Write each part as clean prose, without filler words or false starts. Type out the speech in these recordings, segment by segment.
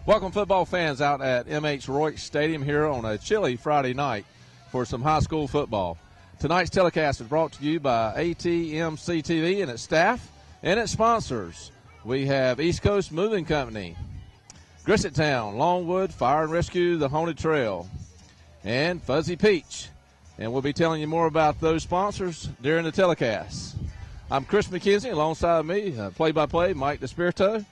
Welcome, football fans, out at M.H. Roy Stadium here on a chilly Friday night for some high school football. Tonight's telecast is brought to you by ATMC TV and its staff and its sponsors. We have East Coast Moving Company, Grisset Town, Longwood, Fire and Rescue, The Haunted Trail, and Fuzzy Peach. And we'll be telling you more about those sponsors during the telecast. I'm Chris McKenzie. Alongside me, play-by-play, Mike DeSpirito.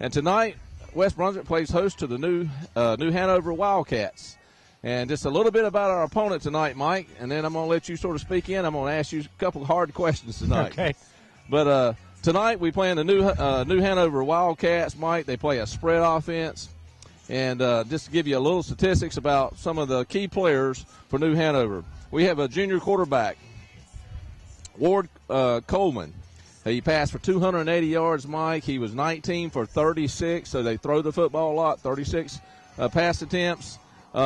And tonight, West Brunswick plays host to the new Hanover Wildcats. And just a little bit about our opponent tonight, Mike, and then I'm going to let you sort of speak in. I'm going to ask you a couple of hard questions tonight. Okay. But tonight we play in the new Hanover Wildcats, Mike. They play a spread offense. And just to give you a little statistics about some of the key players for New Hanover. We have a junior quarterback, Ward Coleman. He passed for 280 yards, Mike. He was 19 for 36, so they throw the football a lot, 36 pass attempts. He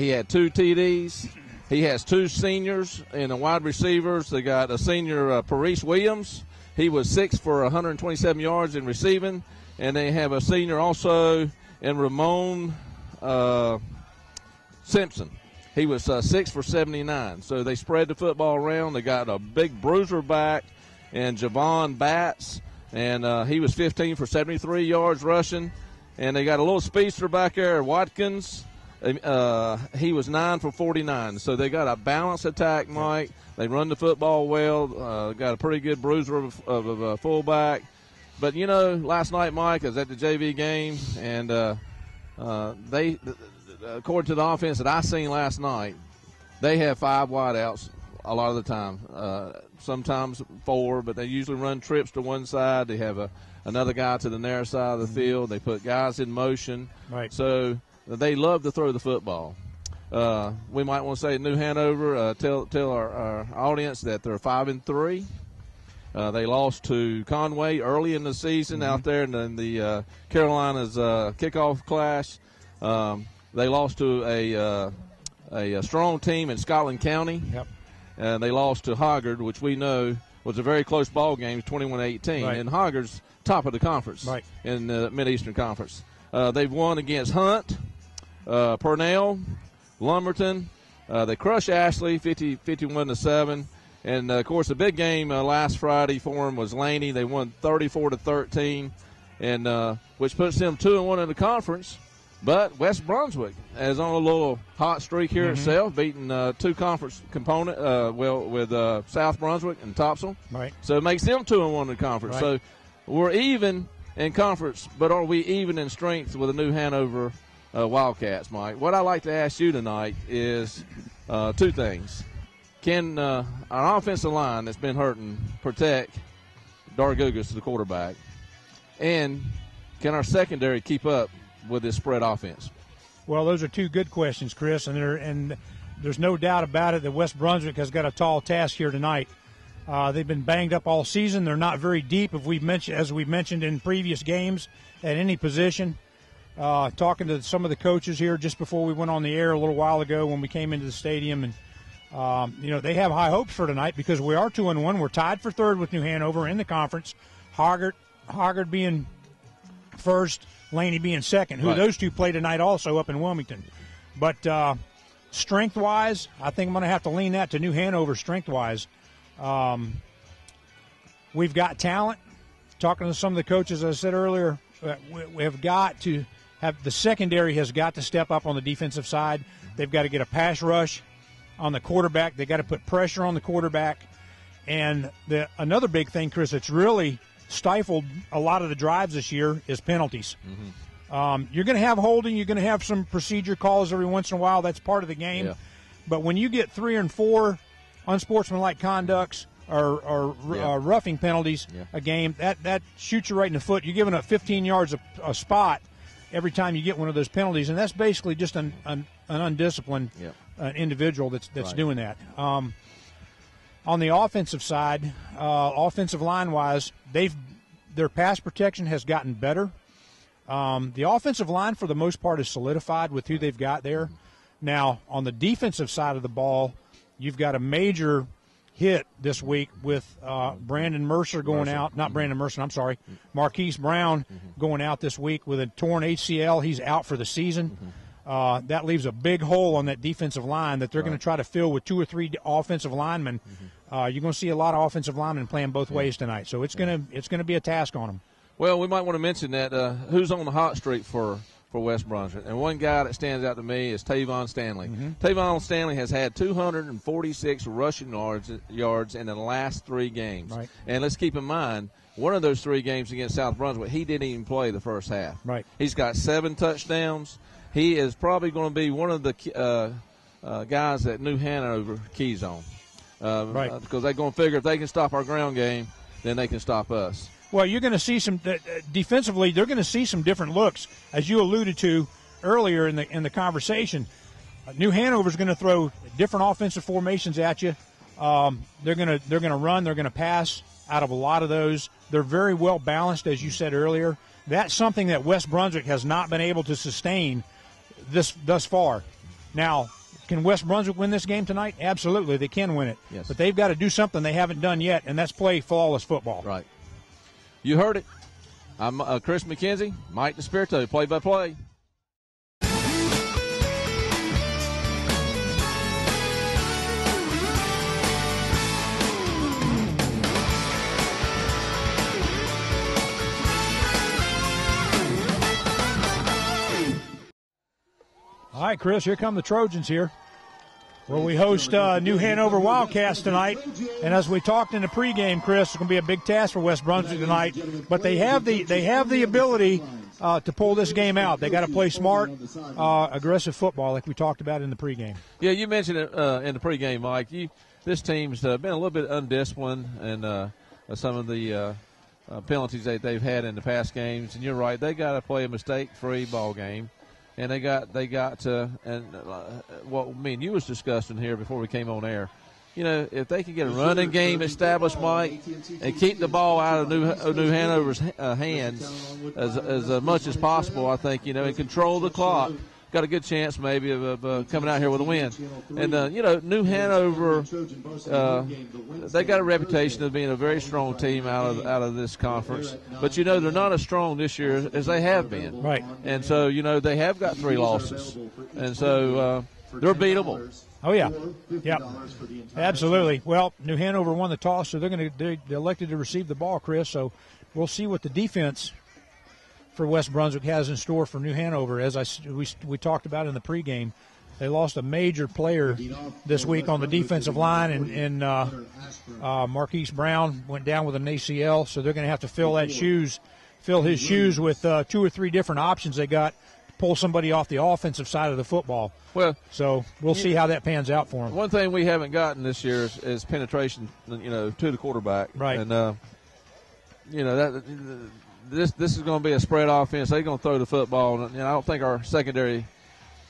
had 2 TDs. He has 2 seniors in the wide receivers. They got a senior, Parise Williams. He was 6 for 127 yards in receiving. And they have a senior also in Ramon Simpson. He was 6 for 79. So they spread the football around. They got a big bruiser back and Javon Batts. And he was 15 for 73 yards rushing. And they got a little speedster back there, Watkins. He was 9 for 49. So they got a balanced attack, Mike. They run the football well. Got a pretty good bruiser of a fullback. But, you know, last night, Mike, I was at the JV game, and they, according to the offense that I seen last night, they have 5 wideouts a lot of the time. Sometimes 4, but they usually run trips to one side. They have another guy to the narrow side of the field. They put guys in motion. Right. So they love to throw the football. We might want to say New Hanover, tell our audience that they're 5-3. They lost to Conway early in the season out there in the Carolinas kickoff clash. They lost to a strong team in Scotland County. Yep. And they lost to Hoggard, which we know was a very close ball game, 21-18. Right. And Hoggard's top of the conference in the Mid-Eastern Conference. They've won against Hunt, Purnell, Lumberton. They crushed Ashley 51-7. And, of course, the big game last Friday for them was Laney. They won 34-13, and which puts them 2-1 in the conference. But West Brunswick is on a little hot streak here itself, beating 2 conference component, with South Brunswick and Topsail. Right. So it makes them 2-1 in the conference. Right. So we're even in conference, but are we even in strength with the New Hanover Wildcats, Mike? What I'd like to ask you tonight is 2 things. Can our offensive line that's been hurting protect Dargugas, the quarterback? And can our secondary keep up with this spread offense? Well, those are 2 good questions, Chris, and there's no doubt about it that West Brunswick has got a tall task here tonight. They've been banged up all season. They're not very deep, as we've mentioned in previous games, at any position. Talking to some of the coaches here just before we went on the air a little while ago when we came into the stadium, and they have high hopes for tonight because we are 2-1. We're tied for 3rd with New Hanover in the conference. Hoggard being first, Laney being second. Those 2 play tonight also up in Wilmington. But strength-wise, I think I'm going to have to lean that to New Hanover strength-wise. We've got talent. Talking to some of the coaches, as I said earlier, we have got to have the secondary has got to step up on the defensive side. They've got to get a pass rush on the quarterback. They got to put pressure on the quarterback. And another big thing, Chris, that's really stifled a lot of the drives this year is penalties. You're going to have holding. You're going to have some procedure calls every once in a while. That's part of the game. Yeah. But when you get 3 and 4 unsportsmanlike conducts or roughing penalties a game, that shoots you right in the foot. You're giving up 15 yards a spot every time you get one of those penalties, and that's basically just an undisciplined individual that's doing that. On the offensive side, offensive line-wise, their pass protection has gotten better. The offensive line, for the most part, is solidified with who they've got there. Now, on the defensive side of the ball, you've got a major hit this week with Brandon Mercer going out. Not Brandon Mercer, I'm sorry. Marquise Brown going out this week with a torn ACL. He's out for the season. That leaves a big hole on that defensive line that they're going to try to fill with 2 or 3 offensive linemen. You're going to see a lot of offensive linemen playing both ways tonight, so it's going to be a task on them. Well, we might want to mention that who's on the hot streak for West Brunswick. And one guy that stands out to me is Tavon Stanley. Tavon Stanley has had 246 rushing yards in the last 3 games. Right. And let's keep in mind, one of those 3 games against South Brunswick, he didn't even play the first half. Right. He's got 7 touchdowns. He is probably going to be one of the guys that New Hanover keys on. Right. Because they're going to figure if they can stop our ground game, then they can stop us. Well, you're going to see some defensively. They're going to see some different looks, as you alluded to earlier in the conversation. New Hanover's going to throw different offensive formations at you. They're going to run. They're going to pass out of a lot of those. They're very well balanced, as you said earlier. That's something that West Brunswick has not been able to sustain thus far. Now, can West Brunswick win this game tonight? Absolutely, they can win it. Yes. But they've got to do something they haven't done yet, and that's play flawless football. Right. You heard it. I'm Chris McKenzie, Mike DeSpirito, play-by-play. All right, Chris, here come the Trojans here, where we host New Hanover Wildcats tonight. And as we talked in the pregame, Chris, it's going to be a big task for West Brunswick tonight. But they have the ability to pull this game out. They got to play smart, aggressive football, like we talked about in the pregame. Yeah, you mentioned it in the pregame, Mike. This team's been a little bit undisciplined and some of the penalties that they've had in the past games. And you're right, they got to play a mistake-free ball game. And they got to, and what me and you was discussing here before we came on air, if they can get a running game established, Mike, and keep the ball out of New Hanover's hands as much as possible, I think, and control the clock, got a good chance maybe of coming out here with a win. And, New Hanover, they got a reputation of being a very strong team out of this conference. But, they're not as strong this year as they have been. Right. And so, they have got 3 losses. And so they're beatable. Oh, yeah. Yep. Absolutely. Well, New Hanover won the toss, so they elected to receive the ball, Chris. So we'll see what the defense for West Brunswick has in store for New Hanover. As we talked about in the pregame, they lost a major player this week on the defensive line, and Marquise Brown went down with an ACL, so they're going to have to fill his shoes with 2 or 3 different options they got to pull somebody off the offensive side of the football. Well, so we'll see how that pans out for them. One thing we haven't gotten this year is penetration, to the quarterback. Right. And This is going to be a spread offense. They're going to throw the football, and I don't think our secondary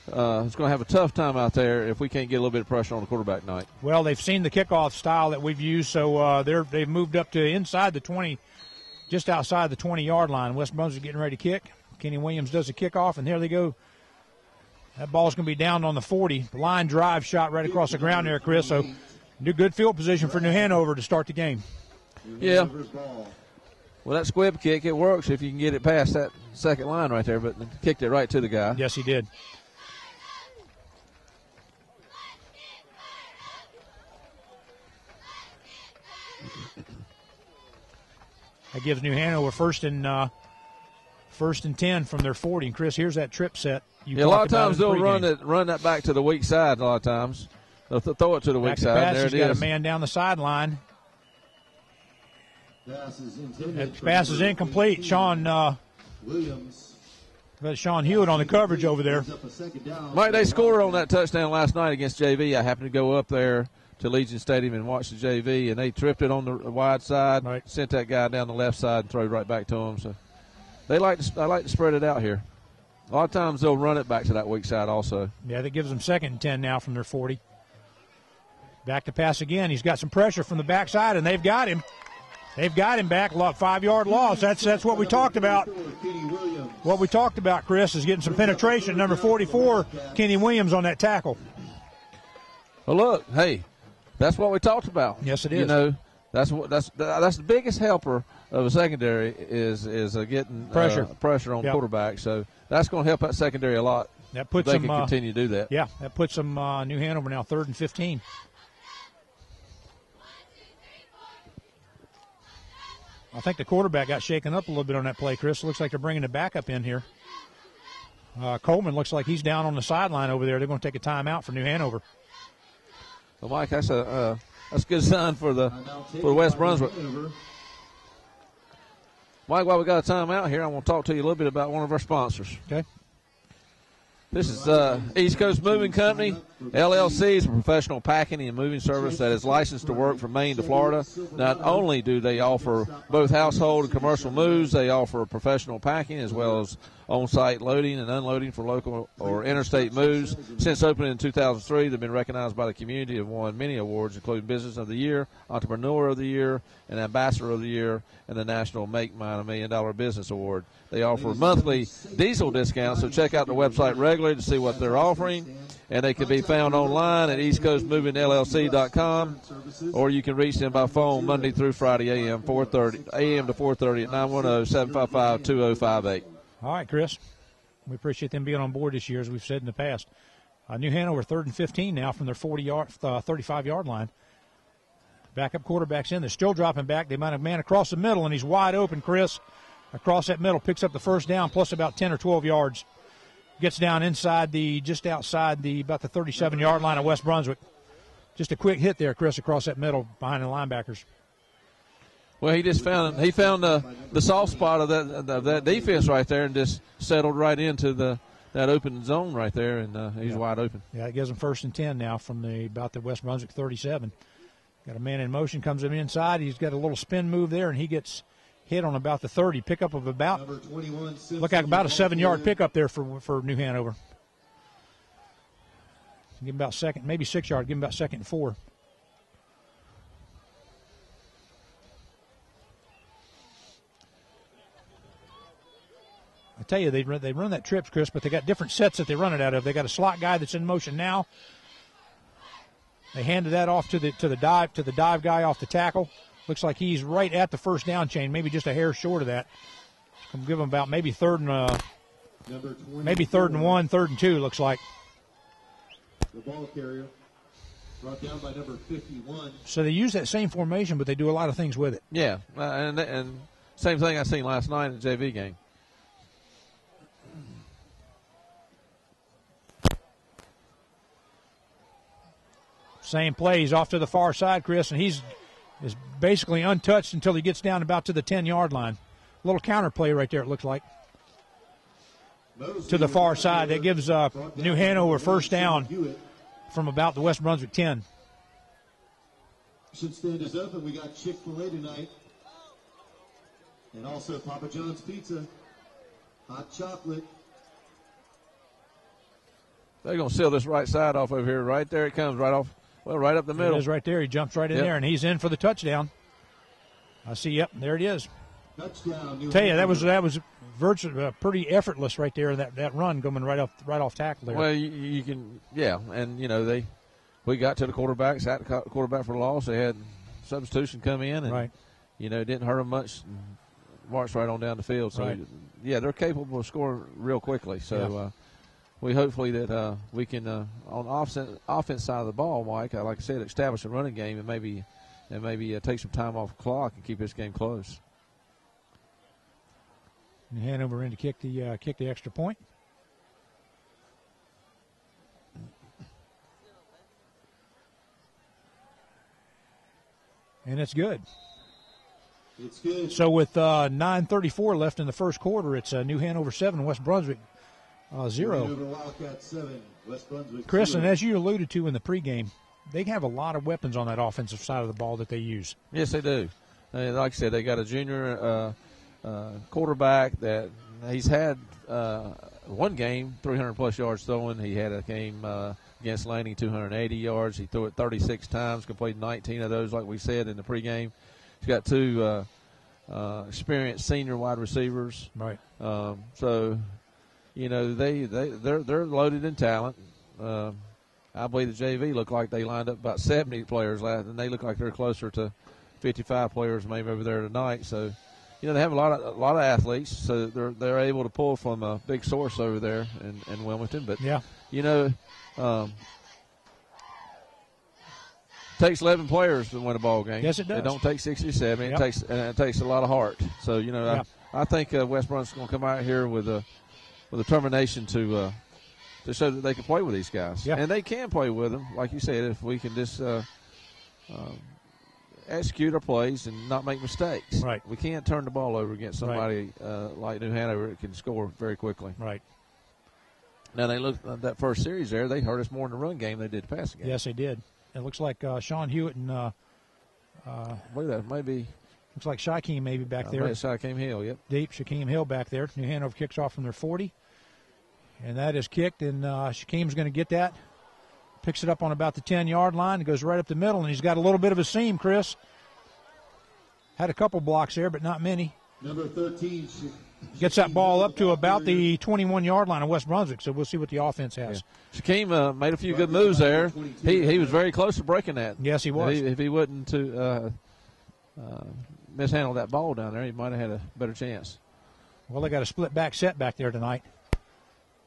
is going to have a tough time out there if we can't get a little bit of pressure on the quarterback tonight. Well, they've seen the kickoff style that we've used, so they've moved up to inside the 20, just outside the 20-yard line. West Brunswick getting ready to kick. Kenny Williams does the kickoff, and here they go. That ball's going to be down on the 40. The line drive shot right across the ground there, Chris. So good field position for New Hanover to start the game. Yeah. Well, that squib kick, it works if you can get it past that second line right there, but kicked it right to the guy. Yes, he did. That gives New Hanover first and 10 from their 40. And, Chris, here's that trip set. A lot of times they'll run that back to the weak side a lot of times. They'll throw it to the weak side. Pass, there it is. He's got a man down the sideline. That pass is incomplete. Sean Hewitt on the coverage over there. Mike, they scored on that touchdown last night against JV. I happened to go up there to Legion Stadium and watch the JV, and they tripped it on the wide side, right. Sent that guy down the left side and threw it right back to him. So I like to spread it out here. A lot of times they'll run it back to that weak side also. Yeah, that gives them second and 10 now from their 40. Back to pass again. He's got some pressure from the backside, and they've got him. They've got him back, 5-yard loss. That's what we talked about. What we talked about, Chris, is getting some penetration. Number 44, Kenny Williams on that tackle. Well, look, hey, That's what we talked about. Yes, it is. You know, that's the biggest helper of a secondary is getting pressure on quarterback. So that's going to help that secondary a lot. That puts they them, can continue to do that. Yeah, that puts them New Hanover now 3rd and 15. I think the quarterback got shaken up a little bit on that play, Chris. Looks like they're bringing the backup in here. Coleman looks like he's down on the sideline over there. They're going to take a timeout for New Hanover. Well, Mike, that's a good sign for West Brunswick. Mike, while we got a timeout here, I want to talk to you a little bit about one of our sponsors. Okay. This is East Coast Moving Company, LLC. is a professional packing and moving service that is licensed to work from Maine to Florida. Not only do they offer both household and commercial moves, they offer professional packing as well as on-site loading and unloading for local or interstate moves. Since opening in 2003, they've been recognized by the community and won many awards, including Business of the Year, Entrepreneur of the Year, and Ambassador of the Year, and the National Make Mine $1 Million Business Award. They offer monthly diesel discounts, so check out their website regularly to see what they're offering. And they can be found online at eastcoastmovingllc.com, or you can reach them by phone Monday through Friday, a.m. to 4:30 at 910-755-2058. All right, Chris. We appreciate them being on board this year, as we've said in the past. New Hanover 3rd and 15 now from their 35-yard line. Backup quarterback's in. They're still dropping back. They might have man across the middle, and he's wide open, Chris. Across that middle, picks up the first down, plus about 10 or 12 yards. Gets down inside just outside about the 37-yard line of West Brunswick. Just a quick hit there, Chris, across that middle behind the linebackers. Well, he found the soft spot of that defense right there and just settled right into that open zone right there, and he's wide open. Yeah, it gives him 1st and 10 now from about the West Brunswick 37. Got a man in motion, comes him inside. He's got a little spin move there, and he gets hit on about the 30. Pickup of about a 7-yard pickup there for New Hanover. Give him about maybe 6 yard. Give him about 2nd and 4. I tell you, they run that trips, Chris, but they got different sets that they run it out of. They got a slot guy that's in motion now. They handed that off to the dive guy off the tackle. Looks like he's right at the first down chain, maybe just a hair short of that. I'm give him about maybe 3rd and 1, 3rd and 2. Looks like. The ball carrier brought down by number 51. So they use that same formation, but they do a lot of things with it. Yeah, and same thing I seen last night at the JV game. Same play. He's off to the far side, Chris, and he's basically untouched until he gets down about to the 10-yard line. A little counter play right there, it looks like. To the far side. That gives New Hanover first down from about the West Brunswick 10. Should stand is open. We got Chick-fil-A tonight. And also Papa John's Pizza. Hot chocolate. They're going to seal this right side off over here. Right there it comes, right off. Well, right up the middle. It is right there. He jumps right in there, and he's in for the touchdown. I see. Yep, there it is. Touchdown. Tell you, that was virtually pretty effortless right there. That run going right off tackle there. Well, you can, and we got to the quarterback, sat the quarterback for a loss. They had substitution come in, and didn't hurt them much. Marched right on down the field. So they're capable of scoring real quickly. So. We hopefully that we can on offense side of the ball, Mike. Like I said, establish a running game and maybe take some time off the clock and keep this game close. And Hanover in to kick the extra point. And it's good. It's good. So with 9:34 left in the first quarter, it's New Hanover 7, West Brunswick 0. Chris, and as you alluded to in the pregame, they have a lot of weapons on that offensive side of the ball that they use. Yes, they do. Like I said, they got a junior quarterback that he's had one game, 300-plus yards throwing. He had a game against Lanning, 280 yards. He threw it 36 times, completed 19 of those, like we said in the pregame. He's got 2 experienced senior wide receivers. Right. So – they're loaded in talent. I believe the JV looked like they lined up about 70 players last, and they look like they're closer to 55 players maybe over there tonight. So, you know, they have a lot of athletes, so they're able to pull from a big source over there in Wilmington. But yeah, you know, takes 11 players to win a ball game. Yes, it does. It don't take 67. Yep. It takes a lot of heart. So, you know, Yeah. I think West Brunswick's going to come out here with a determination to show that they can play with these guys. Yeah. And they can play with them, like you said, if we can just execute our plays and not make mistakes. Right. We can't turn the ball over against somebody like New Hanover that can score very quickly. Right. Now, they look that first series there, they hurt us more in the run game than they did the passing game. Yes, they did. It looks like Sean Hewitt and I believe that maybe. looks like Shaquem maybe back there. Shaquem Hill, yep. Deep, Shaquem Hill back there. New Hanover kicks off from their 40. And that is kicked, and Shaquem's going to get that. Picks it up on about the 10-yard line. It goes right up the middle, and he's got a little bit of a seam, Chris. Had a couple blocks there, but not many. Number 13. Gets that ball up to about the 21-yard line of West Brunswick, so we'll see what the offense has. Yeah. Shaquem made a few good moves there. He was very close to breaking that. Yes, he was. If he wouldn't mishandle that ball down there, he might have had a better chance. Well, they got a split back set back there tonight.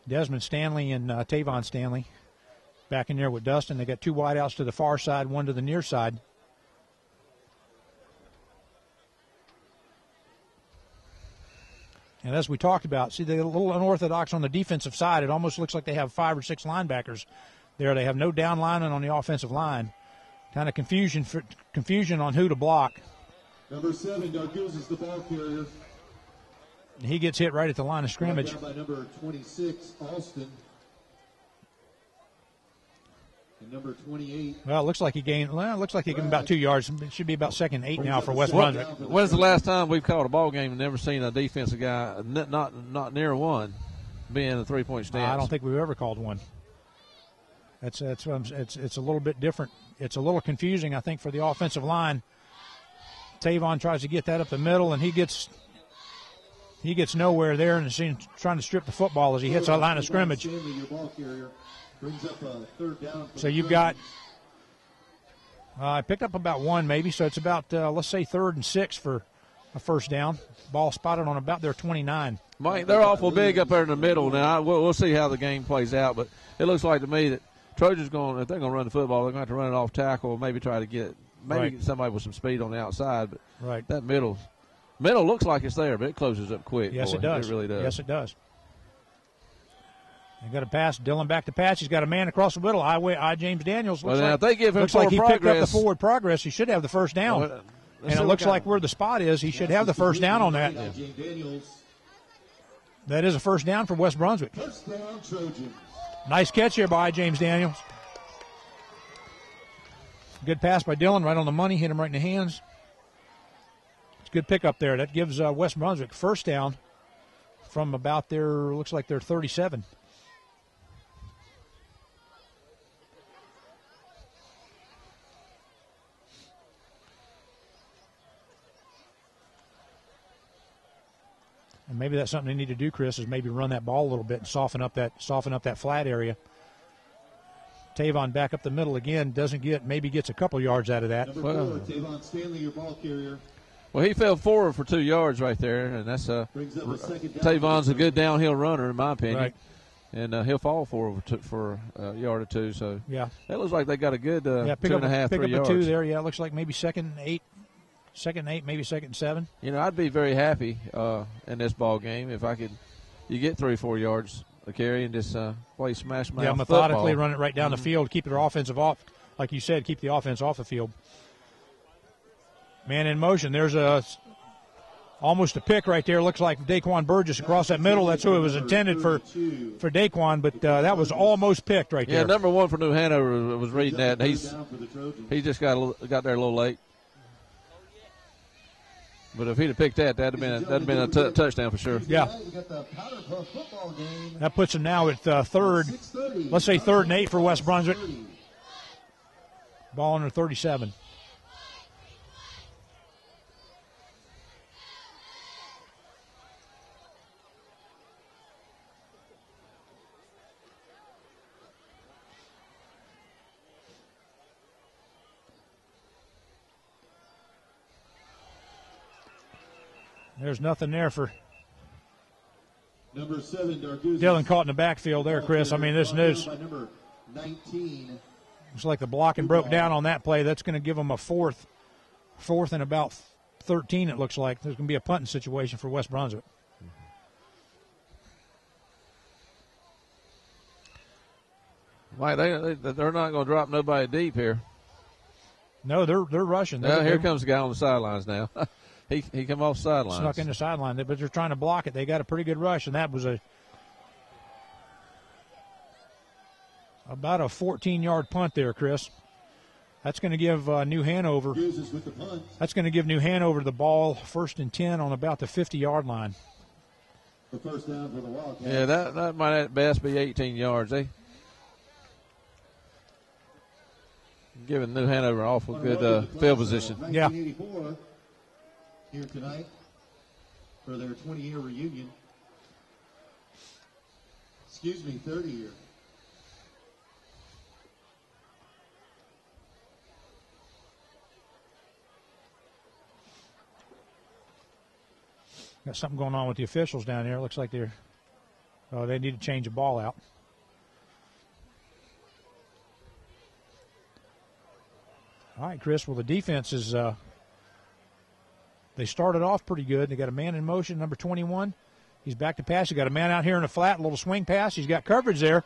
Desmond Stanley and Tavon Stanley back in there with Dustin. They got two wideouts to the far side, one to the near side. And as we talked about, see, they're a little unorthodox on the defensive side. It almost looks like they have 5 or 6 linebackers there. They have no down lineman on the offensive line. Kind of confusion on who to block. Number 7, Doug Gills is the ball carrier. He gets hit right at the line of scrimmage. By number 26, Alston. And number 28. Well, it looks like he gained. Well, it looks like he gained about 2 yards. It should be about 2nd and 8 now for West Brunswick. When's the last time we've called a ball game and never seen a defensive guy, not near one, being in a 3-point stance? I don't think we've ever called one. It's a little bit different. It's a little confusing, I think, for the offensive line. Tavon tries to get that up the middle, and he gets nowhere there, and is trying to strip the football as he hits that line of scrimmage. So you've got I picked up about 1 maybe, so it's about, let's say, 3rd and 6 for a first down. Ball spotted on about their 29. Mike, they're awful big up there in the middle. Now, we'll see how the game plays out, but it looks like to me that Trojans if they're going to run the football, they're going to have to run it off tackle, maybe try to get somebody with some speed on the outside. But that middle looks like it's there, but it closes up quick. Yes, boy. It does. It really does. Yes, it does. They got a pass. Dylan back to pass. He's got a man across the middle. I James Daniels. If they give him looks like he progress, picked up the forward progress. He should have the first down. And it looks like where the spot is, he should have the first down on that. Yeah. That is a first down for West Brunswick. First down, Trojans. Nice catch here by James Daniels. Good pass by Dylan, right on the money, hit him right in the hands. It's a good pickup there. That gives West Brunswick first down from about looks like their 37. And maybe that's something they need to do, Chris, is maybe run that ball a little bit and soften up that flat area. Tavon back up the middle again, maybe gets a couple yards out of that. Number 4, Tavon Stanley, your ball carrier. Well, he fell forward for 2 yards right there, and that's Tavon's a good downhill runner in my opinion. Right. And he'll fall forward for a yard or two. So yeah, that looks like they got a good 2.5, 3 yards. Pick up a 2 there. Yeah, it looks like maybe 2nd and 8, maybe 2nd and 7. You know, I'd be very happy in this ball game if you get 3 or 4 yards a carry and just play smash mouth. Yeah, methodically football. run it right down the field, keep their offensive off, like you said, keep the offense off the field. Man in motion. There's almost a pick right there. Looks like Daquan Burgess across that middle. That's who it was intended for Daquan, but that was almost picked right there. Yeah, number 1 for New Hanover was reading that. He just got there a little late. But if he'd have picked that'd have been a touchdown for sure. Yeah. That puts him now at 3rd. Let's say 3rd and 8 for West Brunswick. Ball under 37. There's nothing there for Number 7, Darguzzi. Dillon caught in the backfield there, Chris. I mean, this news. By number 19. Looks like the blocking broke down on that play. That's going to give them a fourth and about 13, it looks like. There's going to be a punting situation for West Brunswick. Why they're not going to drop nobody deep here. No, they're rushing. Well, here comes the guy on the sidelines now. he come off sidelines. Snuck in the sideline, but they're trying to block it. They got a pretty good rush, and that was about a 14-yard punt there, Chris. That's going to give New Hanover. That's going to give New Hanover the ball 1st and 10 on about the 50-yard line. The first down for the Wildcats. Yeah, that might at best be 18 yards. They giving New Hanover an awful good field position. Yeah. 1984 here tonight for their 20-year reunion. 30-year. Got something going on with the officials down there. It looks like they need to change the ball out. All right, Chris. Well, the defense is they started off pretty good. They got a man in motion, number 21. He's back to pass. He got a man out here in the flat, a little swing pass. He's got coverage there.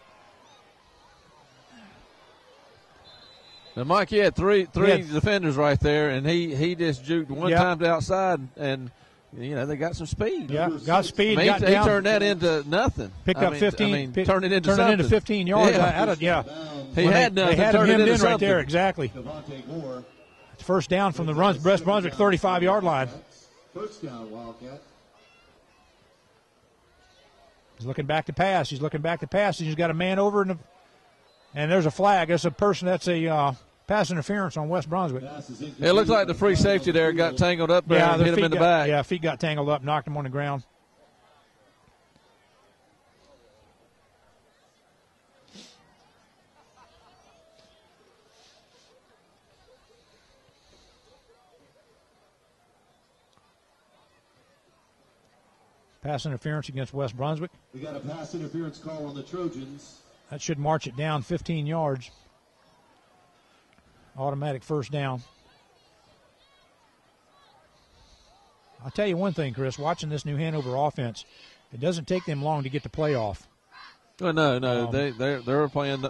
Now, Mike, he had three defenders right there, and he just juked one time to the outside, and they got some speed. Yeah, got speed. He turned that into nothing. Picked up 15. Turned it into 15 yards. Yeah. He had nothing. They had him hemmed in right there, exactly. It's first down from the West Brunswick 35-yard line. First down, Wildcat. He's looking back to pass. He's got a man over, and there's a flag. That's a pass interference on West Brunswick. It looks like the free safety there got tangled up there and hit him in the back. Yeah, feet got tangled up, knocked him on the ground. Pass interference against West Brunswick. We got a pass interference call on the Trojans. That should march it down 15 yards. Automatic first down. I'll tell you one thing, Chris, watching this New Hanover offense, it doesn't take them long to get to playoff. Well, no. They're playing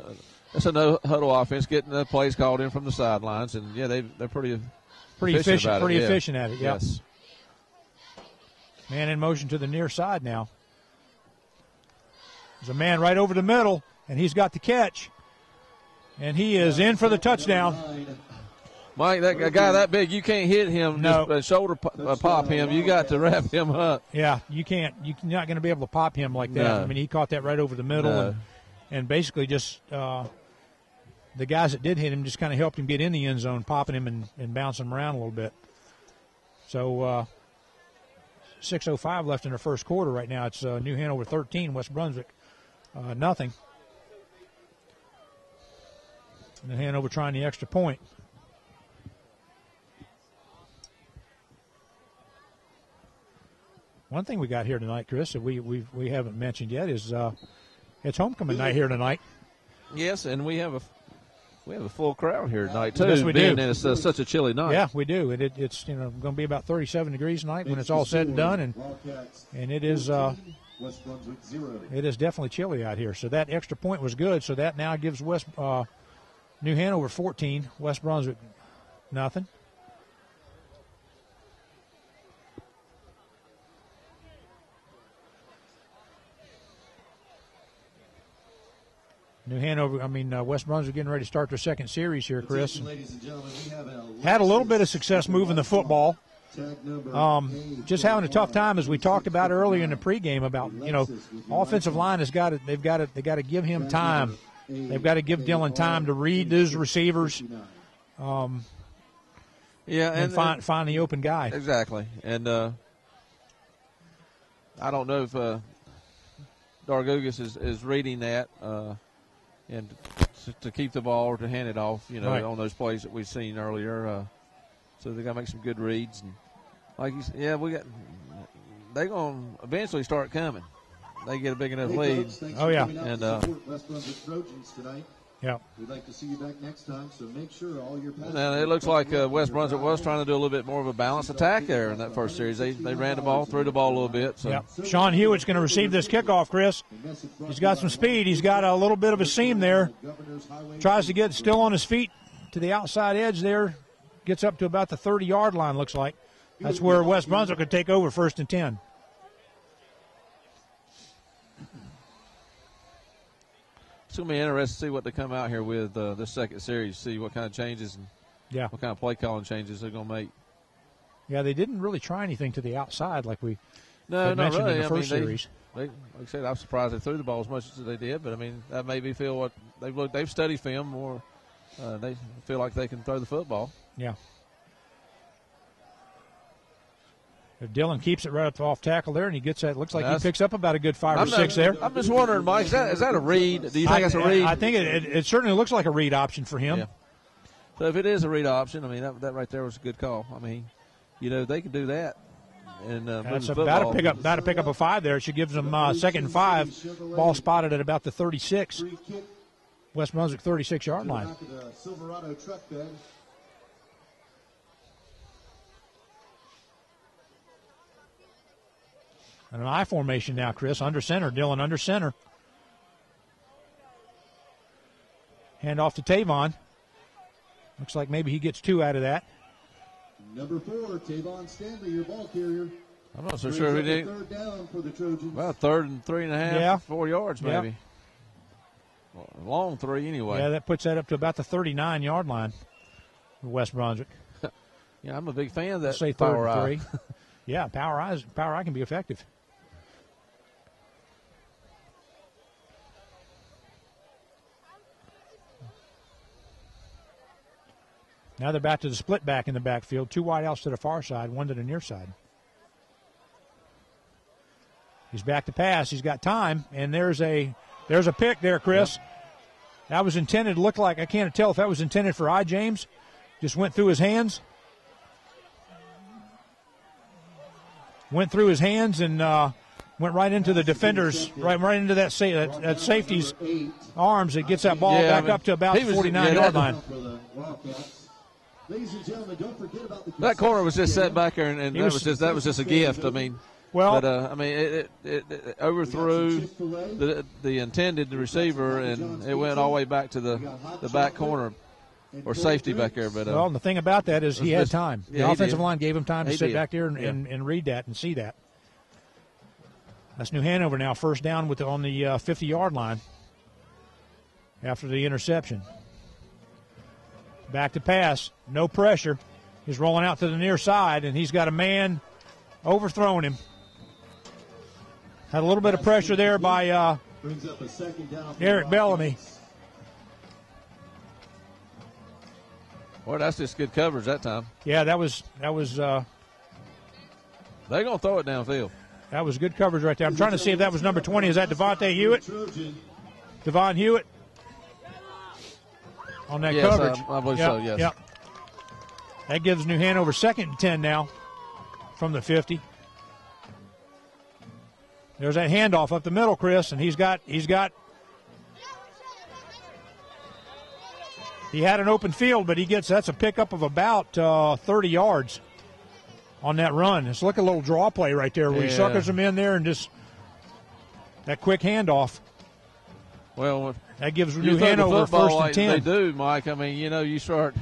it's a no-huddle offense, getting the plays called in from the sidelines, and, yeah, they're pretty efficient at it, yeah. Yes. Man in motion to the near side now. There's a man right over the middle, and he's got the catch. And he is in for the touchdown. Mike, that guy that big, you can't hit him, just shoulder pop him. You got to wrap him up. Yeah, you can't. You're not going to be able to pop him like that. No. I mean, he caught that right over the middle, and basically just the guys that did hit him just kind of helped him get in the end zone, popping him and bouncing him around a little bit. So 6:05 left in the first quarter right now. It's New Hanover 13, West Brunswick nothing. New Hanover trying the extra point. One thing we got here tonight, Chris, that we haven't mentioned yet is it's homecoming night here tonight. Yes, and we have a full crowd here tonight too. Yes, we do. And it's such a chilly night. Yeah, we do. It's going to be about 37 degrees tonight when it's all said and done, and it is West Brunswick 0. It is definitely chilly out here. So that extra point was good. So that now gives New Hanover 14, West Brunswick nothing. West Brunswick getting ready to start their second series here, Chris. Ladies and gentlemen, we have had a little bit of success moving the football. Just having a tough time, as we talked about earlier in the pregame, about offensive line they've got to give him time. They've got to give Dillon time to read those receivers. And find the open guy. Exactly, and I don't know if Dargugas is reading that. And to keep the ball or to hand it off, right on those plays that we've seen earlier. So they got to make some good reads. And like you said, we got they're going to eventually start coming. They get a big enough lead. Oh, yeah. And West Brunswick Trojans tonight. Yeah. We'd like to see you back next time, so make sure all your passes. Now, it looks like West Brunswick was trying to do a little bit more of a balanced attack there in that first series. They ran the ball, threw the ball a little bit. So. Yep. Sean Hewitt's going to receive this kickoff, Chris. He's got some speed. He's got a little bit of a seam there. Tries to get still on his feet to the outside edge there. Gets up to about the 30-yard line, looks like. That's where West Brunswick could take over 1st and 10. It's going to be interesting to see what they come out here with this second series, see what kind of changes and what kind of play calling changes they're going to make. Yeah, they didn't really try anything to the outside like we had mentioned in the first series. Like I said, I'm surprised they threw the ball as much as they did, but, I mean, that made me feel what they've studied film more. They feel like they can throw the football. Yeah. If Dylan keeps it right up off tackle there and he gets that, looks like he picks up about a good 5 or 6 there. I'm just wondering, Mike, is that a read? Do you think that's a read? I think it certainly looks like a read option for him. Yeah. So if it is a read option, I mean, that right there was a good call. I mean, they can do that. And that's about to pick up a 5 there. It should give them 2nd and 5. Ball spotted at about the 36. West Brunswick 36-yard line. Silverado truck bed. And an I formation now, Chris. Under center. Dylan under center. Hand off to Tavon. Looks like maybe he gets 2 out of that. Number 4, Tavon Stanley, your ball carrier. I'm not so sure who did. Third down for the Trojans. Well, 3rd and 3.5, 4 yards maybe. Yeah. Well, long 3 anyway. Yeah, that puts that up to about the 39-yard line for West Brunswick. Yeah, I'm a big fan of that. Say power 3rd eye. and 3. Yeah, power eye can be effective. Now they're back to the split back in the backfield. 2 wide outs to the far side, 1 to the near side. He's back to pass. He's got time, and there's a pick there, Chris. Yep. That was intended to look like, I can't tell if that was intended for I. James. Just went through his hands. Went through his hands and went right into the defender's, right into that safety's arms. It gets that ball back up to about the 49-yard line. Ladies and gentlemen, don't forget about the that corner was just set back there, and that was just a gift. I mean, it overthrew the intended receiver, and it went all the way back to the back corner or safety back there. But and the thing about that is he had time. The offensive line gave him time to sit back there and read that and see that. That's New Hanover now, 1st down on the 50-yard line after the interception. Back to pass, no pressure. He's rolling out to the near side, and he's got a man overthrowing him. Had a little bit of pressure there by Eric Bellamy. Boy, that's just good coverage that time. Yeah, that was. They're going to throw it downfield. That was good coverage right there. I'm trying to see if that was number 20. Is that Devontae Hewitt? Devon Hewitt on that coverage. I believe so, yes. Yep. That gives New Hanover 2nd and 10 now from the 50. There's that handoff up the middle, Chris, and he had an open field, but that's a pickup of about 30 yards on that run. It's like a little draw play right there where he suckers them in there and just that quick handoff. Well, that gives New Hanover 1st and 10. They do, Mike. I mean, you start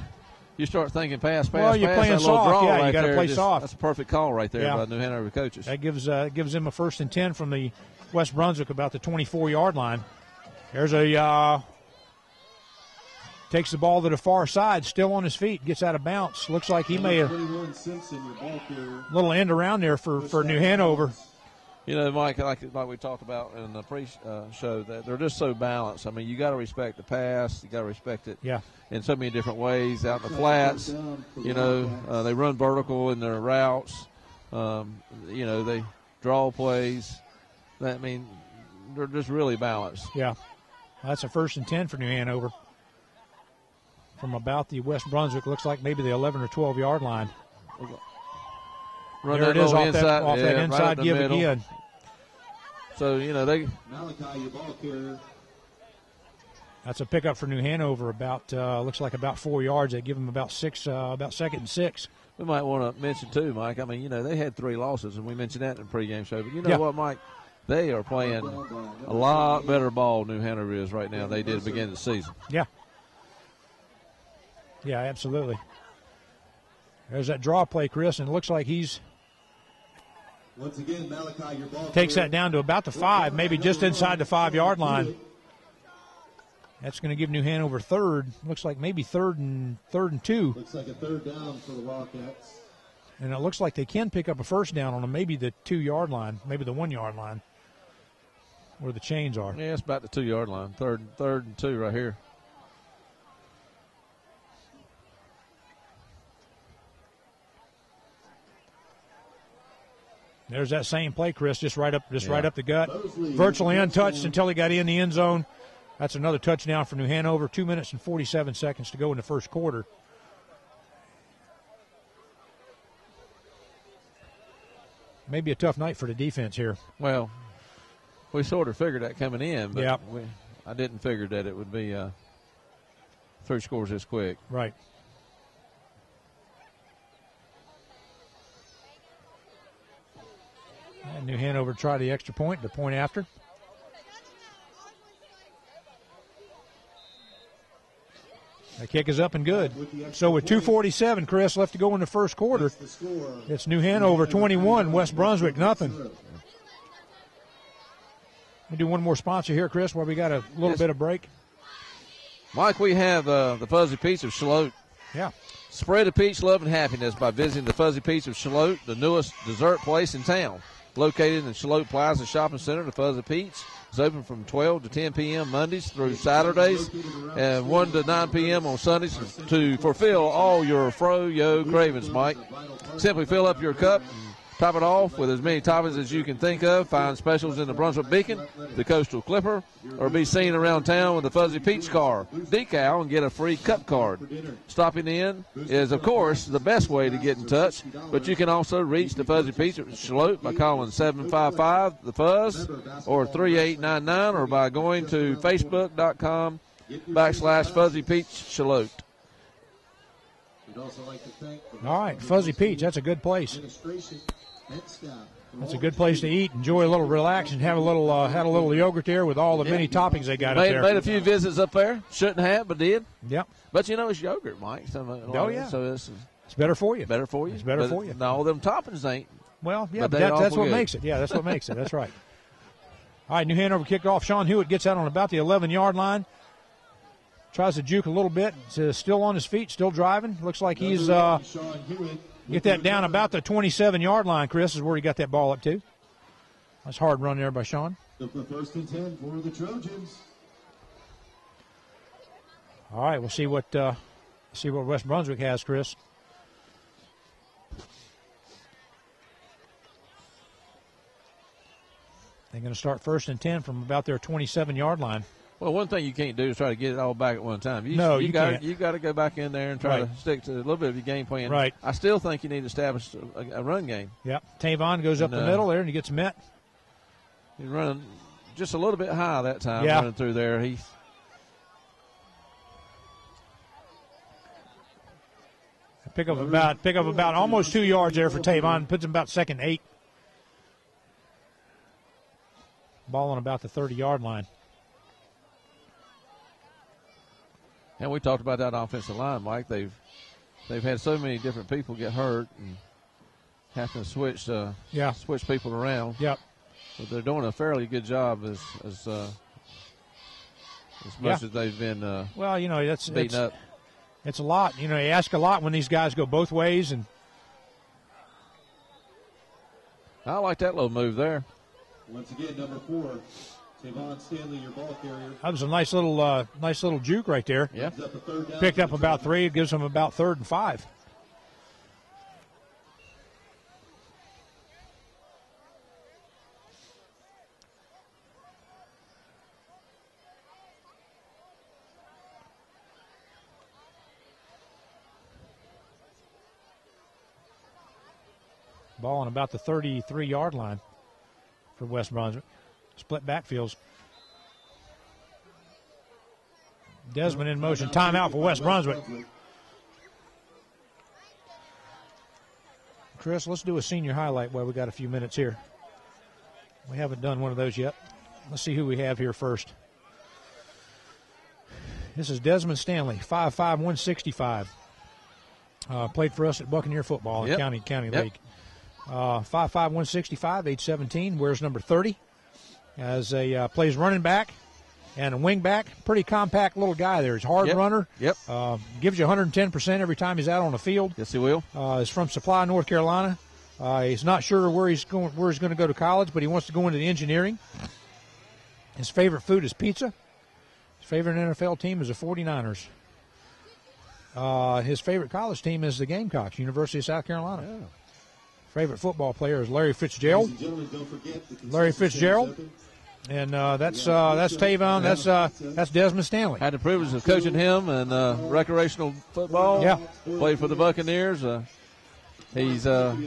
thinking pass. Well, you're playing soft. Yeah, you got to play soft. That's a perfect call right there by New Hanover coaches. That gives them a 1st and 10 from the West Brunswick about the 24-yard line. There's takes the ball to the far side, still on his feet, gets out of bounds. Looks like he may have a little end around there for New Hanover. Mike, like we talked about in the pre-show, that they're just so balanced. I mean, you got to respect the pass. You got to respect it in so many different ways. Out in the flats, they run vertical in their routes. They draw plays. They're just really balanced. Yeah, that's a 1st and 10 for New Hanover. From about the West Brunswick, looks like maybe the 11 or 12-yard line. run there that it is little off that right inside the give middle. again. So, they. Malachi, your ball carrier. That's a pickup for New Hanover. About looks like about 4 yards. They give them about second and 6. We might want to mention, too, Mike, I mean, they had 3 losses, and we mentioned that in the pregame show. But you know what, Mike? They are playing a lot better ball, New Hanover is right now, they did at the beginning of the season. Yeah. Yeah, absolutely. There's that draw play, Chris, and it looks like he's Once again, Malachi, your ball takes carrier. that down to about the 5, maybe just inside the 5-yard line. That's going to give New Hanover third. Looks like maybe third and 2. Looks like a third down for the Wildcats. And it looks like they can pick up a first down on maybe the 2-yard line, maybe the 1-yard line, where the chains are. Yeah, it's about the 2-yard line. Third and 2 right here. There's that same play, Chris, just right up the gut. Virtually untouched until he got in the end zone. That's another touchdown for New Hanover. 2 minutes and 47 seconds to go in the first quarter. Maybe a tough night for the defense here. Well, we sort of figured that coming in, but Yep. I didn't figure that it would be 3 scores this quick. Right. And New Hanover tried the extra point, the point after. The kick is up and good. So with 2:47, Chris, left to go in the first quarter, it's New Hanover 21, West Brunswick nothing. We'll do one more sponsor here, Chris, while we got a little bit of break. Mike, we have the Fuzzy Peach of Shalote. Yeah. Spread of peach love and happiness by visiting the Fuzzy Peach of Shalote, the newest dessert place in town. Located in Shalote Plaza Shopping Center, the Fuzzy Peach is open from 12 to 10 p.m. Mondays through Saturdays and 1 to 9 p.m. on Sundays to fulfill all your fro-yo cravings, Mike. Simply fill up your cup and top it off with as many toppings as you can think of. Find specials in the Brunswick Beacon, the Coastal Clipper, or be seen around town with the Fuzzy Peach car decal and get a free cup card. Stopping in is, of course, the best way to get in touch, but you can also reach the Fuzzy Peach at Shalote by calling 755-THE-FUZZ or 3899 or by going to facebook.com/Fuzzy Peach Shalote. All right, Fuzzy Peach, that's a good place. That's a good place to eat, enjoy a little relax, and have a little had a little yogurt there with all the many toppings they got up there. Made a few visits up there. Shouldn't have, but did. Yep. But it's yogurt, Mike. So, yeah. So it's better for you. better for you. It's better But for you. Now, all them toppings ain't. Well, yeah, But but they that's awful what good. makes it. Yeah, that's what makes it. That's right. All right, New Hanover kicked off. Sean Hewitt gets out on about the 11-yard line. Tries to juke a little bit. Still on his feet, still driving. Looks like he's get that down about the 27-yard line, Chris, is where he got that ball up to. That's a hard run there by Sean. The first and 10 for the Trojans. All right, we'll see what West Brunswick has, Chris. They're going to start first and 10 from about their 27-yard line. Well, one thing you can't do is try to get it all back at one time. You can't. You got to go back in there and try Right. to stick to a little bit of your game plan. Right. I still think you need to establish a run game. Yep. Tavon goes up the middle there and he gets met. He's running just a little bit high that time, Yeah. running through there. Pick up about almost 2 yards there for Tavon. Puts him about second 8. Ball on about the 30-yard line. And we talked about that offensive line, Mike. They've had so many different people get hurt and have to switch people around. Yep. But they're doing a fairly good job as much as they've been beaten up. It's a lot. You ask a lot when these guys go both ways. And I like that little move there. Once again, number 4, Tavon Stanley, your ball carrier. that was a nice little juke right there. Yeah. He's up a third down. Picked up about 3. It gives them about 3rd and 5. Ball on about the 33-yard line for West Brunswick. Split backfields. Desmond in motion. Timeout for West Brunswick. Chris, let's do a senior highlight while we got a few minutes here. We haven't done one of those yet. Let's see who we have here first. This is Desmond Stanley, 5'5", 165. Played for us at Buccaneer football in County League. 5'5", 165, age 17, wears number 30. Plays running back and a wing back. Pretty compact little guy there. He's a hard runner. Yep. Gives you 110% every time he's out on the field. Yes, he will. He's from Supply, North Carolina. He's not sure where he's going to go to college, but he wants to go into the engineering. His favorite food is pizza. His favorite NFL team is the 49ers. His favorite college team is the Gamecocks, University of South Carolina. Yeah. Favorite football player is Larry Fitzgerald. Larry Fitzgerald. And that's Tavon. That's Desmond Stanley. Had the privilege of coaching him in recreational football. Yeah. Played for the Buccaneers. He's a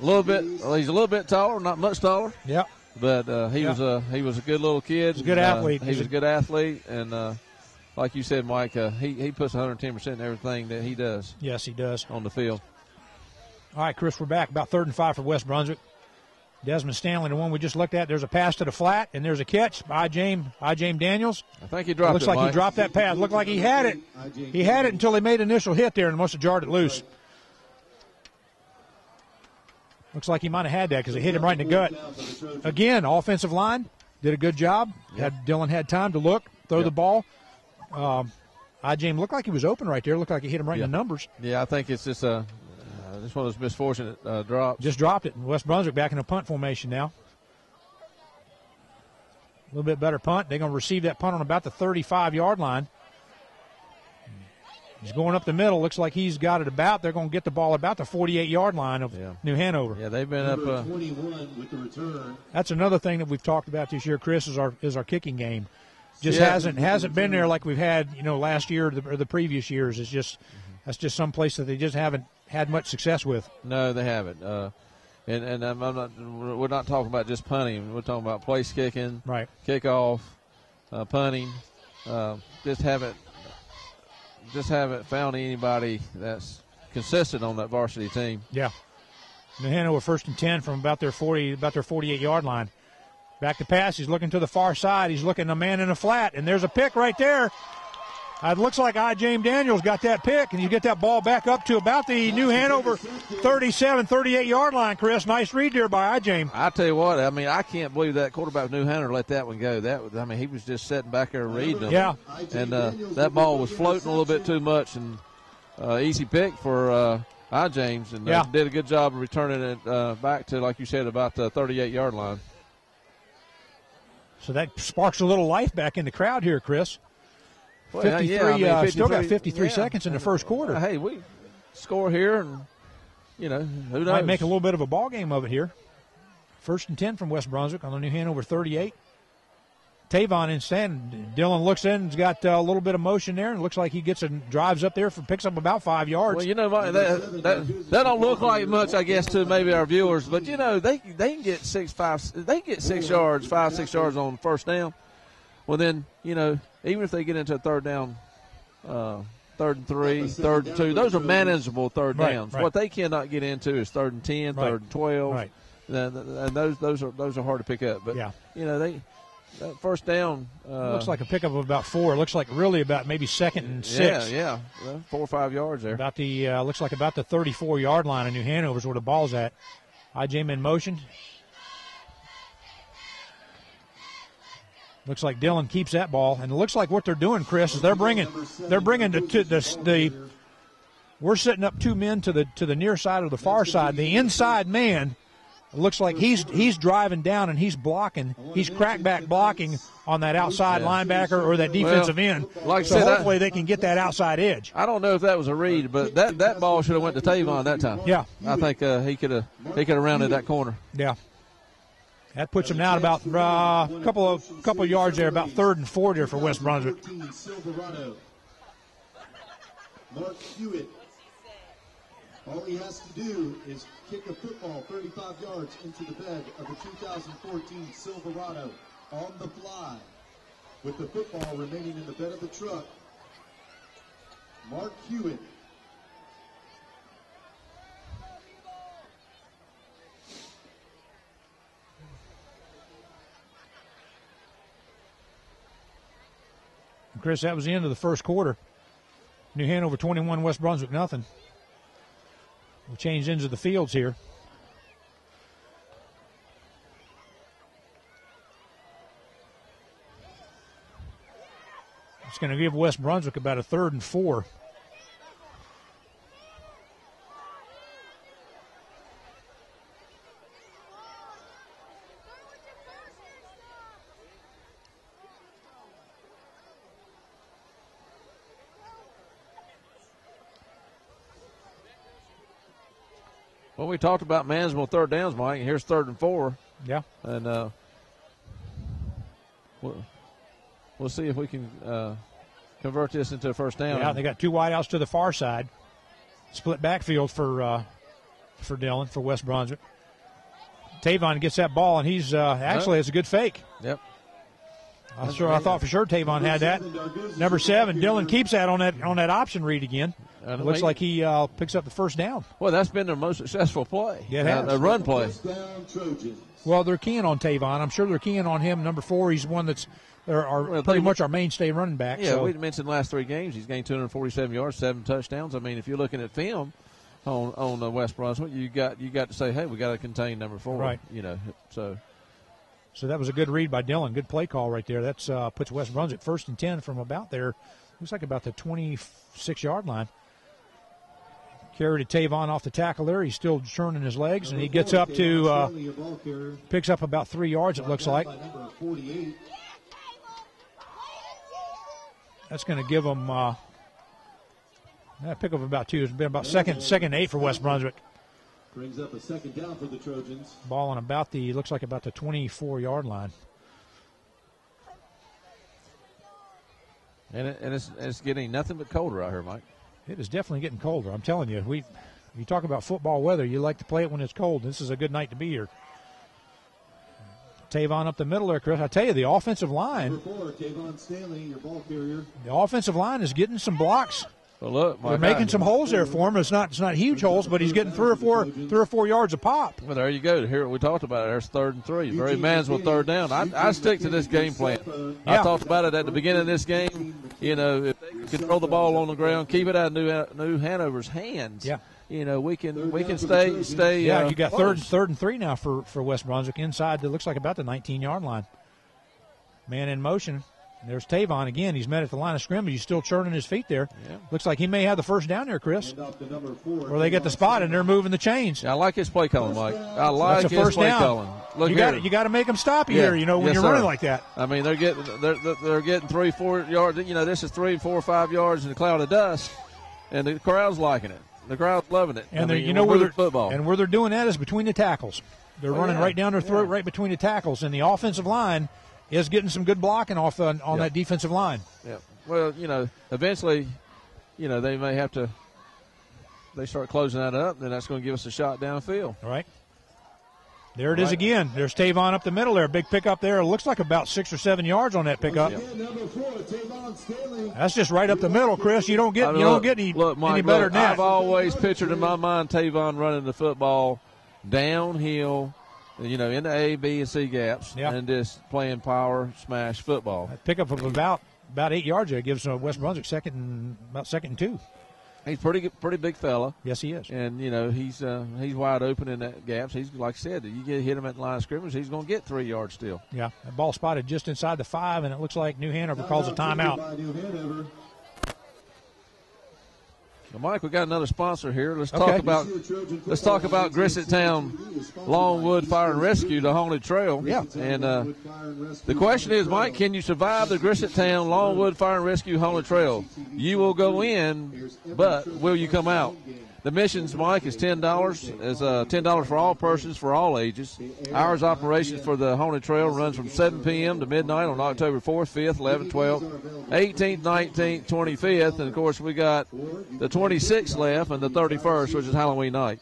little bit taller, not much taller. Yep. But he was a good little kid. He's a good athlete. He was a good athlete, and like you said, Mike, he puts 110% in everything that he does. Yes, he does on the field. All right, Chris, we're back. About 3rd and 5 for West Brunswick. Desmond Stanley, the one we just looked at. There's a pass to the flat, and there's a catch by James Daniels. I think he dropped it. Looks like Mike. He dropped that pass. Looked like he had it. He had it until they made an initial hit there and must have jarred it loose. Looks like he might have had that because it hit him right in the gut. Again, offensive line did a good job. Dylan had time to look, throw the ball. James looked like he was open right there. Looked like he hit him right in the numbers. Yeah, I think it's just one of those misfortunate drops. Just dropped it. West Brunswick back in a punt formation now. A little bit better punt. They're going to receive that punt on about the 35-yard line. He's going up the middle. Looks like he's got it about. They're going to get the ball about the 48-yard line of New Hanover. Yeah, they've been up. 21 with the return. That's another thing that we've talked about this year, Chris, is our kicking game. Just hasn't been there like we've had, last year or the previous years. It's just that's just some place that they just haven't had much success with. No, they haven't. We're not talking about just punting. We're talking about place kicking, right? Kickoff, punting. Just haven't found anybody that's consistent on that varsity team. Yeah. New Hanover 1st and 10 from about their 48-yard line. Back to pass. He's looking to the far side. He's looking a man in a flat, and there's a pick right there. It looks like James Daniels got that pick, and you get that ball back up to about the New Hanover 37, 38-yard line, Chris. Nice read there by James. I tell you what, I can't believe that quarterback New Hanover let that one go. He was just sitting back there reading them. Yeah. And that ball was floating a little bit too much, and easy pick for James, and did a good job of returning it back to, like you said, about the 38-yard line. So that sparks a little life back in the crowd here, Chris. 53, still got 53 seconds in the first quarter. Hey, we score here, and who knows? Might make a little bit of a ball game of it here. 1st and 10 from West Brunswick on the New Hanover 38. Tavon in stand. Dylan looks in, has got a little bit of motion there, and looks like he drives up there picks up about 5 yards. Well, that don't look like much, I guess, to maybe our viewers, but they can get 6 yards, 5-6 yards on first down. Well, then even if they get into a third down, 3rd and 3, 3rd and 2, those are manageable third downs. Right. What they cannot get into is 3rd and 10, 3rd and 12. Right. And those are hard to pick up. But that first down looks like a pickup of about 4. It looks like really about maybe 2nd and 6. Yeah, 4 or 5 yards there. About the looks like about the 34-yard line of New Hanover is where the ball's at. IJM in motion. Looks like Dylan keeps that ball, and it looks like what they're doing, Chris, is they're bringing we're setting up 2 men to the near side or the far side. The inside man looks like he's driving down and he's blocking. He's crackback blocking on that outside linebacker or that defensive end. Like so hopefully they can get that outside edge. I don't know if that was a read, but that ball should have went to Tavon that time. Yeah, I think he could have rounded that corner. Yeah. That puts him now about a couple yards there, about 3rd and 4 there for West Brunswick. All he has to do is kick a football 35 yards into the bed of the 2014 Silverado on the fly. With the football remaining in the bed of the truck, Mark Hewitt. Chris, that was the end of the first quarter. New Hanover 21, West Brunswick nothing. We'll change ends of the fields here. It's going to give West Brunswick about a 3rd and 4. Well, we talked about manageable third downs, Mike. And here's 3rd and 4. Yeah. And we'll see if we can convert this into a first down. Yeah, they got 2 wideouts to the far side. Split backfield for Dillon, for West Brunswick. Tavon gets that ball, and he's actually has a good fake. Yep. I thought for sure Tavon had that. Number 7, Dillon keeps that on that option read again. It looks like he picks up the first down. Well, that's been their most successful play. Yeah, it has. A run play. Well, they're keying on Tavon. I'm sure they're keying on him. Number 4, he's one that's pretty much our mainstay running back. Yeah, so. we mentioned the last 3 games. He's gained 247 yards, 7 touchdowns. I mean, if you're looking at film on West Brunswick, you got to say, hey, we got to contain number 4. Right. So that was a good read by Dillon. Good play call right there. That's puts West Brunswick 1st and 10 from about there. Looks like about the 26-yard line. Carry to Tavon off the tackle there. He's still churning his legs, and he gets up to picks up about 3 yards, it looks like. That's going to give him pick up about 2. It's been about second and 8 for West Brunswick. Brings up a 2nd down for the Trojans. Ball on about the 24-yard line. And it's getting nothing but colder out here, Mike. It is definitely getting colder. I'm telling you, you talk about football weather, you like to play it when it's cold. This is a good night to be here. Tavon up the middle there, Chris. I tell you, the offensive line. Number 4, Tavon Stanley, your ball carrier. The offensive line is getting some blocks. Well, look, they're making some holes there for him. It's not huge holes, but he's getting 3 or 4 yards a pop. Well, there you go. Here we talked about it. There's 3rd and 3. Very manageable 3rd down. I stick to this game plan. Yeah. I talked about it at the beginning of this game. You know, if they can control the ball on the ground, keep it out of New Hanover's hands. Yeah. You know, we can stay. Yeah, you got third and 3 now for West Brunswick inside. That looks like about the 19-yard line. Man in motion. There's Tavon again. He's met at the line of scrimmage. He's still churning his feet there. Yeah. Looks like he may have the first down there, Chris. Where they get the spot and they're moving the chains. Yeah, I like his play calling, Mike. I like That's a his first play down. calling. Look, you got to make them stop you here. You know when you're running like that. I mean, they're getting 3, 4 yards. You know, this is 3, 4, 5 yards in a cloud of dust, and the crowd's liking it. The crowd's loving it. And where they're doing that is between the tackles. They're running right down their throat, right between the tackles, and the offensive line is getting some good blocking off on that defensive line. Yeah. Well, you know, eventually, you know, they may have to. They start closing that up, then that's going to give us a shot downfield. All right. There it is again. There's Tavon up the middle there. Big pickup there. It looks like about 6 or 7 yards on that pickup. That's just right up the middle, Chris. You don't get any better than that. I've always pictured in my mind Tavon running the football downhill, you know, into A, B, and C gaps, and just playing power smash football. That pickup of about 8 yards there gives West Brunswick second and 2. He's pretty big fella. Yes, he is. And, you know, he's wide open in that gaps. He's, like I said, you hit him at the line of scrimmage, he's going to get 3 yards still. Yeah, that ball spotted just inside the 5, and it looks like New Hanover calls a timeout. Well, Mike, we got another sponsor here. Let's talk about Grisset Town Longwood Fire and Rescue, the Haunted Trail. Yeah. And the question is, Mike, can you survive the Grisset Town Longwood Fire and Rescue Haunted Trail? You will go in, but will you come out? The admissions, Mike, is $10. Is $10 for all persons for all ages. Hours of operation for the Haunted Trail runs from 7 p.m. to midnight on October 4th, 5th, 11th, 12th, 18th, 19th, 25th, and of course we got the 26th left and the 31st, which is Halloween night.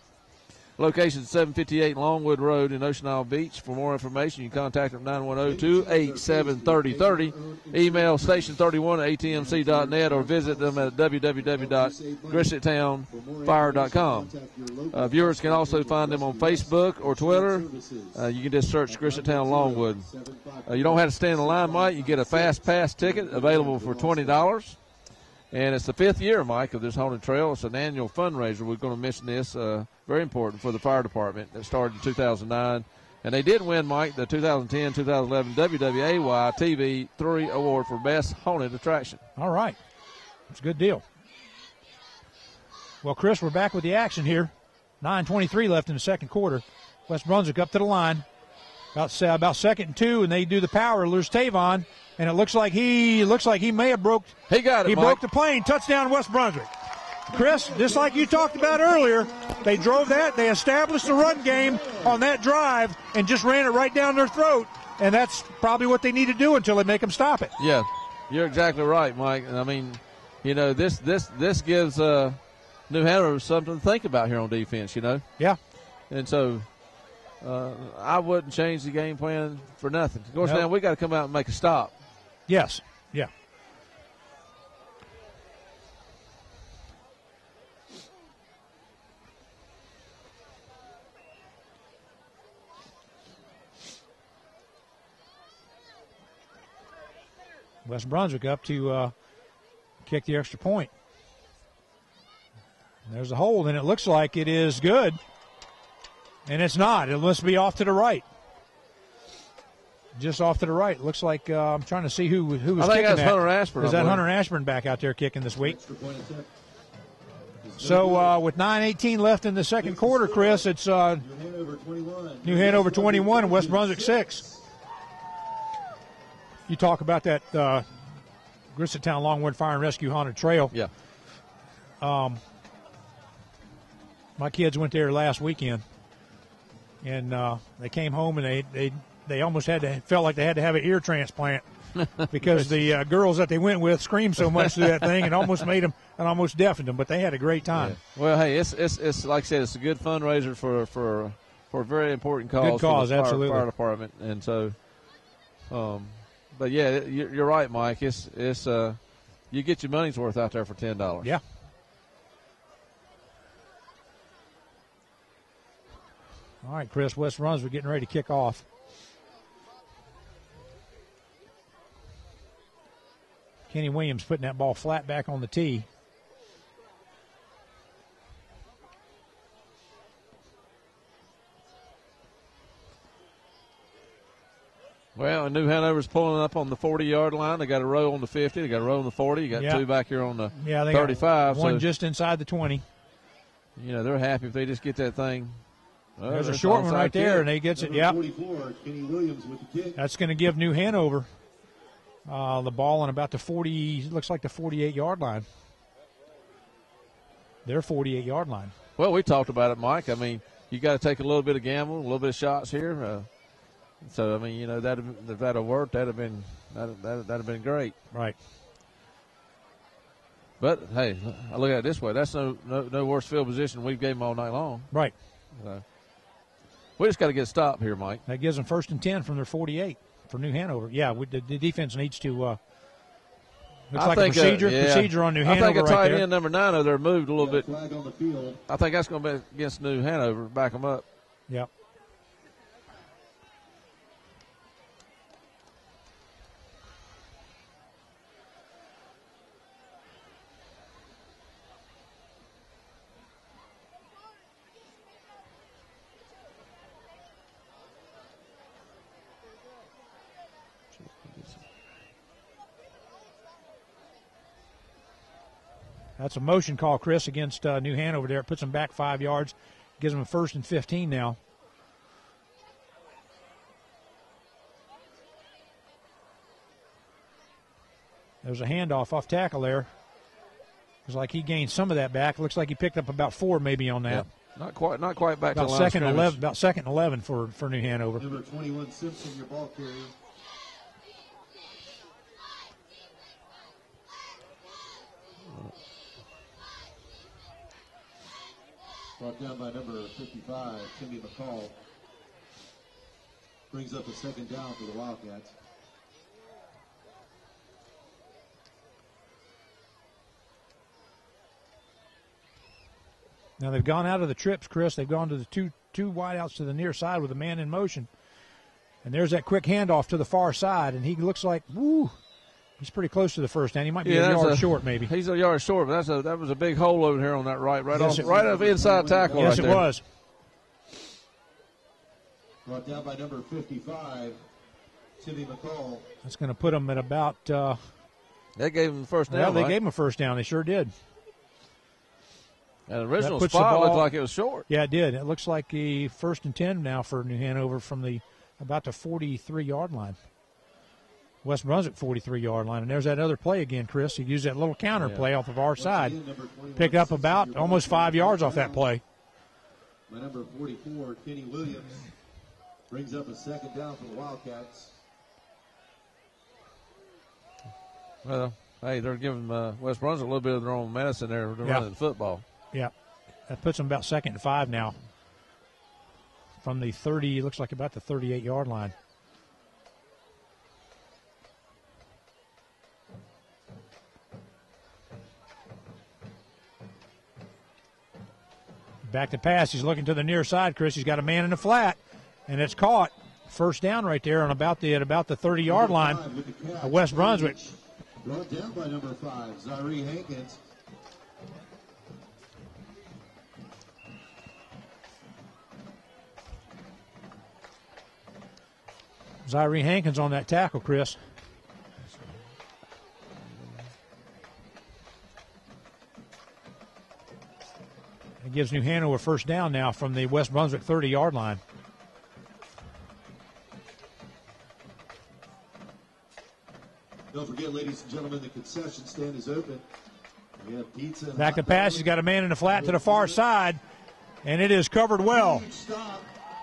Location 758 Longwood Road in Ocean Isle Beach. For more information, you can contact them 910-287-3030. Email station31@atmc.net or visit them at www.grissetownfire.com. Viewers can also find them on Facebook or Twitter. You can just search Grissetown Longwood. You don't have to stand in line, Mike. You get a Fast Pass ticket available for $20. And it's the 5th year, Mike, of this Haunted Trail. It's an annual fundraiser. We're going to mention this. Very important for the fire department. That started in 2009. And they did win, Mike, the 2010-2011 WWAY TV 3 Award for Best Haunted Attraction. All right. It's a good deal. Well, Chris, we're back with the action here. 9:23 left in the second quarter. West Brunswick up to the line. About second and 2, and they do the power. Lures Tavon, and it looks like he may have broke. He got it. He Mike. broke the plane. Touchdown, West Brunswick. Chris, just like you talked about earlier, they drove that. They established the run game on that drive and just ran it right down their throat. And that's probably what they need to do until they make them stop it. Yeah, you're exactly right, Mike. I mean, you know, this gives New Hanover something to think about here on defense. You know. Yeah. And so. I wouldn't change the game plan for nothing. Of course, Nope. now we got to come out and make a stop. Yes. Yeah. West Brunswick up to kick the extra point. And there's a hold, and it looks like it is good. And it's not. It must be off to the right. Just off to the right. Looks like I'm trying to see who was kicking that. I think that's Hunter Ashburn. Is that Hunter Ashburn back out there kicking this week? So with 9:18 left in the second quarter, Chris, it's New Hanover 21 and West Brunswick 6. You talk about that Grissetown Longwood Fire and Rescue Haunted Trail. Yeah. My kids went there last weekend. And they came home and they almost felt like they had to have an ear transplant because the girls that they went with screamed so much through that thing and almost made them and almost deafened them. But they had a great time. Yeah. Well, hey, it's like I said, it's a good fundraiser for a very important cause. Good cause, for the absolutely. fire department. And so, but yeah, you're right, Mike. It's you get your money's worth out there for $10. Yeah. All right, Chris, West Brunswick getting ready to kick off. Kenny Williams putting that ball flat back on the tee. Well, New Hanover's pulling up on the 40-yard line. They got a row on the 50. They got a row on the 40. You got two back here on the 35. One just inside the 20. You know, they're happy if they just get that thing. There's a short one right there, and he gets it. Yep. That's going to give New Hanover the ball on about the 40, looks like the 48-yard line. Their 48-yard line. Well, we talked about it, Mike. I mean, you got to take a little bit of gamble, a little bit of shots here. So, I mean, you know, if that had worked, that'd have been great. Right. But, hey, I look at it this way. That's no worse field position we gave them all night long. Right. We just got to get a stop here, Mike. That gives them 1st and 10 from their 48 for New Hanover. Yeah, the defense needs to looks like a procedure on New Hanover. I think a right tight there. end number 9 over there moved a little bit. I think that's going to be against New Hanover. Back them up. Yep. That's a motion call, Chris, against New Hanover there. It puts them back 5 yards. Gives them a 1st and 15 now. There's a handoff off tackle there. It's like he gained some of that back. Looks like he picked up about 4 maybe on that. Yeah. Not quite back about to the line second 11. About second and 11 for New Hanover. Number 21, Simpson, your ball carrier. Brought down by number 55, Timmy McCall. Brings up a second down for the Wildcats. Now they've gone out of the trips, Chris. They've gone to the two wideouts to the near side with a man in motion. And there's that quick handoff to the far side, and he looks like, he's pretty close to the first down. He might be a yard short, maybe. He's a yard short, but that was a big hole over here on that right off inside tackle. Yes, right it there. was. Brought down by number 55, Timmy McCall. That's going to put him at about. They gave him the first down. Yeah, they right? gave him a first down. They sure did. And the original spot looked like it was short. Yeah, it did. It looks like a 1st and 10 now for New Hanover from about the 43-yard line. West Brunswick 43-yard line. And there's that other play again, Chris. He used that little counter play off of our side. Picked up about almost 5 yards off that play. My number 44, Kenny Williams, brings up a second down for the Wildcats. Well, hey, they're giving West Brunswick a little bit of their own medicine there. They're running the football. Yeah. That puts them about 2nd and 5 now. From the 30, looks like about the 38-yard line. Back to pass. He's looking to the near side, Chris. He's got a man in the flat, and it's caught. First down right there on about the 30-yard line of West Brunswick. Brought down by number 5, Zaire Hankins. Zaire Hankins on that tackle, Chris. It gives New Hanover first down now from the West Brunswick 30-yard line. Don't forget, ladies and gentlemen, the concession stand is open. We have pizza. Back to pass. He's got a man in the flat to the far side, and it is covered well.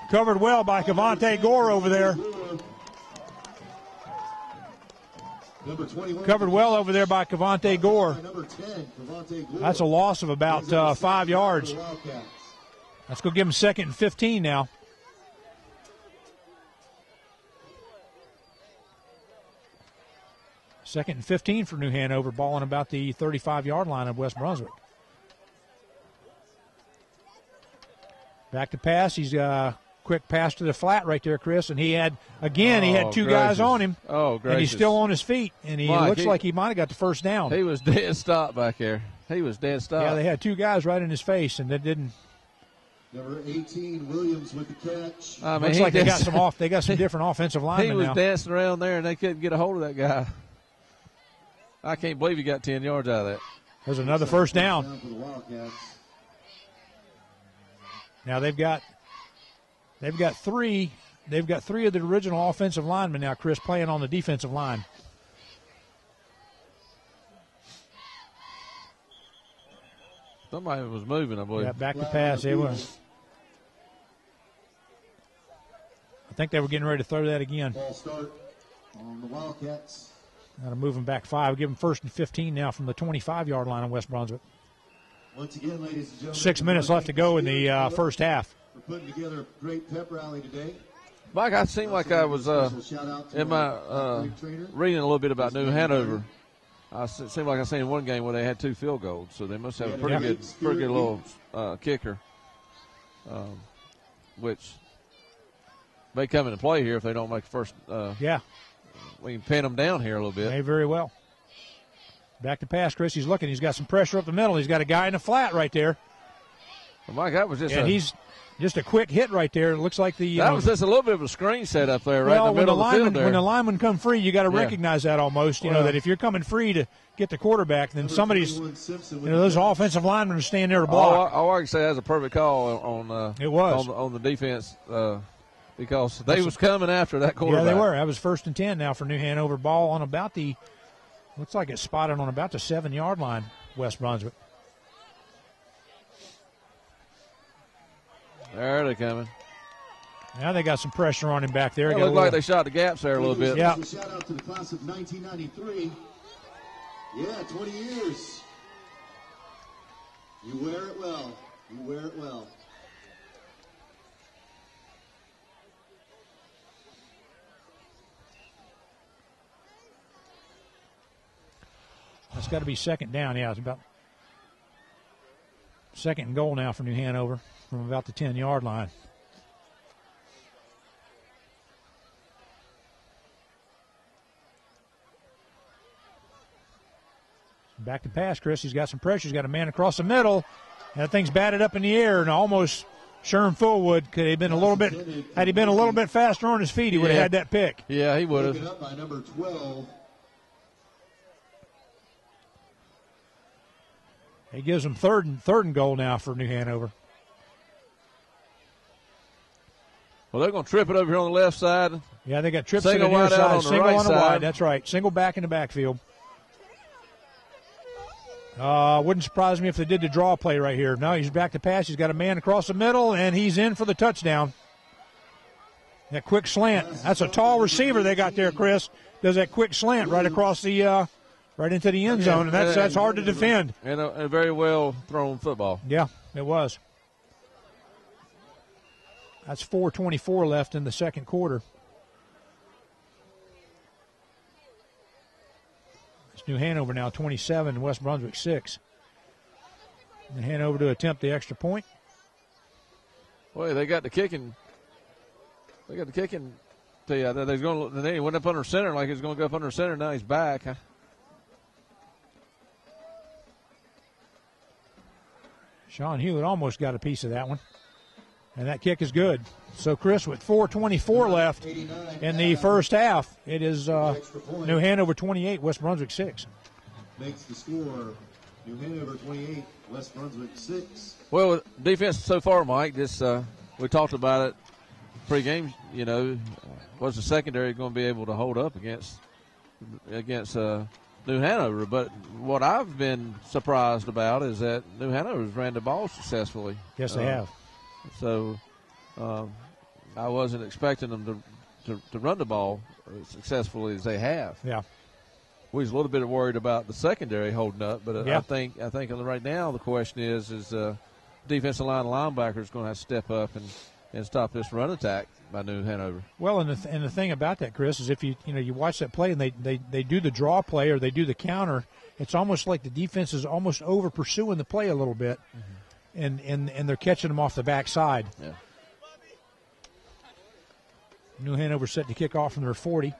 Covered well by Cavante Gore over there. Covered well over there by Cavante Gore. That's a loss of about 5 yards. Let's go give him 2nd and 15 now. Second and 15 for New Hanover, ball on about the 35-yard line of West Brunswick. Back to pass. He's quick pass to the flat right there, Chris, and he had two guys on him. Oh, gracious. And he's still on his feet, and looks like he might have got the first down. He was dead stop back there. He was dead stop. Yeah, they had 2 guys right in his face, and that didn't. Number 18, Williams with the catch. Looks like they got some different offensive linemen now. He was dancing around there, and they couldn't get a hold of that guy. I can't believe he got 10 yards out of that. There's another first down. Now they've got 3 of the original offensive linemen now, Chris, playing on the defensive line. Somebody was moving, I believe. Yeah, back to pass. It was. I think they were getting ready to throw that again. Ball start on the Wildcats. Got to move them back 5. Give them 1st and 15 now from the 25-yard line of West Brunswick. Once again, ladies and gentlemen, 6 minutes left to go in the first half. We're putting together a great pep rally today. Mike, I seemed like I was in my reading a little bit about New Hanover. It seemed like I seen one game where they had 2 field goals, so they must have a pretty good little kicker, which may come into play here if they don't make the first. We can pin them down here a little bit. May very well. Back to pass, Chris. He's looking. He's got some pressure up the middle. He's got a guy in the flat right there. Well, Mike, that was just he's just a quick hit right there. It looks like that was just a little bit of a screen set up there, right in the middle of the field there. When the linemen come free, you got to recognize that almost. You know that if you're coming free to get the quarterback, then somebody's those offensive linemen are staying there to block. I can say that's a perfect call on it was on the defense. Because they was coming after that quarterback. Yeah, they were. That was 1st and 10 now for New Hanover. Ball on about looks like it's spotted on about the 7-yard line. West Brunswick. There they're coming. Now they got some pressure on him back there. It looked like they shot the gaps there a little bit. Yeah. Shout out to the class of 1993. Yeah, 20 years. You wear it well. You wear it well. That's got to be second down. Yeah, it's about second and goal now for New Hanover from about the 10-yard line. Back to pass, Chris. He's got some pressure. He's got a man across the middle. That thing's batted up in the air, and almost Sherm Fullwood could have been a little bit. Had he been a little bit faster on his feet, he would have had that pick. Yeah, he would have. Taken up by number 12. He gives them third and goal now for New Hanover. Well, they're going to trip it over here on the left side. Yeah, they got trips to the Single near wide out side, on the single right on the side. wide. That's right. Single back in the backfield. Wouldn't surprise me if they did the draw play right here. No, he's back to pass. He's got a man across the middle, and he's in for the touchdown. That quick slant. That's a tall receiver they got there, Chris. Does that quick slant right across the right into the end zone, and that's hard to defend. And a very well thrown football. Yeah, it was. That's 4:24 left in the second quarter. It's New Hanover now 27, West Brunswick 6. New Hanover to attempt the extra point. Boy, they got the kicking. They got the kicking. They went up under center like he was going to go up under center. Now he's back. Sean Hewitt almost got a piece of that one. And that kick is good. So, Chris, with 4:24 left in the first half, it is New Hanover 28, West Brunswick 6. Makes the score New Hanover 28, West Brunswick 6. Well, defense so far, Mike, this we talked about it pregame. You know, was the secondary going to be able to hold up against New Hanover? But what I've been surprised about is that New Hanover's ran the ball successfully. Yes, they have. So I wasn't expecting them to run the ball as successfully as they have. Yeah. We was a little bit worried about the secondary holding up, but Yeah. I think right now the question is defensive line linebackers going to have to step up and stop this run attack by New Hanover. Well, and the thing about that, Chris, is if you watch that play and they do the draw play or they do the counter, it's almost like the defense is almost over pursuing the play a little bit. Mm-hmm. And they're catching them off the backside. Yeah. New Hanover set to kick off from their 40.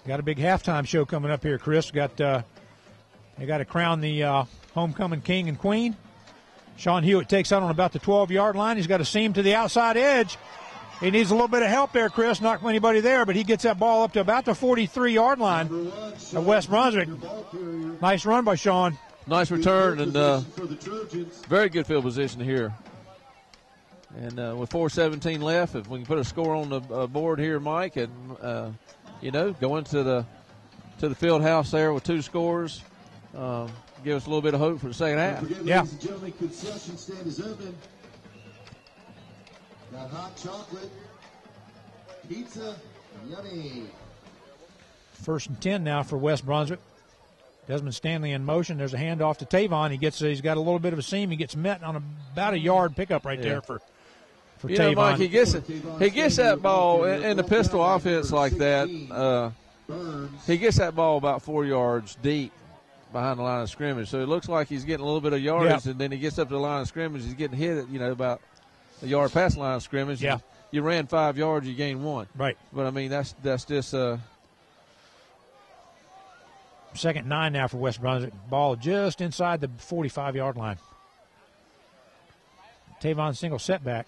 Got a big halftime show coming up here, Chris. They got to crown the homecoming king and queen. Sean Hewitt takes out on about the 12-yard line. He's got a seam to the outside edge. He needs a little bit of help there, Chris. Not anybody there, but he gets that ball up to about the 43-yard line of West Brunswick. Nice run by Sean. Nice return and very good field position here. And with 4:17 left, if we can put a score on the board here, Mike, and go into the field house there with two scores, give us a little bit of hope for the second half. Yeah. Ladies and gentlemen, concession stand is open. Got hot chocolate, pizza, yummy. First and 10 now for West Brunswick. Desmond Stanley in motion. There's a handoff to Tavon. He's got a little bit of a seam. He gets met on about a yard pickup right there for Tavon. Mike, he gets that ball in the pistol offense like that. He gets that ball about 4 yards deep behind the line of scrimmage. So it looks like he's getting a little bit of yardage, and then he gets up to the line of scrimmage. He's getting hit at, about a yard past the line of scrimmage. Yeah. You ran 5 yards, you gained 1. Right. But, I mean, that's just second 9 now for West Brunswick. Ball just inside the 45-yard line. Tavon single setback.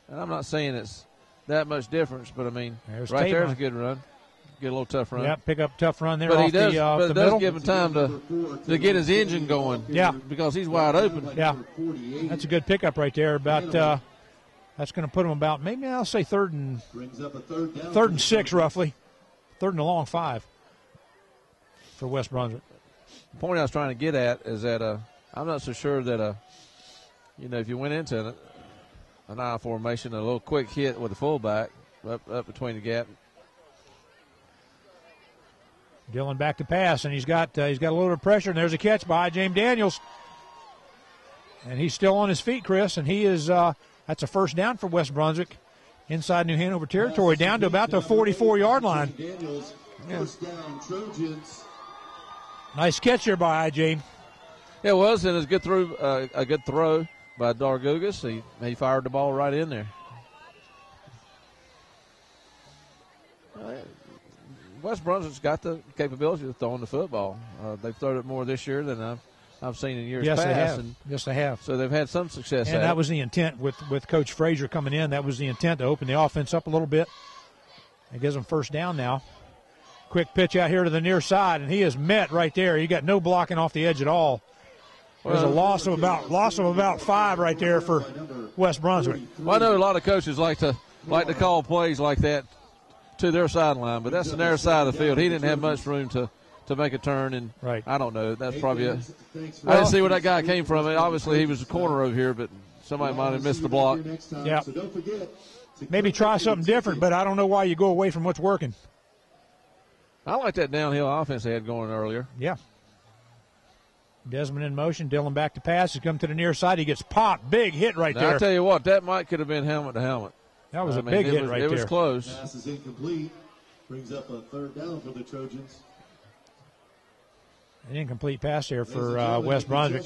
and I'm not saying it's that much difference, but, I mean, There's right Tavon. there's a good run. get a little tough run. Yeah, pick up a tough run there but off he does, the but it middle. does give him time to get his engine going. Yeah. Because he's wide open. Yeah, that's a good pickup right there. About that's going to put him about, maybe I'll say third and 6 roughly. Third and a long 5 for West Brunswick. The point I was trying to get at is that I'm not so sure that, if you went into an I formation, a little quick hit with the fullback up between the gap. Dillon back to pass, and he's got a little bit of pressure, and there's a catch by James Daniels. And he's still on his feet, Chris, and he is that's a first down for West Brunswick inside New Hanover territory, down to about the 44-yard line. First down, Trojans. Nice catch here by James. It was, and it's a good throw by Dargugas. He fired the ball right in there. West Brunswick's got the capability of throwing the football. They've thrown it more this year than I've seen in years past. Yes, they have. So they've had some success. And that was the intent with Coach Frazier coming in. That was the intent, to open the offense up a little bit. It gives them first down now. Quick pitch out here to the near side, and he is met right there. You got no blocking off the edge at all. There's a loss of about 5 right there for West Brunswick. Well, I know a lot of coaches like to call plays like that to their sideline, but that's the narrow side of the field. He didn't have much room to make a turn, and right. I don't know. That's probably I didn't see where that guy came from. Obviously, he was a corner over here, but somebody might have missed the block. Yeah. Maybe try something different, but I don't know why you go away from what's working. I like that downhill offense they had going earlier. Yeah. Desmond in motion. Dillon back to pass. He's come to the near side. He gets popped. Big hit right there. I tell you what, that could have been helmet to helmet. That was a big hit right there. It was close. Pass is incomplete. Brings up a third down for the Trojans. An incomplete pass there for West Brunswick.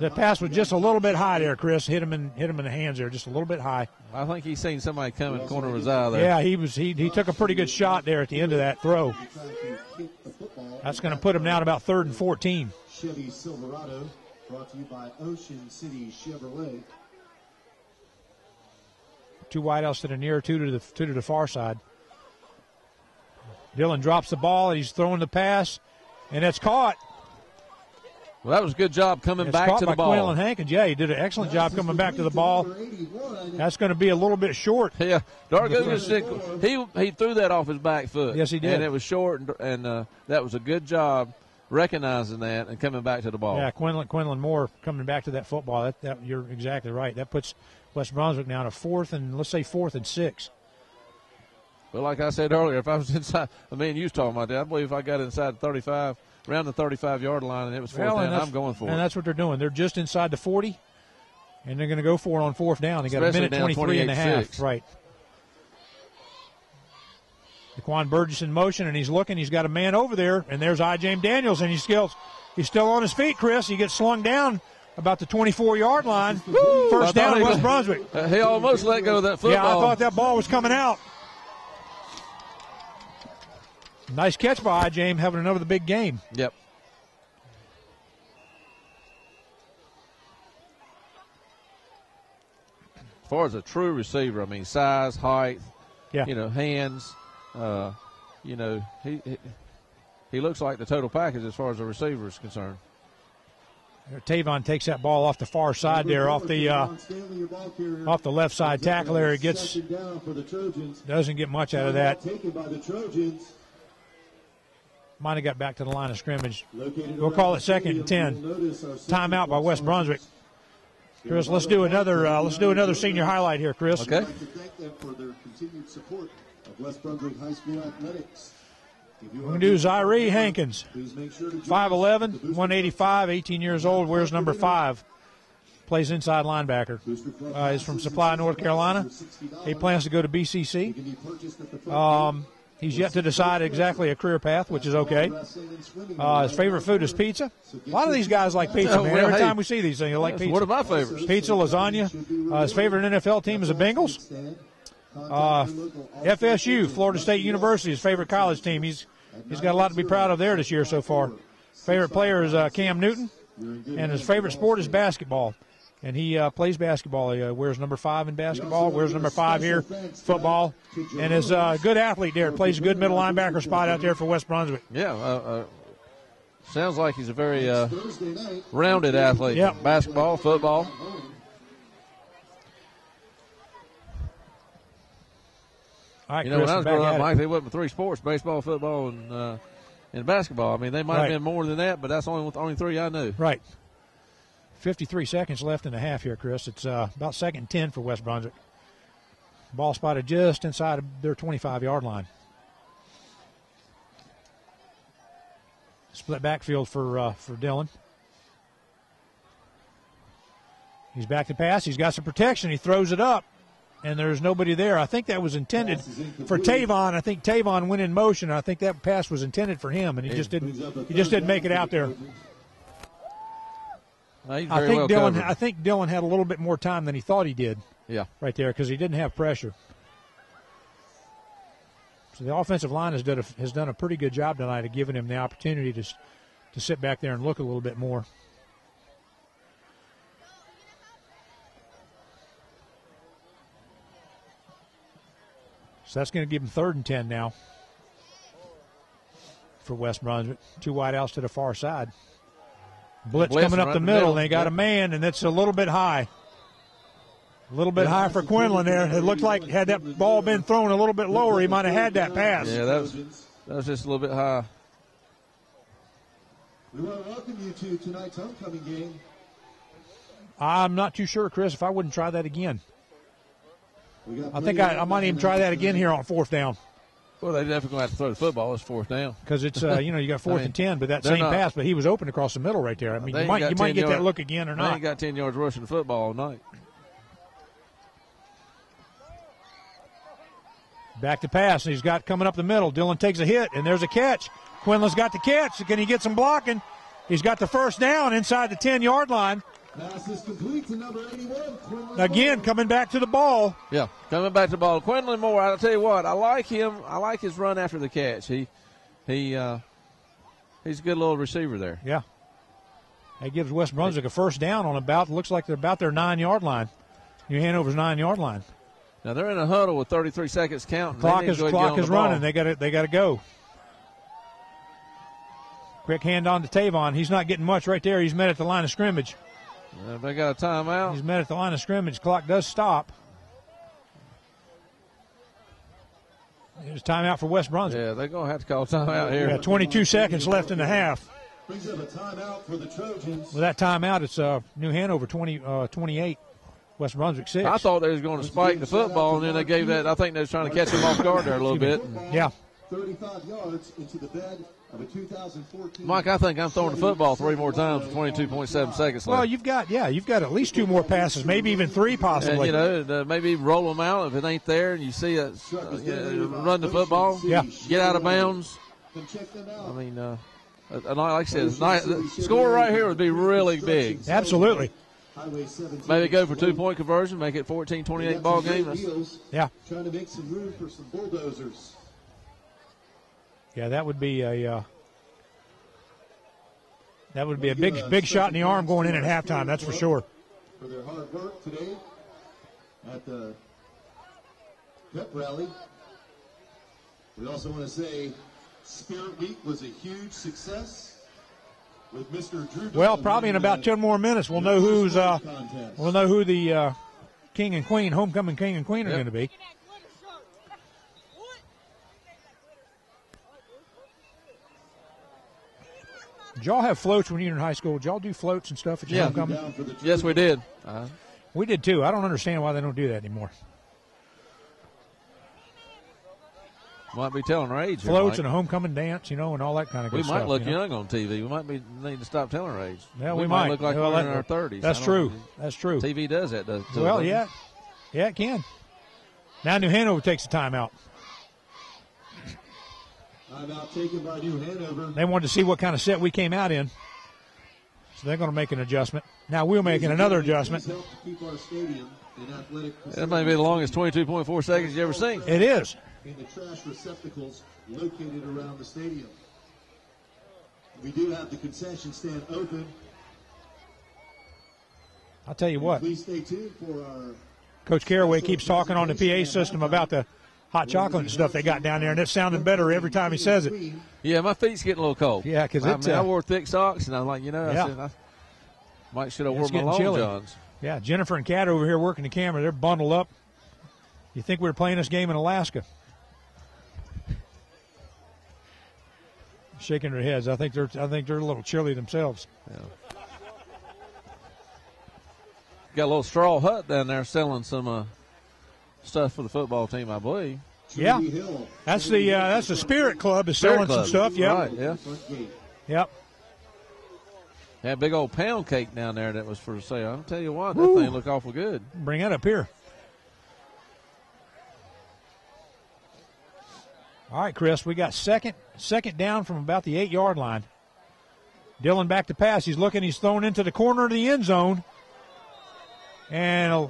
The pass was just a little bit high there, Chris. Hit him in the hands there, just a little bit high. I think he's seen somebody come in the corner of his eye there. Yeah, he took a pretty good shot there at the end of that throw. That's going to put him down about 3rd and 14. Chevy Silverado, brought to you by Ocean City Chevrolet. 2 wideouts to the near, 2 to the far side. Dillon drops the ball, and he's throwing the pass, and it's caught. Well, that was a good job coming back to the ball. It's caught by Quinlan Hankins. Yeah, he did an excellent job coming back to the ball. That's going to be a little bit short. Yeah, Dargugas, he threw that off his back foot. Yes, he did. And it was short, and that was a good job recognizing that and coming back to the ball. Yeah, Quinlan Moore coming back to that football. That you're exactly right. That puts West Brunswick now to 4th and 6. But like I said earlier, if I was inside, you was talking about that. I believe if I got inside the 35, around the 35-yard line, and it was 4th down, I'm going for it. And that's what they're doing. They're just inside the 40, and they're going to go for it on 4th down. They got a minute 23 and a half. Right. Daquan Burgess in motion, and he's looking. He's got a man over there, and there's James Daniels, and he's still on his feet, Chris. He gets slung down about the 24-yard line. Woo! First down, West Brunswick. He almost let go of that football. Yeah, I thought that ball was coming out. Nice catch by James, having another big game. Yep. As far as a true receiver, size, height, hands, he looks like the total package as far as a receiver is concerned. Tavon takes that ball off the far side there, off the left side tackle there. It doesn't get much out of that. Might have got back to the line of scrimmage. We'll call it 2nd and 10. Timeout by West Brunswick. Chris, let's do another senior highlight here, Chris. Okay. I'd like to thank them for their continued support of West Brunswick High School athletics. We're going to do Zyree Hankins, 5'11", 185, 18 years old, wears number 5. Plays inside linebacker. He's from Supply, North Carolina. He plans to go to BCC. He's yet to decide exactly a career path, which is okay. His favorite food is pizza. A lot of these guys like pizza, man. Every time we see these things, they like pizza. One of my favorites. Pizza, lasagna. His favorite NFL team is the Bengals. FSU, Florida State University, his favorite college team. He's got a lot to be proud of there this year so far. Favorite player is Cam Newton, and his favorite sport is basketball. and he plays basketball. He wears number 5 in basketball, wears number 5 here, football, and is a good athlete there. Plays a good middle linebacker spot out there for West Brunswick. Yeah, sounds like he's a very rounded athlete. Yep. Basketball, football. All right, You know, Chris, when I was back growing at up, it. Mike, they went with 3 sports: baseball, football, and basketball. I mean, they might Right. have been more than that, but that's only 3 I knew. Right. 53 seconds left in the half here, Chris. It's about 2nd and 10 for West Brunswick. Ball spotted just inside of their 25-yard line. Split backfield for Dylan. He's back to pass. He's got some protection. He throws it up, and there's nobody there. I think that was intended for Tavon. I think Tavon went in motion. I think that pass was intended for him, and he just didn't make it out there. He's very well covered. I think Dylan had a little bit more time than he thought he did. Yeah. Right there, because he didn't have pressure. So the offensive line has done a pretty good job tonight of giving him the opportunity to sit back there and look a little bit more. So that's going to give him 3rd and 10 now for West Brunswick. 2 wideouts to the far side. Blitz coming up the middle. They got a man, and it's a little bit high. A little bit high for Quinlan there. It looked like had that ball been thrown a little bit lower, he might have had that pass. Yeah, that was just a little bit high. We want to welcome you to tonight's homecoming game. I'm not too sure, Chris, if I wouldn't try that again. I think I might even try that again here on 4th down. Well, they definitely going to have to throw the football. It's 4th down. Because it's, you got 4th and 10, but that same pass, but he was open across the middle right there. I mean, you might get that look again or not. They ain't got 10 yards rushing the football all night. Back to pass, and he's got coming up the middle. Dylan takes a hit, and there's a catch. Quinlan's got the catch. Can he get some blocking? He's got the 1st down inside the 10-yard line. Pass is complete to number 81, Quinlan Again, Moore. coming back to the ball. Yeah, coming back to the ball. Quinlan Moore, I'll tell you what, I like him. I like his run after the catch. He's a good little receiver there. Yeah. That gives West Brunswick a 1st down on looks like they're about their 9-yard line. New Hanover's 9-yard line. Now they're in a huddle with 33 seconds counting. Clock is running. They got to go. Quick hand on to Tavon. He's not getting much right there. He's met at the line of scrimmage. They got a timeout. He's met at the line of scrimmage. Clock does stop. There's a timeout for West Brunswick. Yeah, they're going to have to call timeout here. Yeah, 22 seconds left in the half. Brings up a timeout for the Trojans. With that timeout, it's New Hanover 28, West Brunswick 6. I thought they was going to spike the football, and then they gave that. I think they was trying to catch him off guard there a little bit. Yeah. 35 yards into the bed of a 2014. Mike, I think I'm throwing the football 3 more times with 22.7 seconds left. Well, you've got at least 2 more passes, maybe even 3 possibly. And, maybe roll them out if it ain't there, and you see run the football. Yeah. Get out of bounds. I mean, like I said, the score right here would be really big. Absolutely. Maybe go for 2-point conversion, make it 14-28 ball game. Yeah. Trying to make some room for some bulldozers. Yeah, that would be a big shot in the arm going in at halftime. That's for sure. For their hard work today at the pep rally. We also want to say Spirit Week was a huge success with Mr. Drew. Well, probably in about 10 more minutes we'll know who the king and queen, homecoming king and queen are going to be. Did y'all have floats when you were in high school? Did y'all do floats and stuff at your homecoming? Yes, we did. We did too. I don't understand why they don't do that anymore. Might be telling our age. Floats and a homecoming dance, and all that kind of good stuff. We might look young on TV. We might need to stop telling our age. Yeah, we might look like we're in our 30s. That's true. That's true. TV does that. Well, yeah. Yeah, it can. Now New Hanover takes a timeout. Timeout taken by New Hanover. They wanted to see what kind of set we came out in. So they're going to make an adjustment. Now we're making another adjustment. That may be the longest 22.4 seconds you ever seen. It is. In the trash receptacles located around the stadium. We do have the concession stand open. I'll tell you what. Please stay tuned for our Coach Caraway keeps talking on the PA system about the hot chocolate and stuff they got down there, and it's sounding better every time he says it. Yeah, my feet's getting a little cold. Yeah, because I wore thick socks, and I'm like, I said, I might should have worn my long johns. Yeah, Jennifer and Kat over here working the camera. They're bundled up. You think we were playing this game in Alaska? Shaking their heads. I think they're a little chilly themselves. Yeah. Got a little straw hut down there selling some stuff for the football team, I believe. Yeah, that's the Spirit Club is selling some stuff. Yeah, right. Yeah. Yep. Had a big old pound cake down there that was for sale. I'll tell you what, that thing looked awful good. Bring that up here. All right, Chris, we got second down from about the 8-yard line. Dillon back to pass. He's looking. He's thrown into the corner of the end zone. And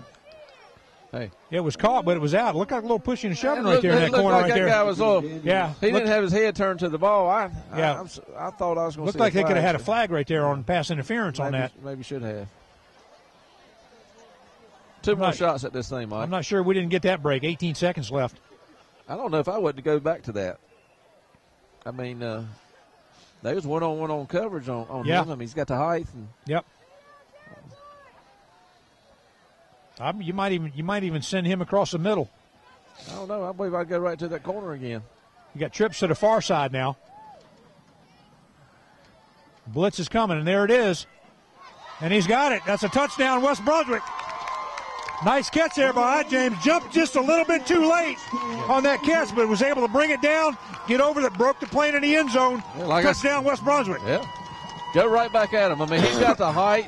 it was caught, but it was out. It looked like a little pushing and shoving right there in that corner right there. Guy was yeah. He didn't have his head turned to the ball. I thought I was going to looked like they could have had a flag right there on pass interference on that. Maybe should have. Two more shots at this thing, Mike. I'm not sure we didn't get that break. 18 seconds left. I don't know if I would to go back to that. I mean, there was one-on-one coverage on him. I mean, he's got the height. Yep. You might even send him across the middle. I don't know. I believe I'd go right to that corner again. You got trips to the far side now. Blitz is coming, and there it is. And he's got it. That's a touchdown, West Brunswick. Nice catch there by James. Jumped just a little bit too late on that catch, but was able to bring it down, get over that, broke the plane in the end zone. Touchdown, West Brunswick. Yeah. Go right back at him. I mean, he's got the height.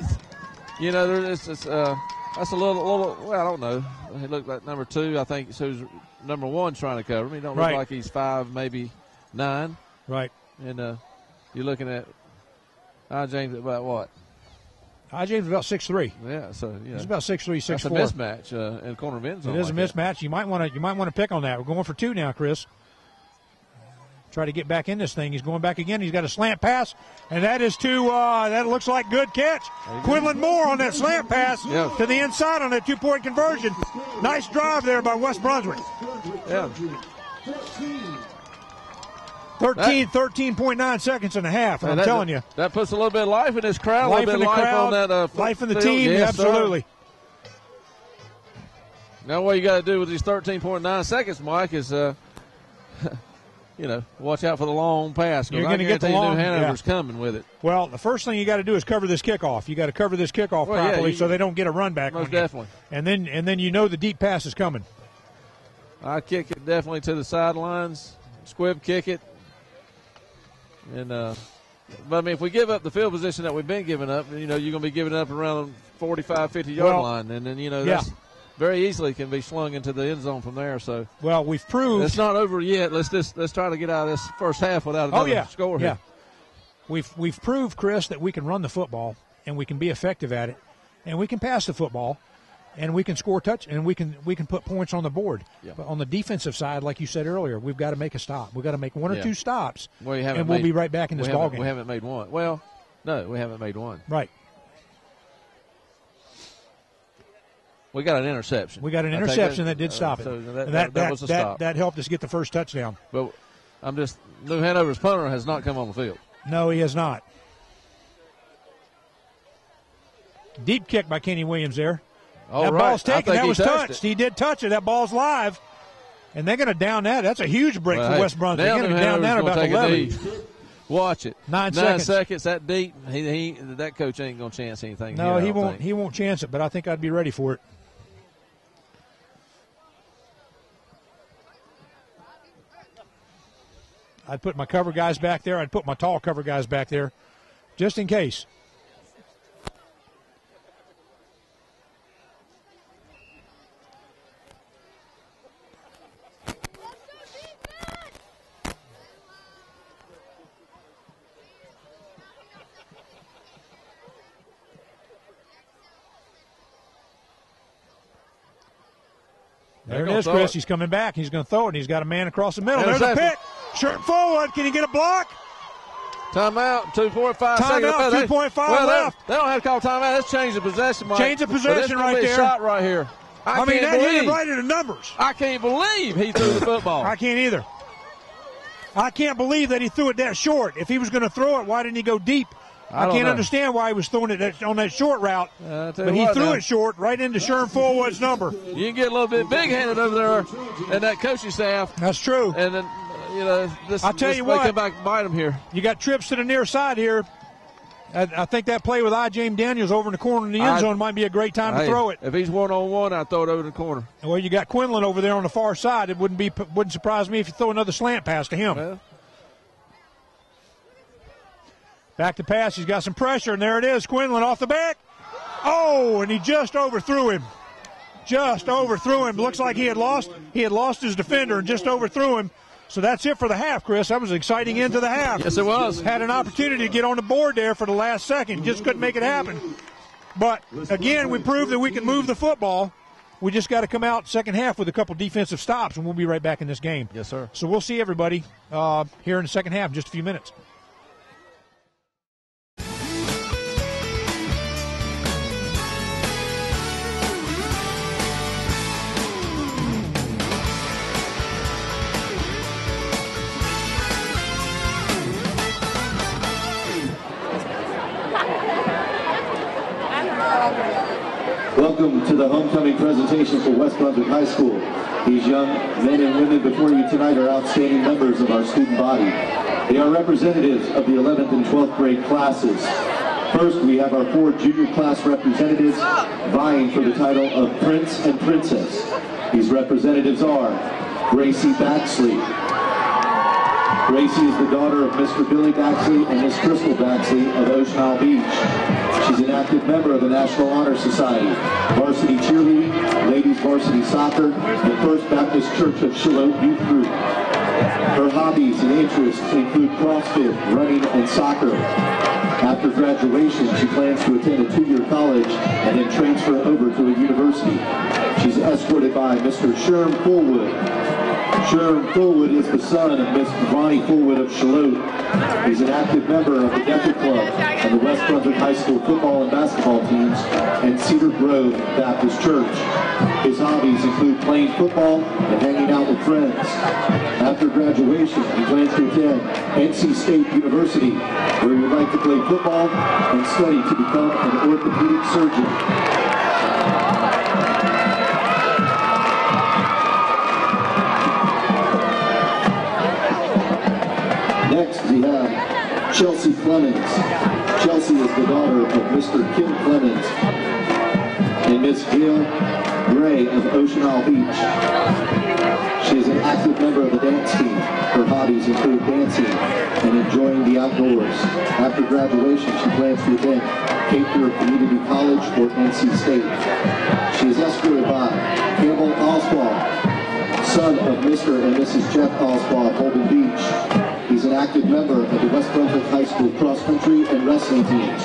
That's a little. Well, I don't know. He looked like number 2. I think so. Number 1 trying to cover him. He don't look like he's 5, maybe 9. Right. And you're looking at James about what? James about 6'3". Yeah, so he's about 6'3", 6'4". That's a mismatch in corner of end zone. It is a mismatch. You might want to pick on that. We're going for 2 now, Chris. Try to get back in this thing. He's going back again. He's got a slant pass, and that is that looks like good catch. Quinlan Moore on that slant pass to the inside on that 2-point conversion. Nice drive there by West Brunswick. Yeah. 13.9 seconds and a half, I'm telling you. That puts a little bit of life in this crowd, life a little bit of life on that life in the team, yes, absolutely. Sir. Now what you got to do with these 13.9 seconds, Mike, is watch out for the long pass. You're going to get the long. Hanover's coming with it. Well, the first thing you got to do is cover this kickoff. You got to cover this kickoff properly so they don't get a run back. Most definitely. And then the deep pass is coming. I kick it definitely to the sidelines. Squib kick it. And but I mean, if we give up the field position that we've been giving up, you're going to be giving up around 45, 50-yard line, and then that's very easily can be slung into the end zone from there. So we've proved it's not over yet. Let's try to get out of this first half without another score here. We've proved, Chris, that we can run the football and we can be effective at it, and we can pass the football, and we can score and we can put points on the board. Yeah. But on the defensive side, like you said earlier, we've got to make a stop. We've got to make 1 or 2 stops, and we'll be right back in this ballgame. We haven't made one. Well, no, we haven't made one. Right. We got an interception. That did stop it. So that was a stop. That helped us get the first touchdown. But New Hanover's punter has not come on the field. No, he has not. Deep kick by Kenny Williams there. That ball's taken. That was touched. He did touch it. That ball's live. And they're going to down that. That's a huge break for West Brunswick. They're going to down that about 11. Watch it. 9 seconds. That deep. That coach ain't going to chance anything. No, he won't. He won't chance it. But I think I'd be ready for it. I'd put my cover guys back there. I'd put my tall cover guys back there, just in case. There it is, Chris. He's coming back. He's going to throw it. He's got a man across the middle. There's a pick. Shirt forward. Can he get a block? Timeout, 2.5 seconds. Timeout, 2.5 left. They don't have to call timeout. Let's change the possession, Mike. Change the possession right there. A shot right here. I mean, that hit him right in the numbers. I can't believe he threw the football. I can't either. I can't believe that he threw it that short. If he was going to throw it, why didn't he go deep? I can't understand why he was throwing it on that short route. But he threw it short right into Sherm Fullwood's number. You can get a little bit big-handed over there and that coaching staff. That's true. And then, I'll tell you what, come back and bite him here. You got trips to the near side here. I think that play with James Daniels over in the corner in the end zone might be a great time to throw it. If he's one-on-one, I'd throw it over the corner. Well, you got Quinlan over there on the far side. It wouldn't surprise me if you throw another slant pass to him. Well, back to pass. He's got some pressure, and there it is. Quinlan off the back. Oh, and he just overthrew him. Looks like he had lost his defender and just overthrew him. So that's it for the half, Chris. That was an exciting end to the half. Yes, it was. Had an opportunity to get on the board there for the last second. Just couldn't make it happen. But, again, we proved that we can move the football. We just got to come out second half with a couple defensive stops, and we'll be right back in this game. Yes, sir. So we'll see everybody here in the second half in just a few minutes. Welcome to the homecoming presentation for West Brunswick High School. These young men and women before you tonight are outstanding members of our student body. They are representatives of the 11th and 12th grade classes. First, we have our 4 junior class representatives vying for the title of Prince and Princess. These representatives are Gracie Baxley. Gracie is the daughter of Mr. Billy Baxley and Miss Crystal Baxley of Ocean Isle Beach. She's an active member of the National Honor Society, varsity cheerleading, ladies varsity soccer, and First Baptist Church of Shalot Youth Group. Her hobbies and interests include CrossFit, running, and soccer. After graduation, she plans to attend a 2-year college and then transfer over to a university. She's escorted by Mr. Sherm Fullwood. Sherm Fullwood is the son of Miss Ronnie Fullwood of Shalot. He's an active member of the Decker Club and the West Brunswick High School football and basketball teams and Cedar Grove Baptist Church. His hobbies include playing football and hanging out with friends. After graduation, he plans to attend NC State University, where he would like to play football and study to become an orthopedic surgeon. Next, we have Chelsea Clemens. Chelsea is the daughter of Mr. Kim Clemens and Miss Gail Gray of Ocean Isle Beach. She is an active member of the dance team. Her hobbies include dancing and enjoying the outdoors. After graduation, she plans to attend Cape Fear Community College or NC State. She is escorted by Campbell Oswald, son of Mr. and Mrs. Jeff Oswald of Holden Beach. He's an active member of the West Brunswick High School cross country and wrestling teams.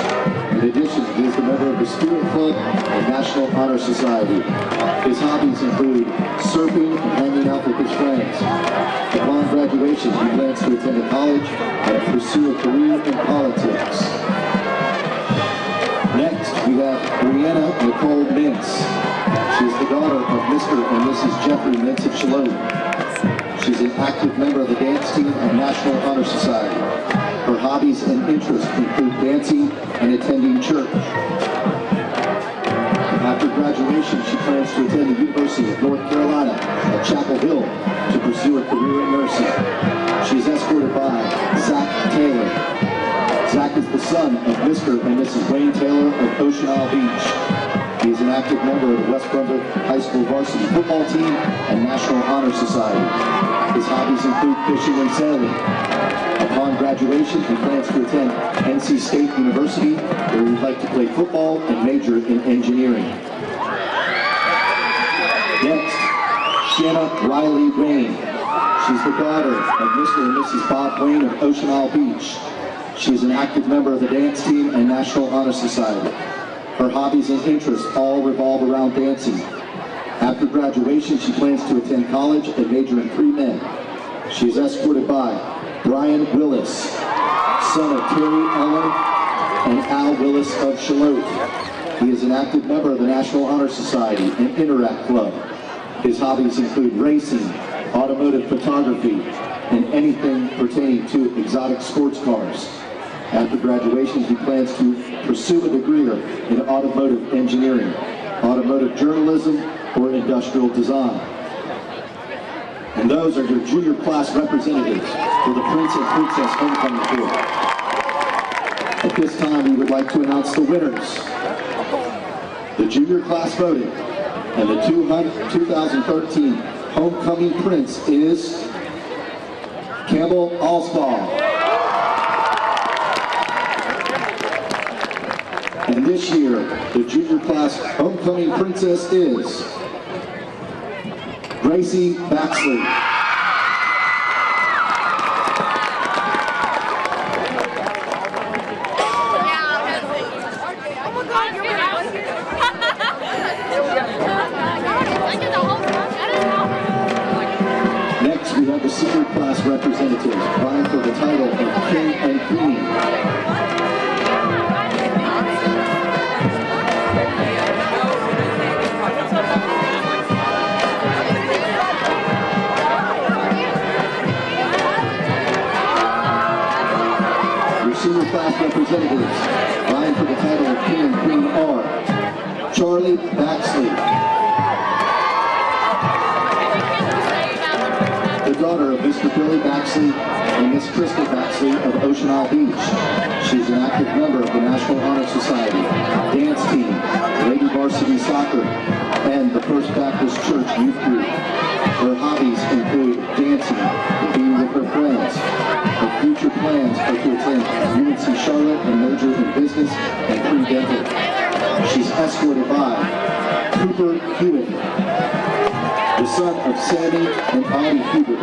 In addition, he is a member of the Spirit Club and National Honor Society. His hobbies include surfing and hanging out with his friends. Upon graduation, he plans to attend a college and pursue a career in politics. Next, we have Brianna Nicole Mintz. She is the daughter of Mr. and Mrs. Jeffrey Mintz of Shalot. She's an active member of the dance team and National Honor Society. Her hobbies and interests include dancing and attending church. After graduation, she plans to attend the University of North Carolina at Chapel Hill to pursue a career in nursing. She is escorted by Zach Taylor. Zach is the son of Mr. and Mrs. Wayne Taylor of Ocean Isle Beach. He is an active member of the West Brunswick High School varsity football team and National Honor Society. His hobbies include fishing and sailing. Upon graduation, he plans to attend NC State University, where he would like to play football and major in engineering. Next, Shanna Riley Wayne. She's the daughter of Mr. and Mrs. Bob Wayne of Ocean Isle Beach. She is an active member of the dance team and National Honor Society. Her hobbies and interests all revolve around dancing. After graduation, she plans to attend college and major in 3 men. She is escorted by Brian Willis, son of Terry Ellen and Al Willis of Shallotte. He is an active member of the National Honor Society and Interact Club. His hobbies include racing, automotive photography, and anything pertaining to exotic sports cars. After graduation, he plans to pursue a degree in automotive engineering, automotive journalism, or industrial design. And those are your junior class representatives for the Prince and Princess Homecoming Tour. At this time, we would like to announce the winners. The junior class voting, and the 2013 Homecoming Prince is Campbell Allspaw. And this year, the junior class Homecoming Princess is Gracie Baxley. Next, we have the senior class representatives vying for the title of King and Queen. Senior class representatives vying for the title of King and Queen are Charlie Baxley, the daughter of Mr. Billy Baxley and Miss Krista Baxley of Ocean Isle Beach. She's an active member of the National Honor Society, dance team, Lady Varsity Soccer, and the First Baptist Church Youth Group. Her hobbies include dancing and being with her friends. Her future plans are to attend UNC Charlotte and major in business and pre-dental. She's escorted by Cooper Hewitt, the son of Sammy and Audie Hewitt.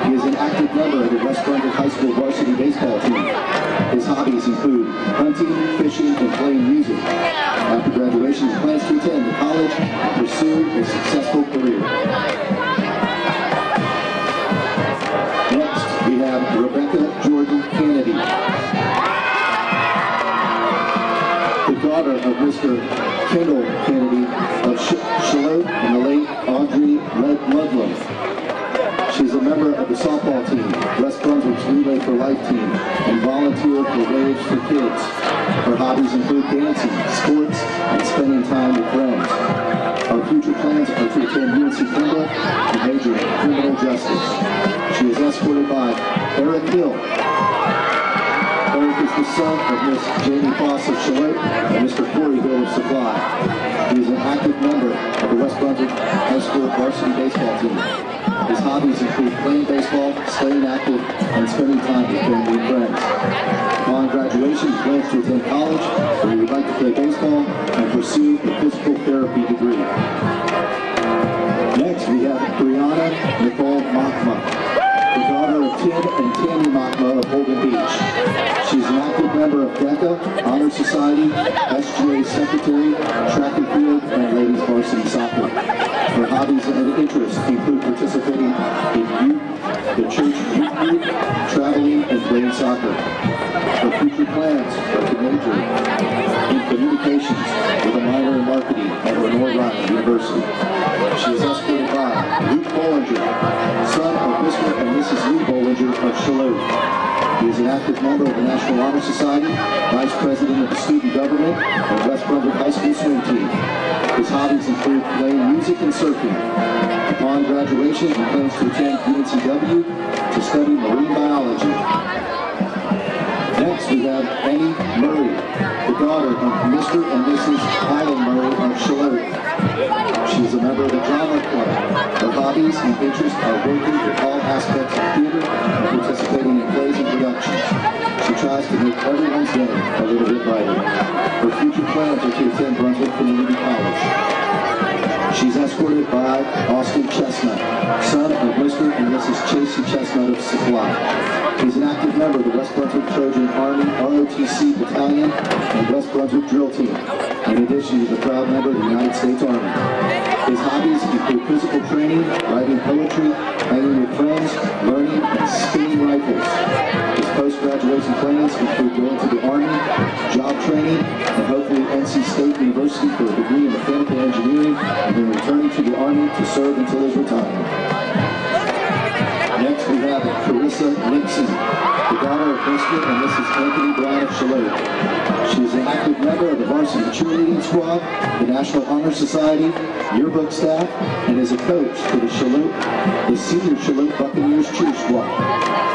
He is an active member of the West Brunswick High School varsity baseball team. His hobbies include hunting, fishing, and playing music. After graduation, he plans to attend college and pursue a successful career. Next, we have Rebecca Jordan Kennedy, the daughter of Mr. Kendall Kennedy of Shallotte and the late Audrey Ludlam. She's a member of the softball team, West Brunswick's Relay for Life team, and volunteer for Waves for Kids. Her hobbies include dancing, sports, and spending time with friends. Our future plans are to attend UNC Kimball and major in criminal justice. She is escorted by Eric Hill. Eric is the son of Miss Jamie Foss of Shallotte and Mr. Corey Hill of Supply. He is an active member of the West Brunswick High School varsity baseball team. His hobbies include playing baseball, staying active, and spending time with family and friends. Upon graduation, he plans to attend college, where he would like to play baseball and pursue a physical therapy degree. Next, we have Brianna Nicole Machma, the daughter of Tim and Tammy Machma of Holden Beach. She's an active member of DECA, Honor Society, SGA Secretary, Track and Field, and Ladies Varsity Soccer. Her hobbies and interests include participating in the church youth group, traveling, and playing soccer. Her future plans are to major in communications with a minor in marketing at Lenore Ryan University. She is escorted by Luke Bollinger, son of Mr. and Mrs. Lee Bollinger of Shallotte. He is an active member of the National Honor Society, vice president of the student government, and West Brunswick High School swim team. His hobbies include playing music and surfing. Upon graduation, he plans to attend UNCW to study marine biology. Next, we have Annie Murray, the daughter of Mr. and Mrs. Alan Murray of Shallotte. She is a member of the drama club. Her hobbies and interests are working with all aspects of theater and participating in plays and productions. She tries to make everyone's day a little bit brighter. Her future plans are to attend Brunswick Community College. She's escorted by Austin Chestnut, son of Mr. and Mrs. Chasey Chestnut of Supply. He's an active member of the West Brunswick Trojan Army ROTC Battalion and West Brunswick Drill Team. In addition, he's a proud member of the United States Army. His hobbies include physical training, writing poetry, hanging with friends, learning, and spinning rifles. His postgraduate University for a degree in mechanical engineering and then returning to the Army to serve until his retirement. Next, we have Carissa Nixon, the daughter of Mr. and Mrs. Anthony Brown of Shalhoub. She is an active member of the Varsity cheerleading squad, the National Honor Society, yearbook staff, and is a coach for the senior Shalhoub Buccaneers cheer squad.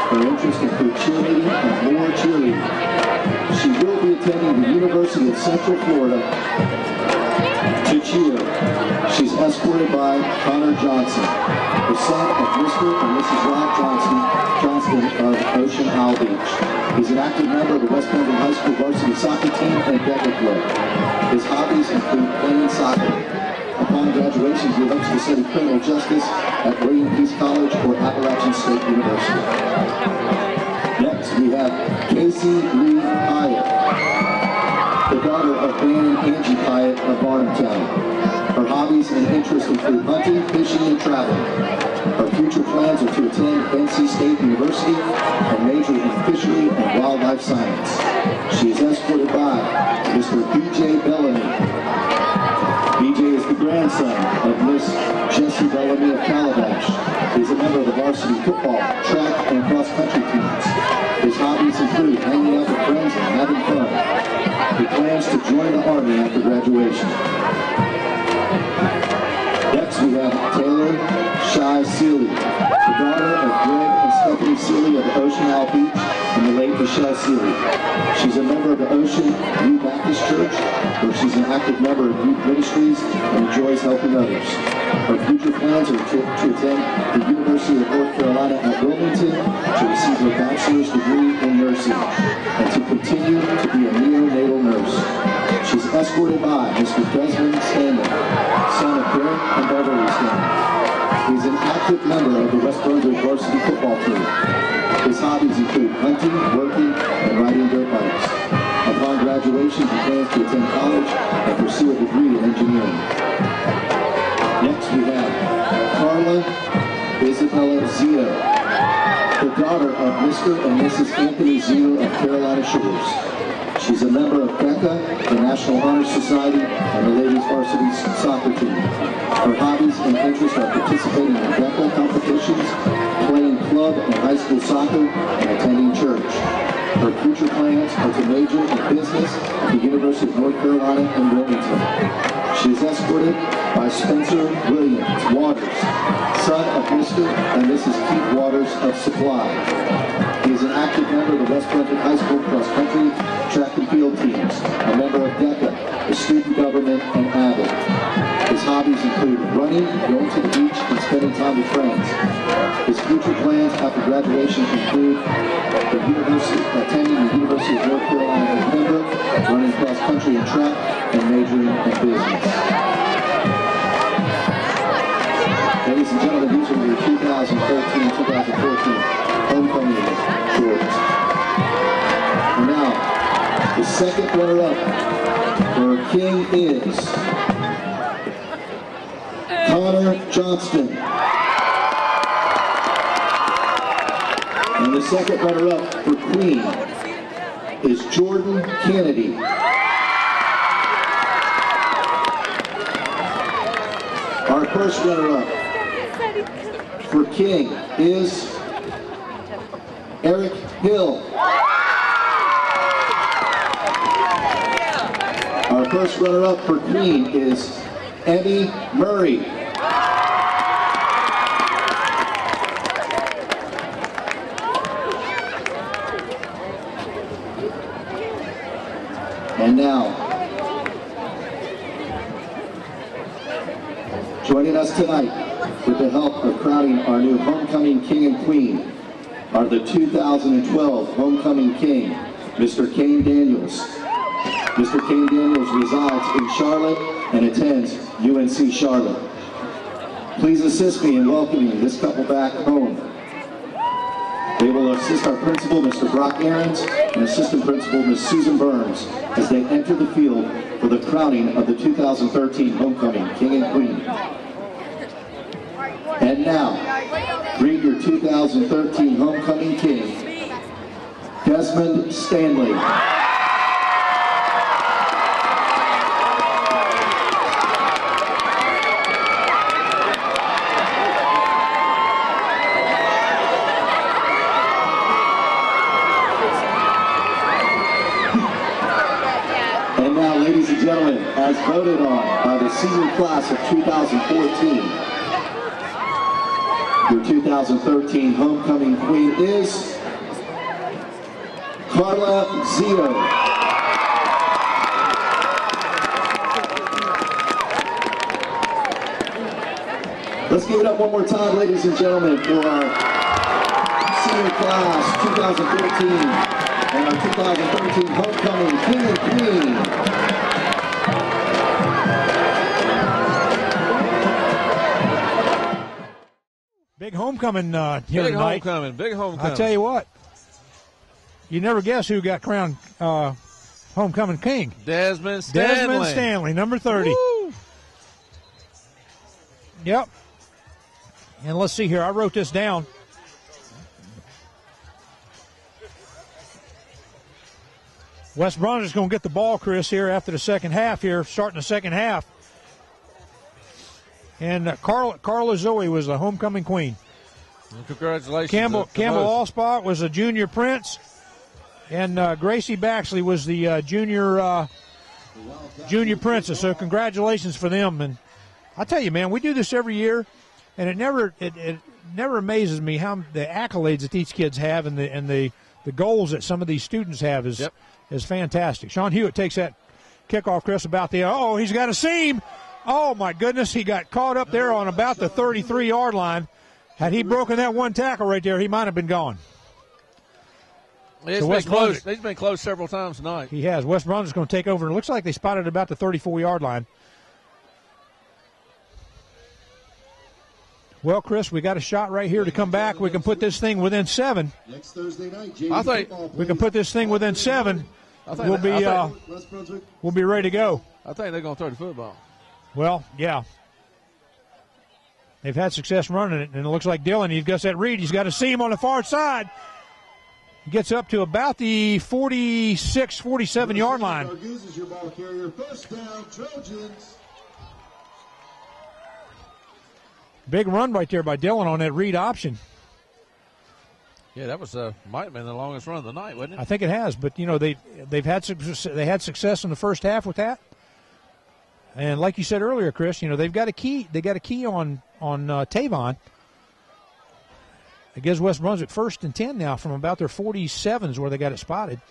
Her interests include cheerleading and more cheerleading. She will be attending the University of Central Florida to cheer. She's escorted by Connor Johnson, the son of Mr. and Mrs. Rob Johnston of Ocean Isle Beach. He's an active member of the West Pendleton High School varsity soccer team and DECA club. His hobbies include playing soccer. Upon graduation, he hopes to study criminal justice at William Peace College or Appalachian State University. Next, we have Casey Lee Hyatt, the daughter of Dan and Angie Hyatt of Varnumtown. Her hobbies and interests include hunting, fishing, and traveling. Her future plans are to attend NC State University and major in fishery and wildlife science. She is escorted by Mr. B.J. Bellamy. B.J. is the grandson of Miss Jessie Bellamy of Calabash. He is a member of the varsity football, track, and cross-country teams. His hobbies include hanging out with friends and having fun. He plans to join the Army after graduation. Next, we have Taylor Shy Seeley, the daughter of Greg and Stephanie Seeley of Ocean Isle Beach and the late Michelle Seeley. She's a member of the Ocean Youth Baptist Church, where she's an active member of youth ministries and enjoys helping others. Her future plans are to attend the University of North Carolina at Wilmington to receive her bachelor's degree in nursing and to continue to be a neonatal nurse. She's escorted by Mr. Desmond Stanley, son of Derek and Beverly Stanley. He's an active member of the West Brunswick varsity football team. His hobbies include hunting, working, and riding dirt bikes. Upon graduation, he plans to attend college and pursue a degree in engineering. Next, we have Carla Isabella Zito, the daughter of Mr. and Mrs. Anthony Zito of Carolina Shores. She's a member of DECA, the National Honor Society, and the ladies varsity soccer team. Her hobbies and interests are participating in DECA competitions, playing club and high school soccer, and attending church. Her future plans are to major in business at the University of North Carolina in Wilmington. She is escorted by Spencer Williams Waters, son of Mr. and Mrs. Keith Waters of Supply. He is an active member of the West Brunswick High School cross-country, track and field teams, a member of DECA, the student government, and AVID. His hobbies include running, going to the beach, and spending time with friends. His future plans after graduation include attending the University of North Carolina in Hanover, running cross-country and track, and majoring in business. Ladies and gentlemen, these are your 2013-2014 homecoming shorts. And now, the second runner-up for King is Connor Johnston. And the second runner-up for Queen is Jordan Kennedy. Our first runner-up for King is Eric Hill. Our first runner-up for Queen is Emmy Murray. And now, joining us tonight with the help of crowning our new homecoming king and queen are the 2012 homecoming king, Mr. Kane Daniels. Mr. Kane Daniels resides in Charlotte and attends UNC Charlotte. Please assist me in welcoming this couple back home. They will assist our principal, Mr. Brock Ahrens, and assistant principal, Ms. Susan Burns, as they enter the field for the crowning of the 2013 homecoming king and queen. And now, greet your 2013 homecoming king, Desmond Stanley. voted on by the senior class of 2014. Your 2013 homecoming queen is Carla Zio. Let's give it up one more time, ladies and gentlemen, for our senior class 2014 and our 2013 homecoming king and queen. Big homecoming here tonight. Big homecoming. I tell you what, you never guess who got crowned homecoming king. Desmond Stanley. Desmond Stanley, number 30. Woo! Yep. And let's see here. I wrote this down. West Brunswick's going to get the ball, Chris, here after the second half here, starting the second half. And Carla Zoe was the homecoming queen. And congratulations. Campbell Allspot was a junior prince. And Gracie Baxley was the junior princess. So congratulations for them. And I tell you, man, we do this every year. And it never amazes me how the accolades that these kids have and the goals that some of these students have is fantastic. Sean Hewitt takes that kickoff, Chris, he's got a seam. Oh, my goodness, he got caught up there on about the 33-yard line. Had he broken that one tackle right there, he might have been gone. He's been close. He's been close several times tonight. He has. West Brunswick's going to take over. It looks like they spotted about the 34-yard line. Well, Chris, we got a shot right here to come back. We can put this thing within 7. Next Thursday night, I think we can put this thing within 7. We'll be ready to go. I think they're going to throw the football. Well, yeah. They've had success running it, and it looks like Dylan, he's got that read. He's got a seam on the far side. He gets up to about the 46, 47-yard line. Is your ball carrier. First down, Trojans. Big run right there by Dylan on that read option. Yeah, that was might have been the longest run of the night, wasn't it? I think it has, but they've had success in the first half with that. And like you said earlier, Chris, they've got a key. They got a key on Tavon. It gives West Brunswick 1st and 10 now from about their 47s where they got it spotted.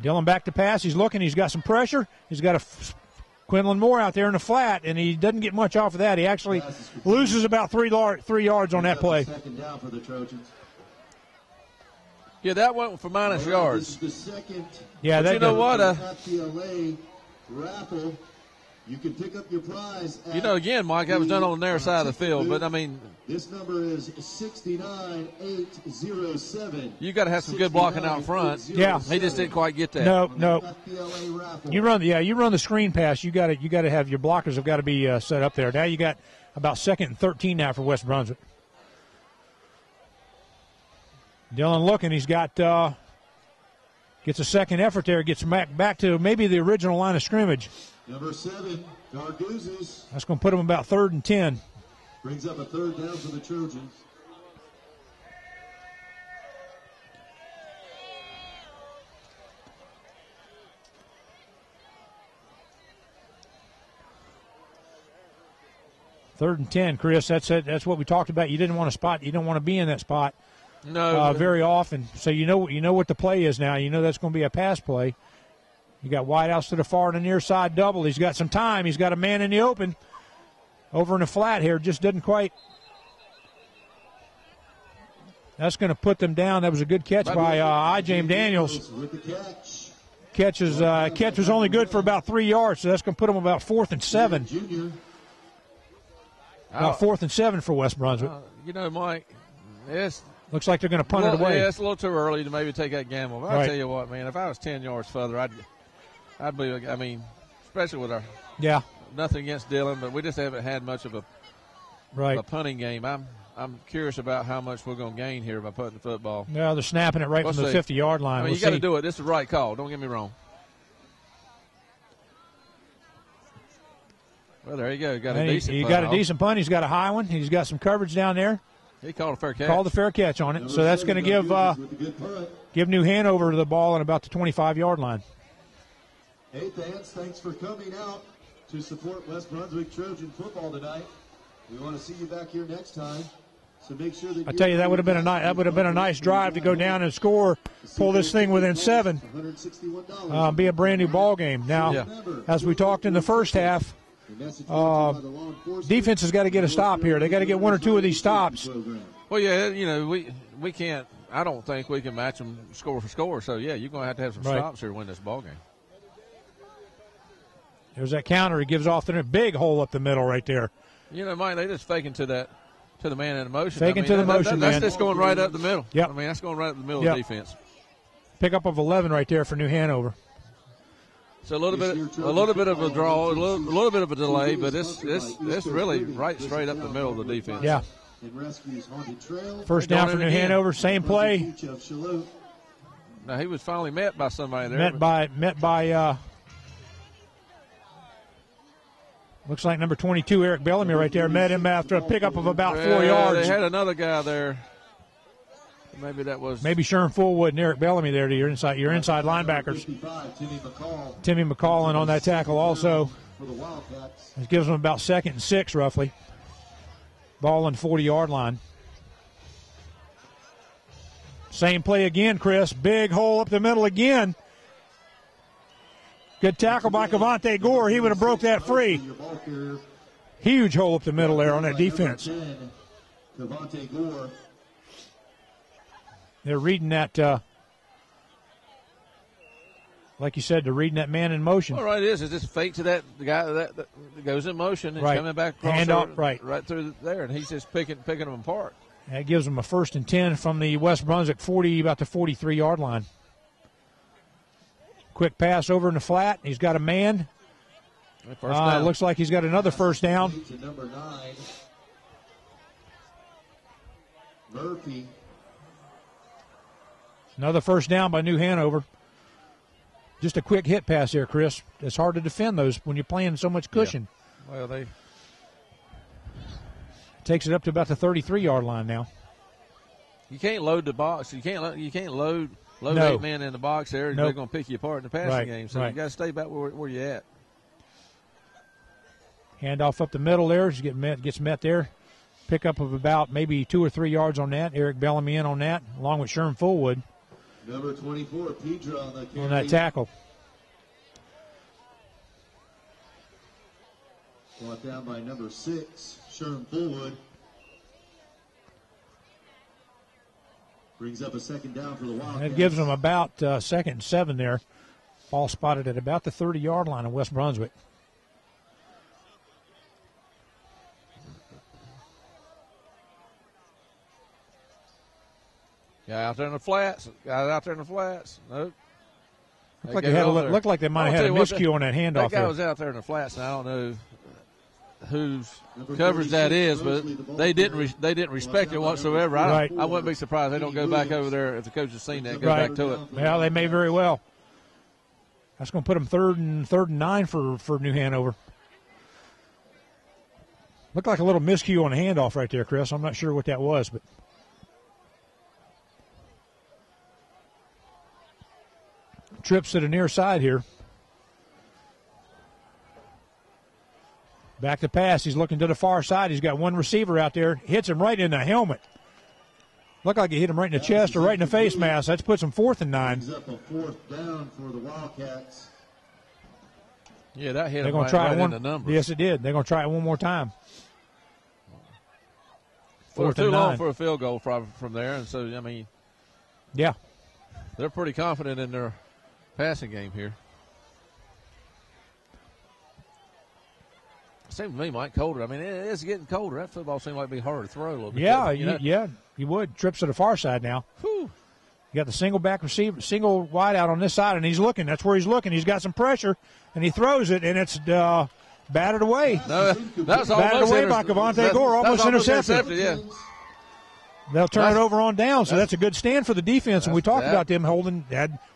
Dylan back to pass. He's looking. He's got some pressure. He's got Quinlan Moore out there in the flat, and he doesn't get much off of that. He actually loses about 3 yards on that play. Second down for the Trojans. Yeah, that went for minus yards. This is the second. Yeah, but you know what? FPLA raffle. You can pick up your prize. Again, Mike, that was done on the narrow side of the field, but I mean, this number is 69807. You got to have some good blocking out front. Yeah, he just didn't quite get that. No. You run the screen pass. You got to have your blockers have got to be set up there. Now you got about 2nd and 13 now for West Brunswick. Dylan looking. He's got gets a second effort there. Gets back to maybe the original line of scrimmage. Number 7, Darguzes. That's going to put him about 3rd and 10. Brings up a 3rd down for the Trojans. Third and 10, Chris. That's it. That's what we talked about. You didn't want to spot. You don't want to be in that spot. No, very often. So you know what the play is now. You know that's going to be a pass play. You got wideouts to the far and the near side double. He's got some time. He's got a man in the open. Over in the flat here. Just didn't quite. That's going to put them down. That was a good catch by I. James Daniels. Catch was only good for about 3 yards, so that's going to put them about 4th and 7. About 4th and 7 for West Brunswick. Mike, looks like they're going to punt it away. Yeah, it's a little too early to maybe take that gamble. But I'll tell you what, man, if I was 10 yards further, I'd be, especially with our nothing against Dylan, but we just haven't had much of a punting game. I'm curious about how much we're going to gain here by putting the football. No, they're snapping it right from the 50-yard line. You got to do it. This is the right call. Don't get me wrong. Well, there you go. You got a decent punt. He's got a high one. He's got some coverage down there. He called a fair catch. Called a fair catch on it. So that's going to give New Hanover the ball at about the 25-yard line. Hey, fans, thanks for coming out to support West Brunswick Trojan football tonight. We want to see you back here next time. So make sure that I tell you, that would have been a nice drive to go down and score, pull this thing within 7, be a brand new ball game. Now, as we talked in the first half, defense has got to get a stop here. They got to get 1 or 2 of these stops. Well, yeah, you know, we can't. I don't think we can match them score for score. So yeah, you're going to have some stops here to win this ball game. There's that counter. He gives off the big hole up the middle right there. You know, Mike, they just faking to the man in the motion. Faking to the motion, That's just going right up the middle. Yep. I mean, that's going right up the middle of the defense. Pickup of 11 right there for New Hanover. So a little bit of a draw, a little bit of a delay, but it's really right straight up the middle of the defense. Yeah. First down for New Hanover. Same play. Now he was finally met by somebody there. Met by. Looks like number 22, Eric Bellamy, right there. Met him after a pickup of about 4 yards. They had another guy there. Maybe Sherm Fullwood and Eric Bellamy there to your inside linebackers. Timmy McCall on that tackle also. It gives them about 2nd and 6 roughly. Ball on the 40-yard line. Same play again, Chris. Big hole up the middle again. Good tackle by Cavante Gore. He would have broke that free. Huge hole up the middle there on that defense. They're reading that, like you said, they're reading that man in motion. All right, it is. It's just fake to that guy that goes in motion and coming back across hand off, right through there, and he's just picking them apart. That gives them a 1st and 10 from the West Brunswick 40, about the 43-yard line. Quick pass over in the flat. He's got a man. It looks like he's got another first down. Number 9, Murphy. Another first down by New Hanover. Just a quick hit pass there, Chris. It's hard to defend those when you're playing so much cushion. Yeah. Well, takes it up to about the 33-yard line now. You can't load the box. You can't load 8 men in the box there. They're going to pick you apart in the passing game. So you got to stay back where you're at. Handoff up the middle there. Gets met there. Pickup of about maybe 2 or 3 yards on that. Eric Bellamy in on that, along with Sherm Fullwood. Number 24, Pedro on that tackle. Brought down by number 6, Sherm Fullwood. Brings up a 2nd down for the Wildcats. That gives them about 2nd and 7 there. Ball spotted at about the 30-yard line of West Brunswick. Guy out there in the flats. Nope. Looked like they might have had a miscue on that handoff. That guy was out there in the flats, and I don't know whose coverage that is, but they didn't respect it whatsoever. I wouldn't be surprised they don't go back over there if the coach has seen that. Go back to it. Well, they may very well. That's going to put them third and 9 for New Hanover. Looked like a little miscue on the handoff right there, Chris. I'm not sure what that was, but. Trips to the near side here. Back to pass. He's looking to the far side. He's got one receiver out there. Hits him right in the helmet. Looked like he hit him right in the chest or right in the face mask. That puts him 4th and 9. Up a 4th down for the Wildcats. Yeah, that hit They're him going to try right it in the numbers. Yes, it did. They're going to try it one more time. Well, too long for a field goal from there, and so I mean, yeah, they're pretty confident in their passing game here. Seems to me, Mike, colder. I mean, it is getting colder. That football seems like it'd be harder to throw a little bit. Yeah, you would. Trips to the far side now. Whew. You got the single back receiver, single wide out on this side, and he's looking. That's where he's looking. He's got some pressure, and he throws it, and it's batted away. No, that's batted away by Cavante Gore, almost intercepted. Yeah. They'll turn it over on down, so that's a good stand for the defense. And we talked about them holding.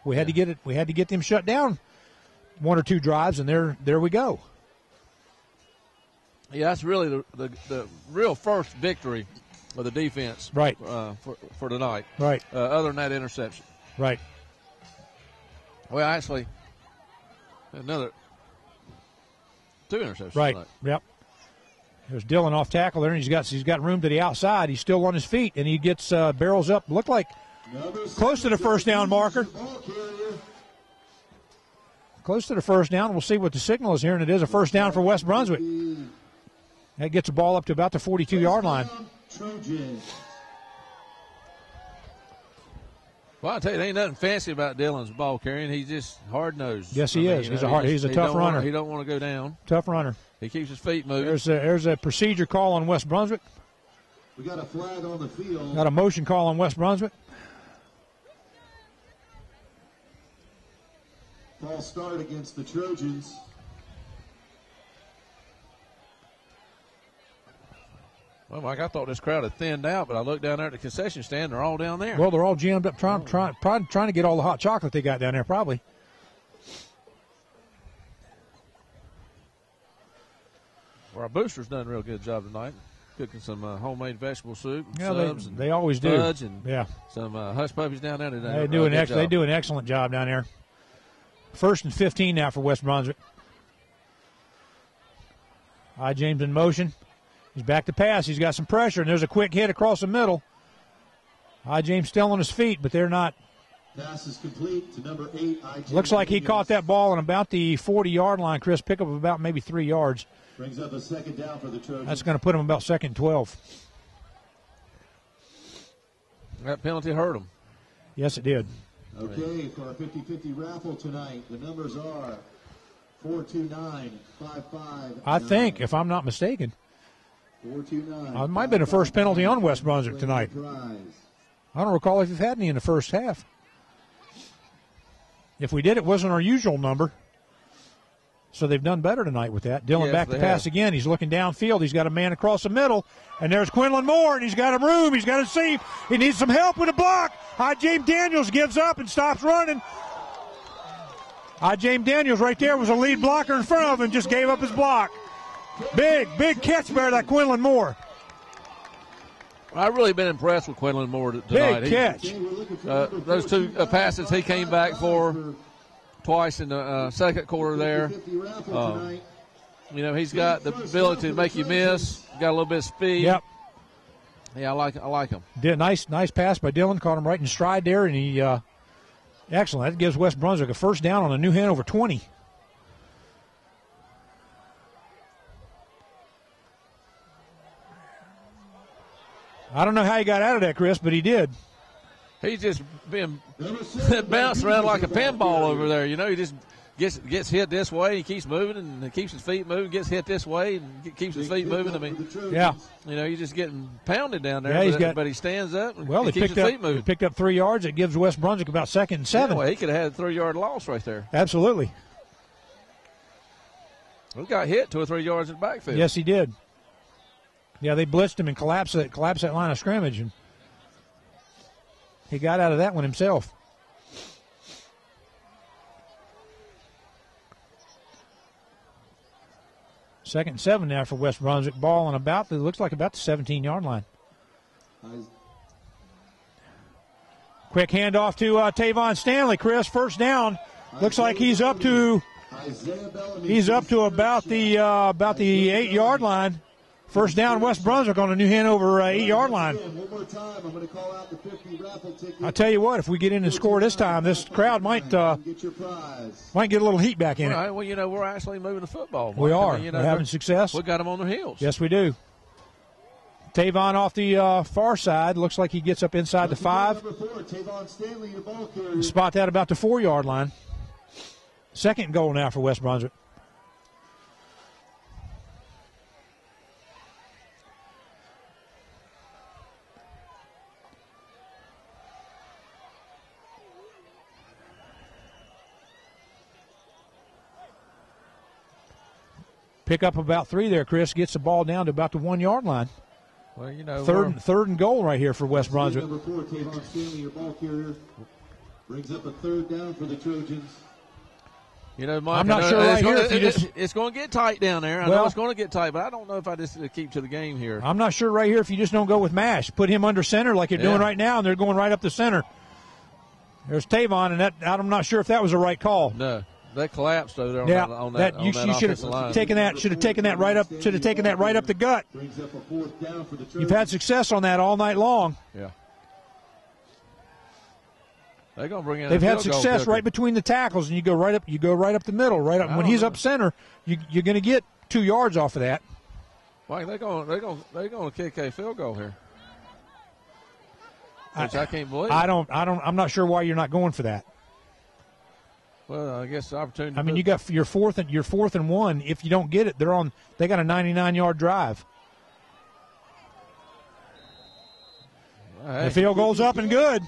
We had to get it. We had to get them shut down 1 or 2 drives, and there we go. Yeah, that's really the real first victory of the defense, right? For tonight, right? Other than that interception, right? Well, actually, Another 2 interceptions. Right. Tonight. Yep. There's Dillon off tackle there, and he's got room to the outside. He's still on his feet, and he gets barrels up. Looked like close to the first down marker. Close to the first down. We'll see what the signal is here, and it is a first down for West Brunswick. That gets the ball up to about the 42-yard line. Well, I'll tell you, there ain't nothing fancy about Dillon's ball carrying. He's just hard-nosed. Yes, he is. He's a tough runner. He don't want to go down. Tough runner. He keeps his feet moving. There's a procedure call on West Brunswick. We got a flag on the field. Got a motion call on West Brunswick. False start against the Trojans. Well, Mike, I thought this crowd had thinned out, but I looked down there at the concession stand. They're all down there. Well, they're all jammed up trying to get all the hot chocolate they got down there, probably. Well, our boosters done a real good job tonight, cooking some homemade vegetable soup, and Yeah, subs, and they always do. fudge, and Yeah, some hush puppies down there. they do an excellent job down there. 1st and 15 now for West Brunswick. James in motion. He's back to pass. He's got some pressure, and there's a quick hit across the middle. James still on his feet, but they're not. Pass is complete to number 8. Looks like he caught that ball on about the 40-yard line, Chris. Pick up about maybe 3 yards. Brings up a second down for the Trojans. That's going to put him about 2nd and 12. That penalty hurt him. Yes, it did. Okay, for our 50-50 raffle tonight, the numbers are 429-55. I think, if I'm not mistaken. 429. It might have been a first penalty on West Brunswick tonight. I don't recall if we've had any in the first half. If we did, it wasn't our usual number. So they've done better tonight with that. Dillon back to pass again. He's looking downfield. He's got a man across the middle. And there's Quinlan Moore, and he's got a room. He's got a seam. He needs some help with a block. James Daniels gives up and stops running. James Daniels right there was a lead blocker in front of him, just gave up his block. Big catch there, that Quinlan Moore. I've really been impressed with Quinlan Moore tonight. Big catch. Those 2 passes he came back for twice in the second quarter there. He's got the ability to make you miss. Got a little bit of speed. Yep. Yeah, I like him. Nice pass by Dillon. Caught him right in stride there, and he excellent. That gives West Brunswick a first down on a New Hanover 20. I don't know how he got out of that, Chris, but he did. He's just been bounced around like a pinball over there. He just gets hit this way. He keeps moving and keeps his feet moving. Gets hit this way and keeps his feet moving. I mean, yeah. He's just getting pounded down there. Yeah, but he stands up and he keeps his feet moving. He picked up 3 yards. It gives West Brunswick about 2nd and 7. Yeah, well, he could have had a 3-yard loss right there. Absolutely. He got hit 2 or 3 yards in the backfield. Yes, he did. Yeah, they blitzed him and collapsed that line of scrimmage, and he got out of that one himself. Second and 7 now for West Brunswick. Ball on it looks like about the 17-yard line. Quick handoff to Tavon Stanley. Chris, first down. Looks like he's up to about the 8-yard line. First down, West Brunswick on the New Hanover 8-yard line. I'll tell you what, if we get in and score this time, this crowd might get a little heat back in it. Well, we're actually moving the football. We are. We're having success. We got them on their heels. Yes, we do. Tavon off the far side. Looks like he gets up inside the 5. Spot that about the 4-yard line. Second goal now for West Brunswick. Pick up about 3 there, Chris. Gets the ball down to about the 1-yard line. Well, third and goal right here for West Brunswick. Number 4, Tavon Stanley, your ball carrier, brings up a 3rd down for the Trojans. Mike, I'm not sure right here if you just. It's going to get tight down there. I know it's going to get tight, but I don't know if I just keep to the game here. I'm not sure right here if you just don't go with mash. Put him under center like you're doing right now, and they're going right up the center. There's Tavon, and I'm not sure if that was the right call. No. That collapsed over there on Yeah, on that you should offensive line. have taken that. Should have taken that right up. Should have taken that right up the gut. Brings up a 4th down for the You've had success on that all night long. Yeah. They're gonna bring in. They've had success right between the tackles, and you go right up. You go right up the middle, right up. When he's up center, you're going to get 2 yards off of that. Mike, they're going to kick a field goal here, which I can't believe. I'm not sure why you're not going for that. Well, I guess the opportunity. I mean, you got your fourth and 1. If you don't get it, they got a 99-yard drive. The field goal's up and good.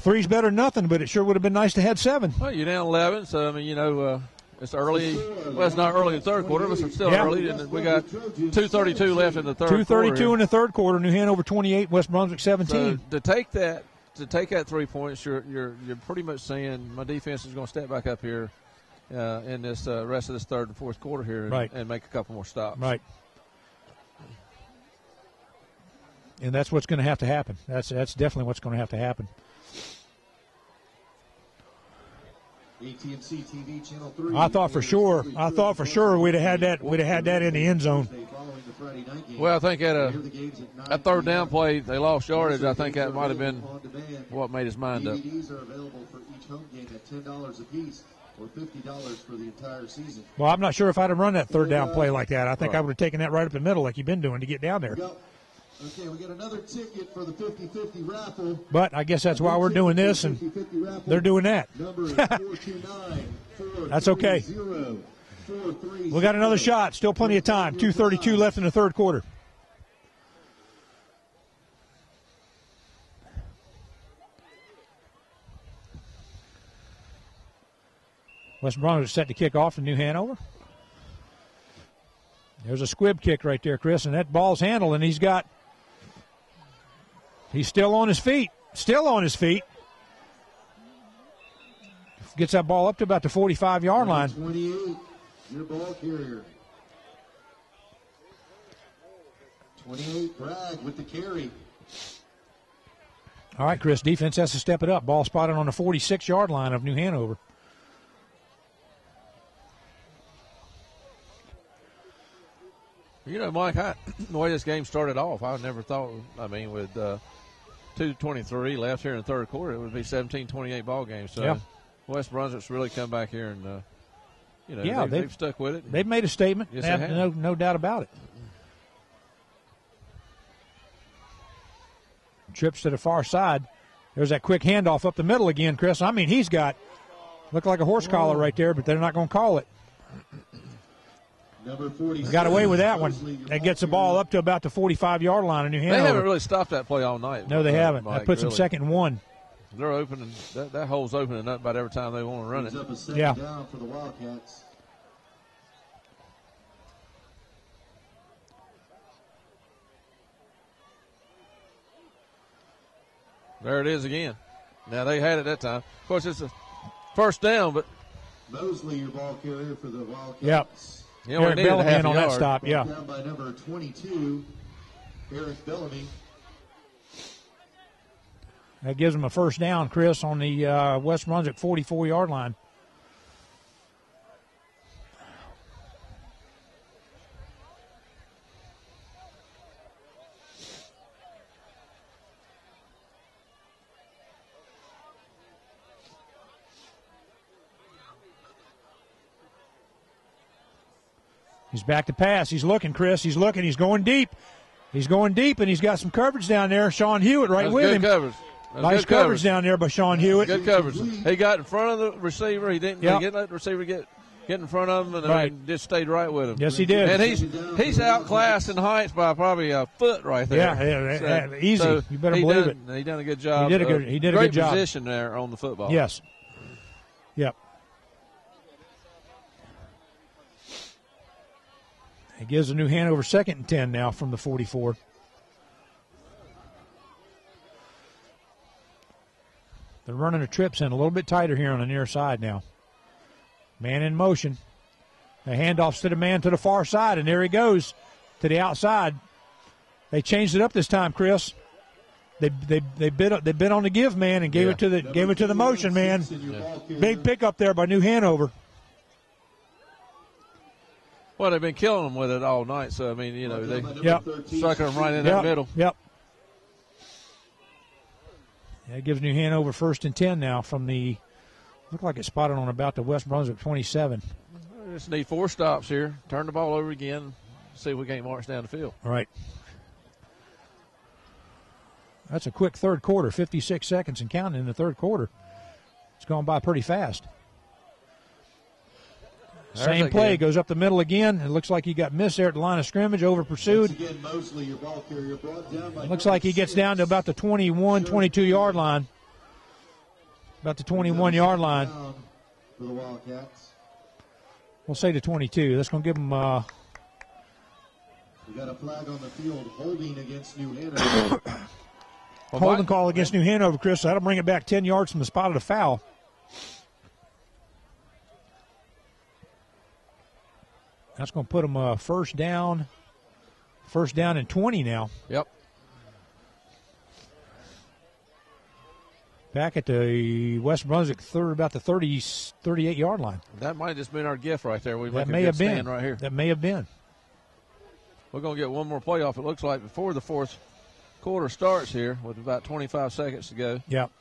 3's better than nothing, but it sure would have been nice to have 7. Well, you're down 11, so I mean, it's early. Well, it's not early in the third quarter, but it's still early. And we got 2:32 left in the third. 2:32 in the third quarter. New Hanover 28, West Brunswick 17. So to take that 3 points, you're pretty much saying my defense is going to step back up here in this rest of this third and fourth quarter here, and make a couple more stops. Right. And that's what's going to have to happen. That's definitely what's going to have to happen. AT&C TV channel 3. I thought for sure we'd have had that in the end zone. Well, I think at a third down play they lost yardage. I think that might have been what made his mind up. DVDs are available for each home game at $10 a piece or $50 for the entire season. Well, I'm not sure if I'd have run that third down play like that. I think I would have taken that right up the middle like you've been doing to get down there. Okay, we got another ticket for the 50-50 raffle. But I guess that's why we're doing this, and they're doing that. That's okay. We got another shot. Still plenty of time. 2:32 left in the third quarter. West Brunswick is set to kick off in New Hanover. There's a squib kick right there, Chris, and that ball's handled, and he's still on his feet. Gets that ball up to about the 45-yard line. 28, your ball carrier. 28, Bragg with the carry. All right, Chris, defense has to step it up. Ball spotted on the 46-yard line of New Hanover. Mike, the way this game started off, I never thought, with 2:23 left here in the third quarter, it would be 17-28 ball game. So West Brunswick's really come back here and, they've stuck with it. They've made a statement. Yes, they have. No doubt about it. Trips to the far side. There's that quick handoff up the middle again, Chris. I mean, looked like a horse collar right there, but they're not going to call it. Got away with that one. That gets the ball up to about the 45-yard line in New Hanover. They haven't really stopped that play all night. No, they haven't. Mike, That puts them 2nd and 1. They're opening. That hole's opening up about every time they want to run it. Down for the Wildcats. There it is again. Now, they had it that time. Of course, it's a first down, but Mosley, your ball carrier for the Wildcats. Yep. Eric Bellamy on that stop, Down by number 22, Eric Bellamy. That gives them a first down, Chris, on the West Brunswick 44-yard line. He's back to pass. He's looking, Chris. He's looking. He's going deep. And he's got some coverage down there. Sean Hewitt with him. Coverage. Nice coverage down there by Sean Hewitt. Good coverage. He got in front of the receiver. He didn't let the receiver get in front of him, and just stayed right with him. Yes, he did. And he's outclassed in heights by probably a foot right there. Yeah, easy. So you better believe it. He done a good job. He did a good job. Great position there on the football. Yes. Yep. It gives the New Hanover 2nd and 10 now from the 44. They're running the trips in a little bit tighter here on the near side now. Man in motion. The handoffs to the man to the far side, and there he goes to the outside. They changed it up this time, Chris. They bid on the give man and gave it to the motion man. Big pickup there by New Hanover. Well, they've been killing them with it all night, so I mean, you know, they sucker them right in that middle. Yep. That gives New Hanover 1st and 10 now from the. Look like it's spotted on about the West Brunswick 27. We just need 4 stops here. Turn the ball over again. See if we can't march down the field. All right. That's a quick third quarter, 56 seconds and counting in the third quarter. It's gone by pretty fast. Same play, goes up the middle again. It looks like he got missed there at the line of scrimmage, over pursued. Again, Mosley, your ball carrier, brought down by Looks like he gets down to about the 21, 22-yard line. About the 21-yard line. For the Wildcats. We'll say the 22. That's going to give him... We got a flag on the field, holding against New Hanover. Holding call against New Hanover, Chris. So that'll bring it back 10 yards from the spot of the foul. That's going to put them first down and 20 now. Yep. Back at the West Brunswick about the 38-yard line. That might have just been our gift right there. That may have been right here. That may have been. We're going to get one more play off, it looks like, before the fourth quarter starts here with about 25 seconds to go. Yep.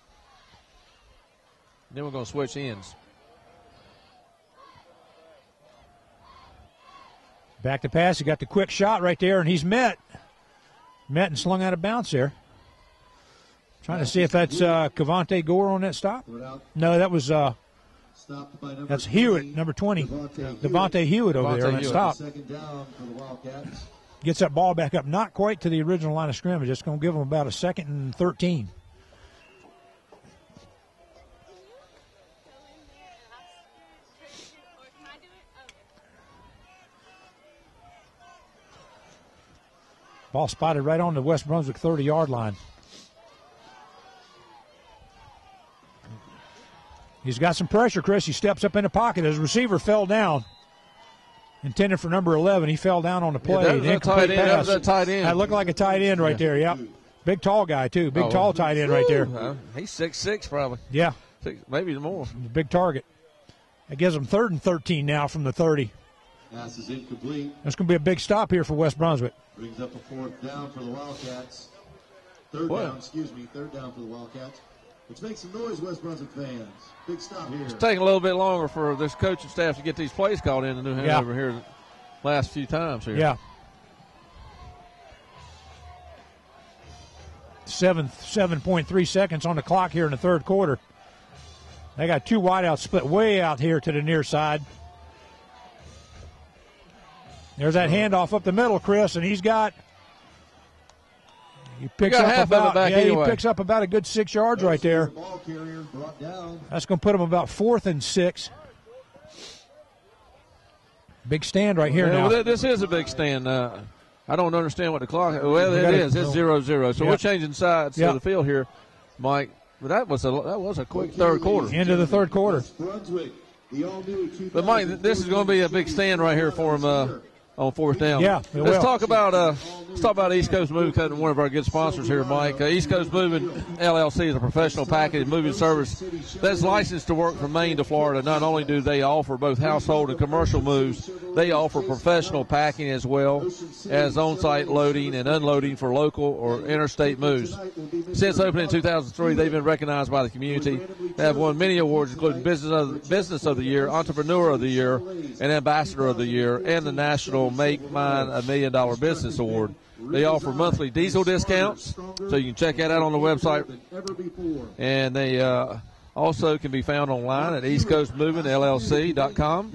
Then we're going to switch ends. Back to pass. He got the quick shot right there, and he's met and slung out of bounds there. Trying to see if that's Cavante Gore on that stop. No, that was that's Hewitt, number 20. Devontae Hewitt over there on that stop. Second down for the Wildcats. Gets that ball back up, not quite to the original line of scrimmage. It's going to give them about a 2nd and 13. Ball spotted right on the West Brunswick 30-yard line. He's got some pressure, Chris. He steps up in the pocket. His receiver fell down. Intended for number 11. He fell down on the play. Yeah, that was a tight end. That looked like a tight end right there, yep. Big, tall guy, too. Big, tall tight end right there. He's 6'6", probably. Yeah. Maybe more. Big target. That gives them 3rd and 13 now from the 30. Pass is incomplete. That's going to be a big stop here for West Brunswick. Brings up a 4th down for the Wildcats. Third down for the Wildcats. Which makes some noise, West Brunswick fans. Big stop here. It's taking a little bit longer for this coaching staff to get these plays called in New Hanover here the last few times here. Yeah. 7.3 seconds on the clock here in the third quarter. They got 2 wideouts split way out here to the near side. There's that handoff up the middle, Chris, and he picks up about a good 6 yards right there. That's going to put him about 4th and 6. Big stand right here now. Well, this is a big stand. I don't understand what the clock. Well, it is. It's 0-0. So we're changing sides to the field here, Mike. But that was a quick third quarter. End of the third quarter. But Mike, this is going to be a big stand right here for him on 4th down. Yeah. Let's talk about East Coast Moving Company, one of our good sponsors here, Mike. East Coast Moving LLC is a professional package moving service that's licensed to work from Maine to Florida. Not only do they offer both household and commercial moves, they offer professional packing as well as on-site loading and unloading for local or interstate moves. Since opening in 2003, they've been recognized by the community. They have won many awards, including Business of the Year, Entrepreneur of the Year, and Ambassador of the Year, and the National Make Mine $1 Million Business Award. They offer monthly diesel discounts, so you can check that out on the website. And they also can be found online at eastcoastmovingllc.com.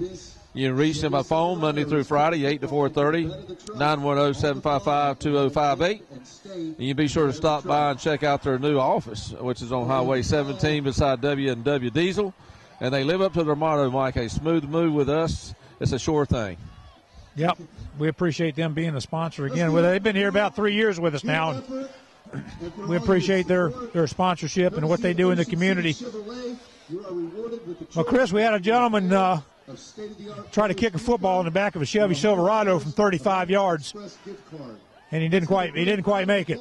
You can reach them by phone Monday through Friday, 8 to 4:30, 910-755-2058. And you be sure to stop by and check out their new office, which is on Highway 17 beside W&W Diesel. And they live up to their motto, Mike, a smooth move with us. It's a sure thing. Yep. We appreciate them being a sponsor again. They've been here about 3 years with us now. And we appreciate their sponsorship and what they do in the community. Well, Chris, we had a gentleman try to kick a football in the back of a Chevy Silverado from 35 yards, and he didn't quite make it.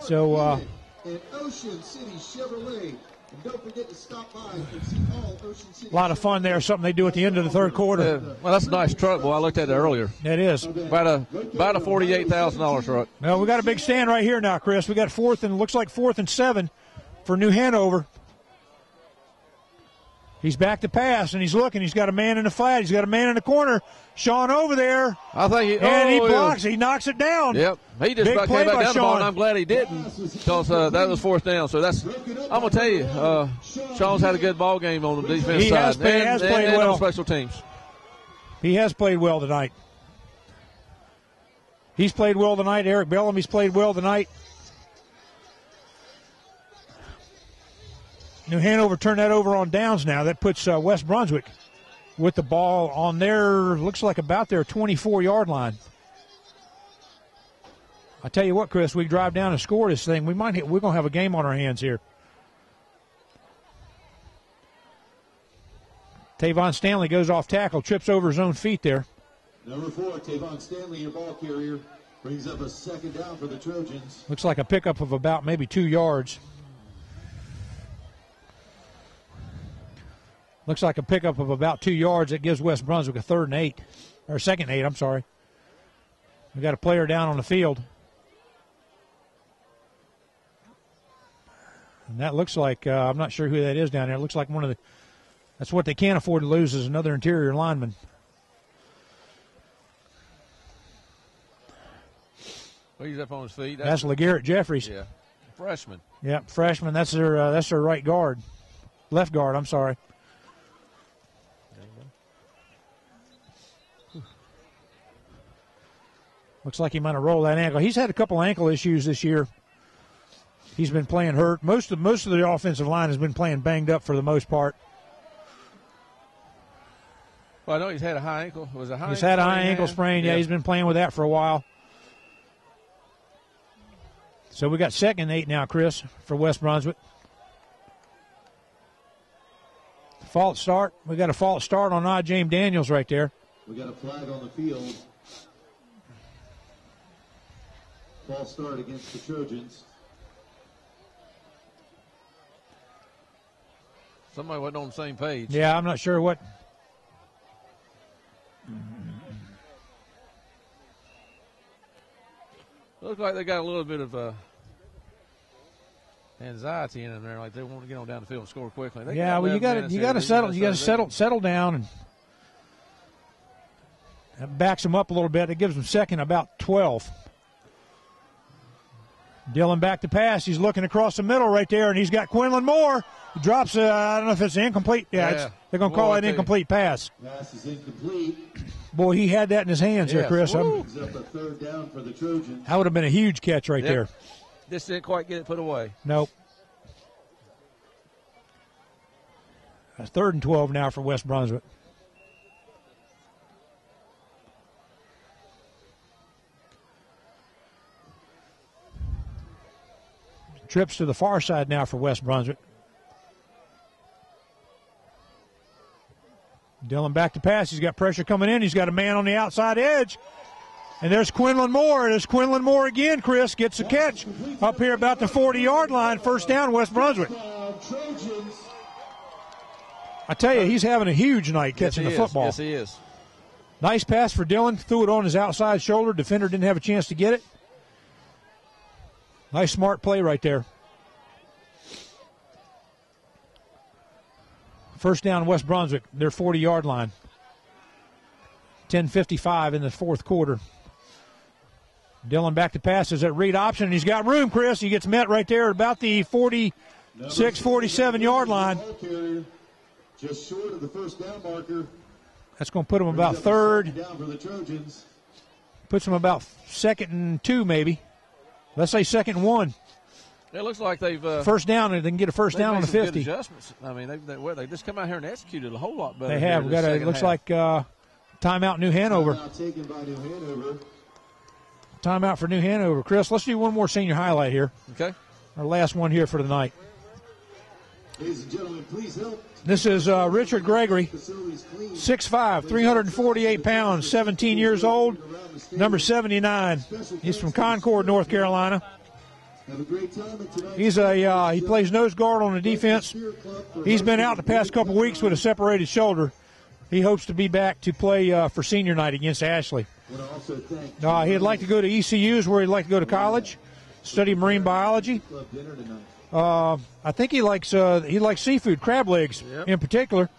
So and Ocean City Chevrolet. And don't forget to stop by and see all Ocean City. A lot of fun there, something they do at the end of the third quarter. Well, that's a nice truck, boy. I looked at it earlier. It is. About a $48,000 truck. Well, we got a big stand right here now, Chris. We got looks like 4th and 7 for New Hanover. He's back to pass, and he's looking. He's got a man in the flat. He's got a man in the corner. Sean over there. I think he blocks. He knocks it down. Yep. He just Big came play back by down the ball, Sean. and I'm glad he didn't because that was 4th down. So I'm going to tell you, Sean's had a good ball game on the defense He side. has played and well. on special teams. He has played well tonight. He's played well tonight. Eric Bellamy's played well tonight. New Hanover turned that over on downs now. That puts West Brunswick with the ball on their, looks like about their 24-yard line. I tell you what, Chris, we drive down and score this thing. We're going to have a game on our hands here. Tavon Stanley goes off tackle, trips over his own feet there. Number 4, Tavon Stanley, your ball carrier, brings up a 2nd down for the Trojans. Looks like a pickup of about maybe 2 yards. Looks like a pickup of about 2 yards. That gives West Brunswick a 3rd and 8. Or 2nd and 8, I'm sorry. We got a player down on the field. And that looks like, I'm not sure who that is down there. It looks like one of the, that's what they can't afford to lose is another interior lineman. Well, he's up on his feet. That's LeGarrette Jeffries. Yeah. Freshman. Yeah, freshman. That's their right guard. Left guard, I'm sorry. Looks like he might have rolled that ankle. He's had a couple ankle issues this year. He's been playing hurt. Most of the offensive line has been playing banged up for the most part. Well, I know he's had a high ankle. He's had a high ankle sprain. Yeah, he's been playing with that for a while. So we got 2nd and 8 now, Chris, for West Brunswick. False start. We got a false start on James Daniels right there. We got a flag on the field. False start against the Trojans. Somebody wasn't on the same page. Yeah, I'm not sure what. Looks like they got a little bit of anxiety in them there, like they want to get on down the field and score quickly. You got to settle down, and that backs them up a little bit. It gives them 2nd about 12. Dillon back to pass. He's looking across the middle right there, and he's got Quinlan Moore. He drops, I don't know if it's an incomplete. Yeah. They're going to call it an incomplete pass. Pass is incomplete. Boy, he had that in his hands there, Chris. Brings up a 3rd down for the Trojans. That would have been a huge catch right there. Just didn't quite get it put away. Nope. That's 3rd and 12 now for West Brunswick. Trips to the far side now for West Brunswick. Dillon back to pass. He's got pressure coming in. He's got a man on the outside edge. And there's Quinlan Moore. There's Quinlan Moore again, Chris. Gets a catch up here about the 40-yard line. 1st down, West Brunswick. I tell you, he's having a huge night catching the football. Yes, he is. Nice pass for Dillon. Threw it on his outside shoulder. Defender didn't have a chance to get it. Nice, smart play right there. 1st down, West Brunswick, their 40-yard line. 10:55 in the 4th quarter. Dillon back to pass. Is that read option, and he's got room, Chris. He gets met right there at about the 46, 47-yard line. Just short of the 1st down marker. That's going to put him about 3rd. Down for the Trojans. Puts him about 2nd and 2, maybe. Let's say 2nd and 1. It looks like they've 1st down, and they can get a 1st down on the 50. Good adjustments. I mean, they just come out here and executed a whole lot better. They have. It looks like timeout New Hanover. Timeout taken by New Hanover. Timeout for New Hanover. Chris, let's do one more senior highlight here. Okay. Our last one here for the night. Ladies and gentlemen, please help. This is Richard Gregory, 6'5", 348 pounds, 17 years old, number 79. He's from Concord, North Carolina. Have a great time at tonight's he plays nose guard on the defense. He's been out the past couple weeks with a separated shoulder. He hopes to be back to play for senior night against Ashley. He'd like to go to ECU's where he'd like to go to college, study marine biology. I think he likes seafood, crab legs in particular.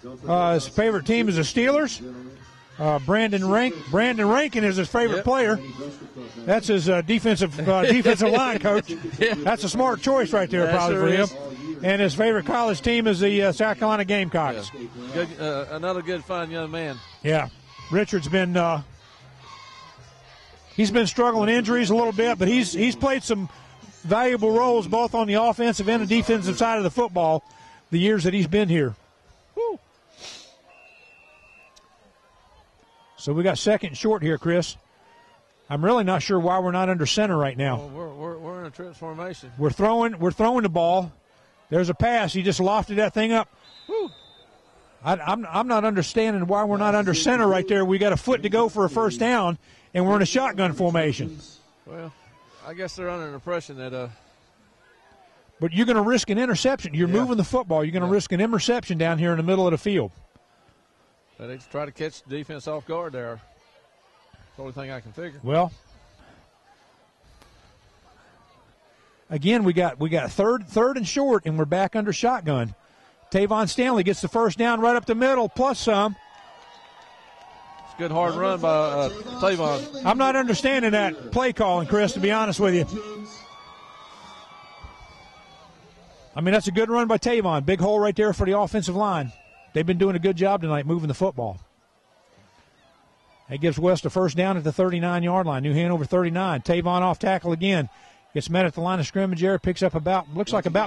His favorite team is the Steelers. Brandon Rankin is his favorite player. That's his defensive line coach. That's a smart choice right there, probably for him. And his favorite college team is the South Carolina Gamecocks. Good, another good, fine young man. Yeah, Richard's been he's been struggling injuries a little bit, but he's played some valuable roles both on the offensive and the defensive side of the football the years that he's been here. Woo. So we got second and short here, Chris. I'm really not sure why we're not under center right now. Well, we're in a trips formation. We're throwing the ball. There's a pass. He just lofted that thing up. Whew. I'm not understanding why we're not under center right there. We got a foot to go for a first down, and we're in a shotgun formation. Well, I guess they're under the impression that But you're going to risk an interception. You're moving the football. You're going to risk an interception down here in the middle of the field. They try to catch the defense off guard there. That's the only thing I can figure. Well, again, we got third and short, and we're back under shotgun. Tavon Stanley gets the first down right up the middle, plus some. It's a good hard run by Tavon. I'm not understanding that play calling, Chris, to be honest with you. I mean, that's a good run by Tavon. Big hole right there for the offensive line. They've been doing a good job tonight moving the football. That gives West a first down at the 39-yard line. New Hanover 39. Tavon off tackle again. Gets met at the line of scrimmage there. Picks up about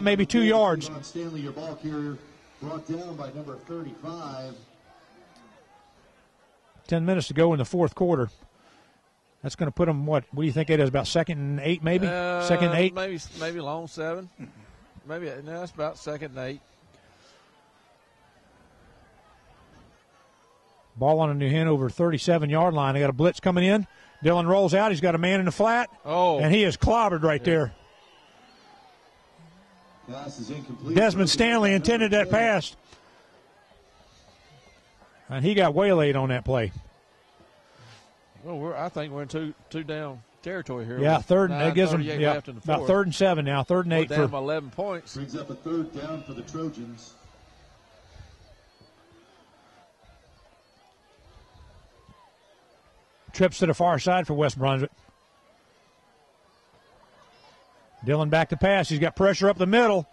maybe 2 yards. Stanley, your ball carrier, brought down by number 35. 10 minutes to go in the fourth quarter. That's going to put them, what do you think it is, about 2nd and 8 maybe? 2nd and 8? Maybe long 7. Maybe that's about 2nd and 8. Ball on the New Hanover 37-yard line. They got a blitz coming in. Dillon rolls out. He's got a man in the flat. And he is clobbered right there. Desmond Stanley intended that pass. And he got waylaid on that play. Well, I think we're in two down territory here. Yeah, that gives them about 3rd and 7 now. 3rd and 8 down by 11 points. Brings up a 3rd down for the Trojans. Trips to the far side for West Brunswick. Dillon back to pass. He's got pressure up the middle.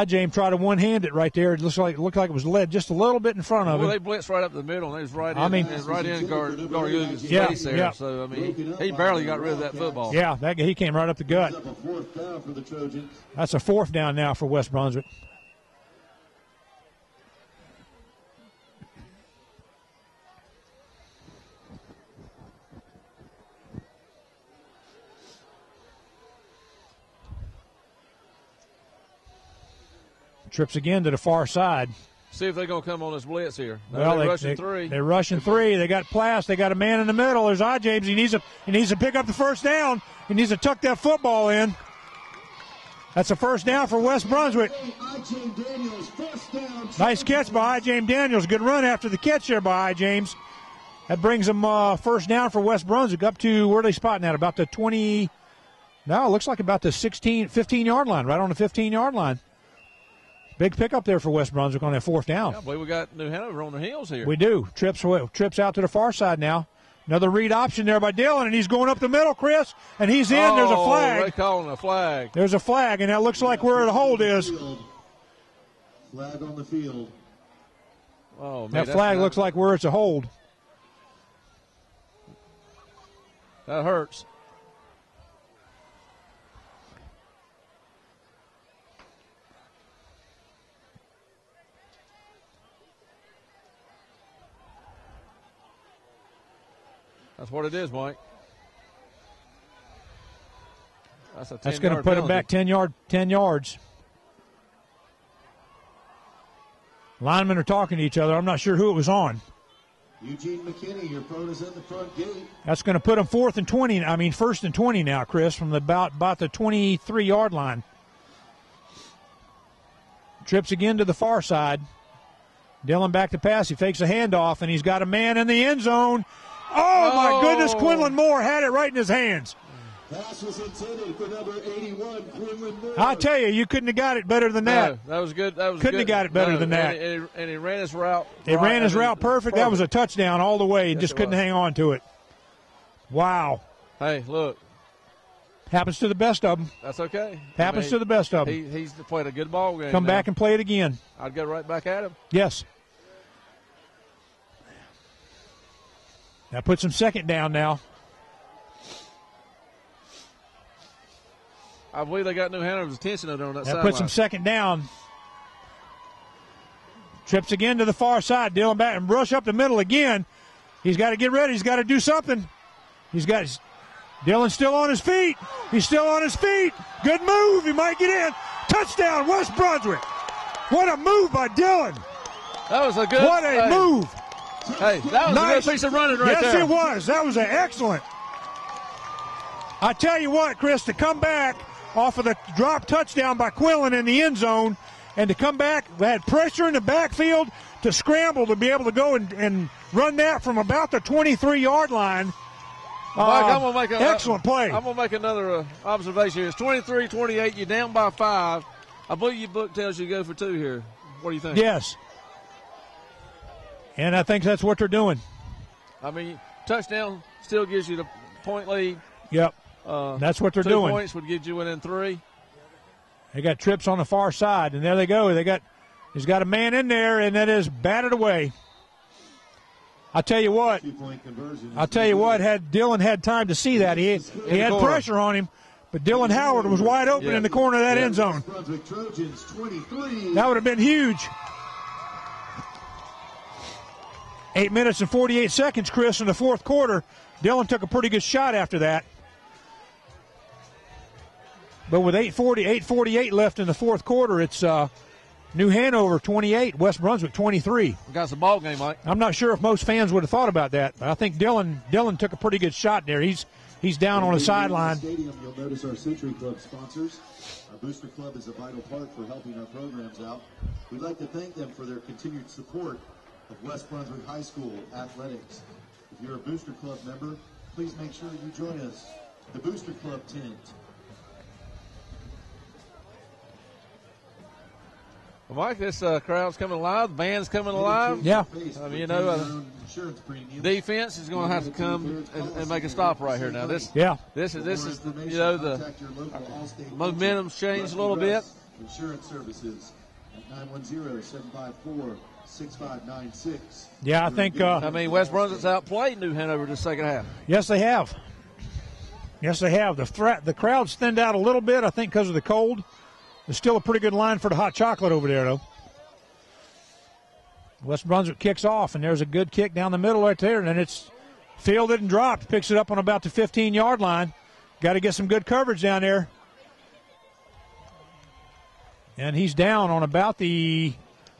James tried to one-hand it right there. It looked like it was led just a little bit in front of him. Well, they blitzed right up the middle, and it was right in Garguga's face there. Yeah. So, I mean, he barely got rid of that football. Yeah, he came right up the gut. That's a 4th down now for West Brunswick. Trips again to the far side. See if they're going to come on this blitz here. Well, they're rushing 3. They're rushing 3. They got Plass. They got a man in the middle. There's James. He needs to pick up the first down. He needs to tuck that football in. That's a first down for West Brunswick. Nice catch by James Daniels. Good run after the catch there by James. That brings them first down for West Brunswick up to, where are they spotting at? About the 20. No, it looks like about the 15-yard line, right on the 15-yard line. Big pickup there for West Brunswick on that 4th down. Yeah, I believe we got New Hanover on their heels here. We do. Trips out to the far side now. Another read option there by Dillon, and he's going up the middle, Chris, and he's in. There's a flag. They calling a flag. There's a flag, and that looks like where the hold is. Flag on the field. Oh, man, that flag looks like where it's a hold. That hurts. That's what it is, Mike. That's going to put him back 10 yards. Linemen are talking to each other. I'm not sure who it was on. Eugene McKinney, your phone is in the front gate. That's going to put them first and 20 now, Chris, from about the 23-yard line. Trips again to the far side. Dillon back to pass. He fakes a handoff, and he's got a man in the end zone. Oh, my goodness, Quinlan Moore had it right in his hands. Pass was intended for number 81, Quinlan Moore. I'll tell you, you couldn't have got it better than that. No, that was good. Couldn't have got it better than that. And he ran his route. He ran his route perfect. That was a touchdown all the way, and just couldn't hang on to it. Wow. Hey, look. Happens to the best of them. That's okay. Happens to the best of them. He's played a good ball game. Come back and play it again. I'd go right back at him. Yes. That puts him second down now. I believe they got New Hanover's attention on that sideline. That puts him second down. Trips again to the far side. Dillon back and rush up the middle again. He's got to get ready. He's got to do something. Dillon's still on his feet. He's still on his feet. Good move. He might get in. Touchdown, West Brunswick. What a move by Dillon. That was a good. What a move. Hey, that was a good piece of running right there. Yes, it was. That was an excellent. I tell you what, Chris, to come back off of the drop touchdown by Quillen in the end zone and to come back, they had pressure in the backfield to scramble to be able to go and run that from about the 23-yard line. Mike, I'm gonna make excellent play. I'm going to make another observation here. It's 23-28. You're down by 5. I believe your book tells you to go for 2 here. What do you think? Yes. And I think that's what they're doing. I mean, touchdown still gives you the point lead. Yep. That's what they're 2 doing. 2 points would get you within 3. They got trips on the far side, and there they go. He's got a man in there, and that is batted away. I'll tell you what. Had Dillon had time to see that, he had pressure on him, but Dillon Howard was wide open in the corner of that end zone. That would have been huge. 8 minutes and 48 seconds, Chris, in the fourth quarter. Dillon took a pretty good shot after that. But with 8:48 left in the fourth quarter, it's New Hanover 28, West Brunswick 23. We got some ball game, Mike. I'm not sure if most fans would have thought about that, but I think Dillon took a pretty good shot there. He's down on the sideline. Stadium, you'll notice our Century Club sponsors. Our Booster Club is a vital part for helping our programs out. We'd like to thank them for their continued support of West Brunswick High School athletics. If you're a Booster Club member, please make sure you join us. The Booster Club tent. Well, Mike, this crowd's coming alive. The band's coming alive. Yeah. I mean, defense is going to have to come and make a stop right here. Now, this is the momentum's changed a little bit. Insurance services at 910-754-6596. Yeah, I think. West Brunswick's outplayed New Hanover the second half. Yes, they have. The crowd's thinned out a little bit, I think, because of the cold. There's still a pretty good line for the hot chocolate over there, though. West Brunswick kicks off, and there's a good kick down the middle right there, and then it's fielded and dropped. Picks it up on about the 15-yard line. Got to get some good coverage down there. And he's down on about the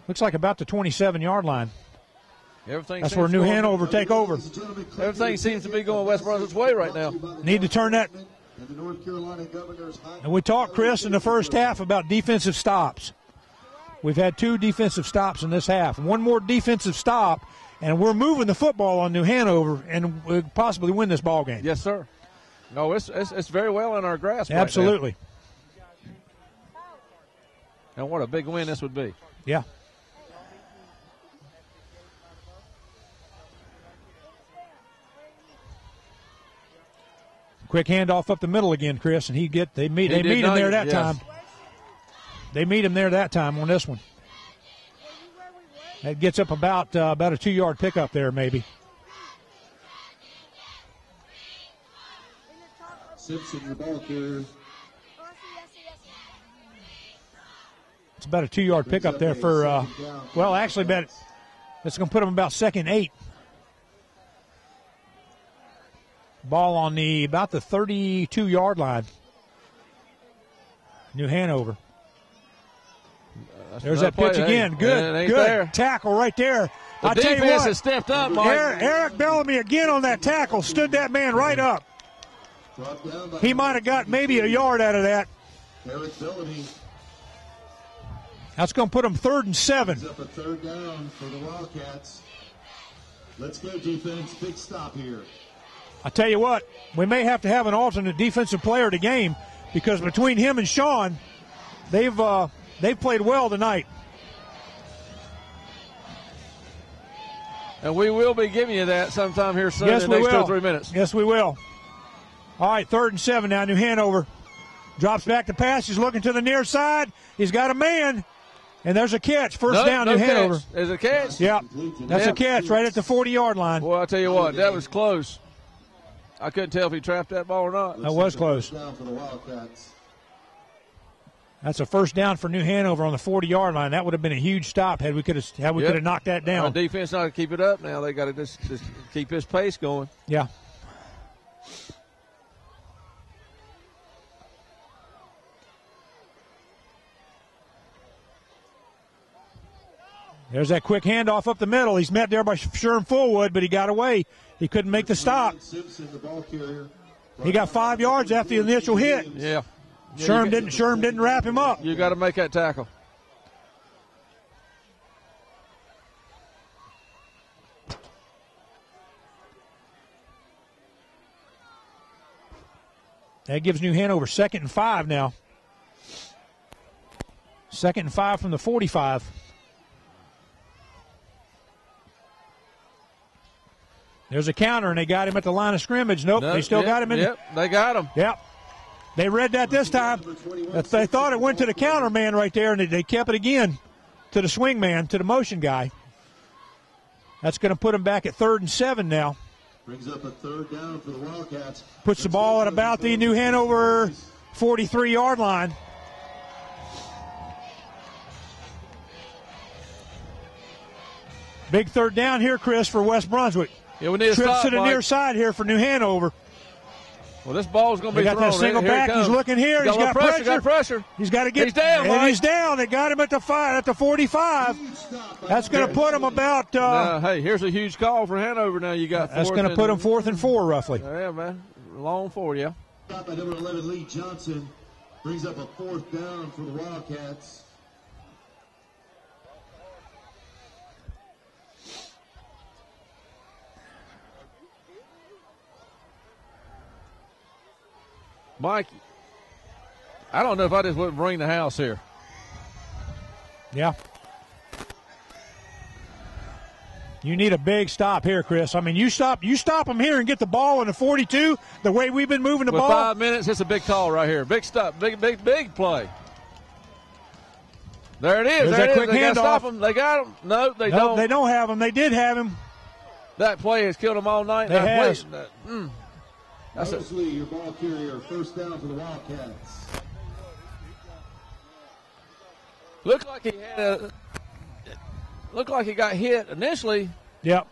27-yard line. That's where New Hanover take over. Everything seems to be going West Brunswick's way right now. Need to turn that. And we talked, Chris, in the first half about defensive stops. We've had 2 defensive stops in this half. One more defensive stop, and we're moving the football on New Hanover, and we'll possibly win this ball game. Yes, sir. No, it's very well in our grasp. Absolutely. Right now. And what a big win this would be. Yeah. Quick handoff up the middle again, Chris, and they meet him there that time. They meet him there that time on this one. That gets up about a 2-yard pickup there, maybe. Simpson, your ball carrier. It's about a 2-yard pickup there for. Actually, that's going to put him about 2nd and 8. Ball on about the 32-yard line. New Hanover. There's that pitch again. Good there. Tackle right there. The defense has stepped up, Mike. Eric Bellamy again on that tackle. Stood that man right up. He might have got maybe a yard out of that. Eric Bellamy. That's going to put them 3rd and 7. Up a 3rd down for the Wildcats. Let's go, defense. Big stop here. I tell you what, we may have to have an alternate defensive player of the game because between him and Sean, they've played well tonight. And we will be giving you that sometime here soon in the next 2 or 3 minutes. Yes, we will. All right, 3rd and 7 now, New Hanover. Drops back to pass. He's looking to the near side. He's got a man. And there's a catch. First down, New Hanover. There's a catch? Yeah, that's a catch right at the 40-yard line. Boy, I'll tell you what, that was close. I couldn't tell if he trapped that ball or not. That was close. That's a first down for New Hanover on the 40-yard line. That would have been a huge stop had we could have knocked that down. Our defense not to keep it up now. They got to just keep his pace going. Yeah. There's that quick handoff up the middle. He's met there by Sherm Fullwood, but he got away. He couldn't make the stop. He got 5 yards after the initial hit. Yeah. Sherm didn't wrap him up. You got to make that tackle. That gives New Hanover 2nd and 5 now. 2nd and 5 from the 45. There's a counter, and they got him at the line of scrimmage. Nope, they still got him in. Yep, they got him. Yep. They read that this time. They thought it went to the counter man right there, and they kept it again to the swing man, to the motion guy. That's going to put him back at 3rd and 7 now. Brings up a 3rd down for the Wildcats. Puts the ball at about the New Hanover 43-yard line. Big 3rd down here, Chris, for West Brunswick. Yeah, we need a Trips stop, to the Mike. near side here for New Hanover. Well, this ball's going to be They got thrown. that single back. He's looking here. He's got pressure. Got pressure. He's got to get. He's down, and Mike. he's down. They got him at the 45. That's going to put him about. Hey, here's a huge call for Hanover. Now you got. That's going to put him 4th and 4 roughly. Yeah, man, long 4, yeah. Stop by number 11, Lee Johnson. Brings up a 4th down for the Wildcats. Mike, I don't know if I just wouldn't bring the house here. Yeah. You need a big stop here, Chris. I mean, you stop them here and get the ball in the 42 the way we've been moving the With ball. 5 minutes, it's a big call right here. Big stop, big play. There it is. There's there that it quick is. They got handoff. to stop him. They got him. No, they don't. They don't have him. They did have him. That play has killed them all night. It has. That's Mosley, your ball carrier, 1st down for the Wildcats. Looked like he got hit initially. Yep.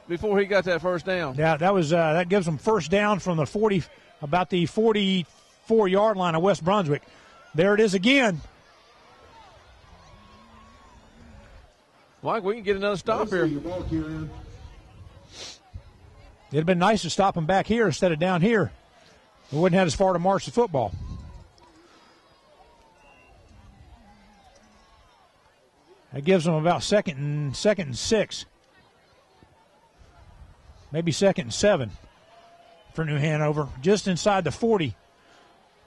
Before he got that 1st down. Yeah, that was that gives them 1st down from the 40, about the 44-yard line of West Brunswick. There it is again. Mike, we can get another stop here. Your ball carrier. It'd have been nice to stop him back here instead of down here. We wouldn't have as far to march the football. That gives them about second and 6. Maybe 2nd and 7 for New Hanover. Just inside the 40.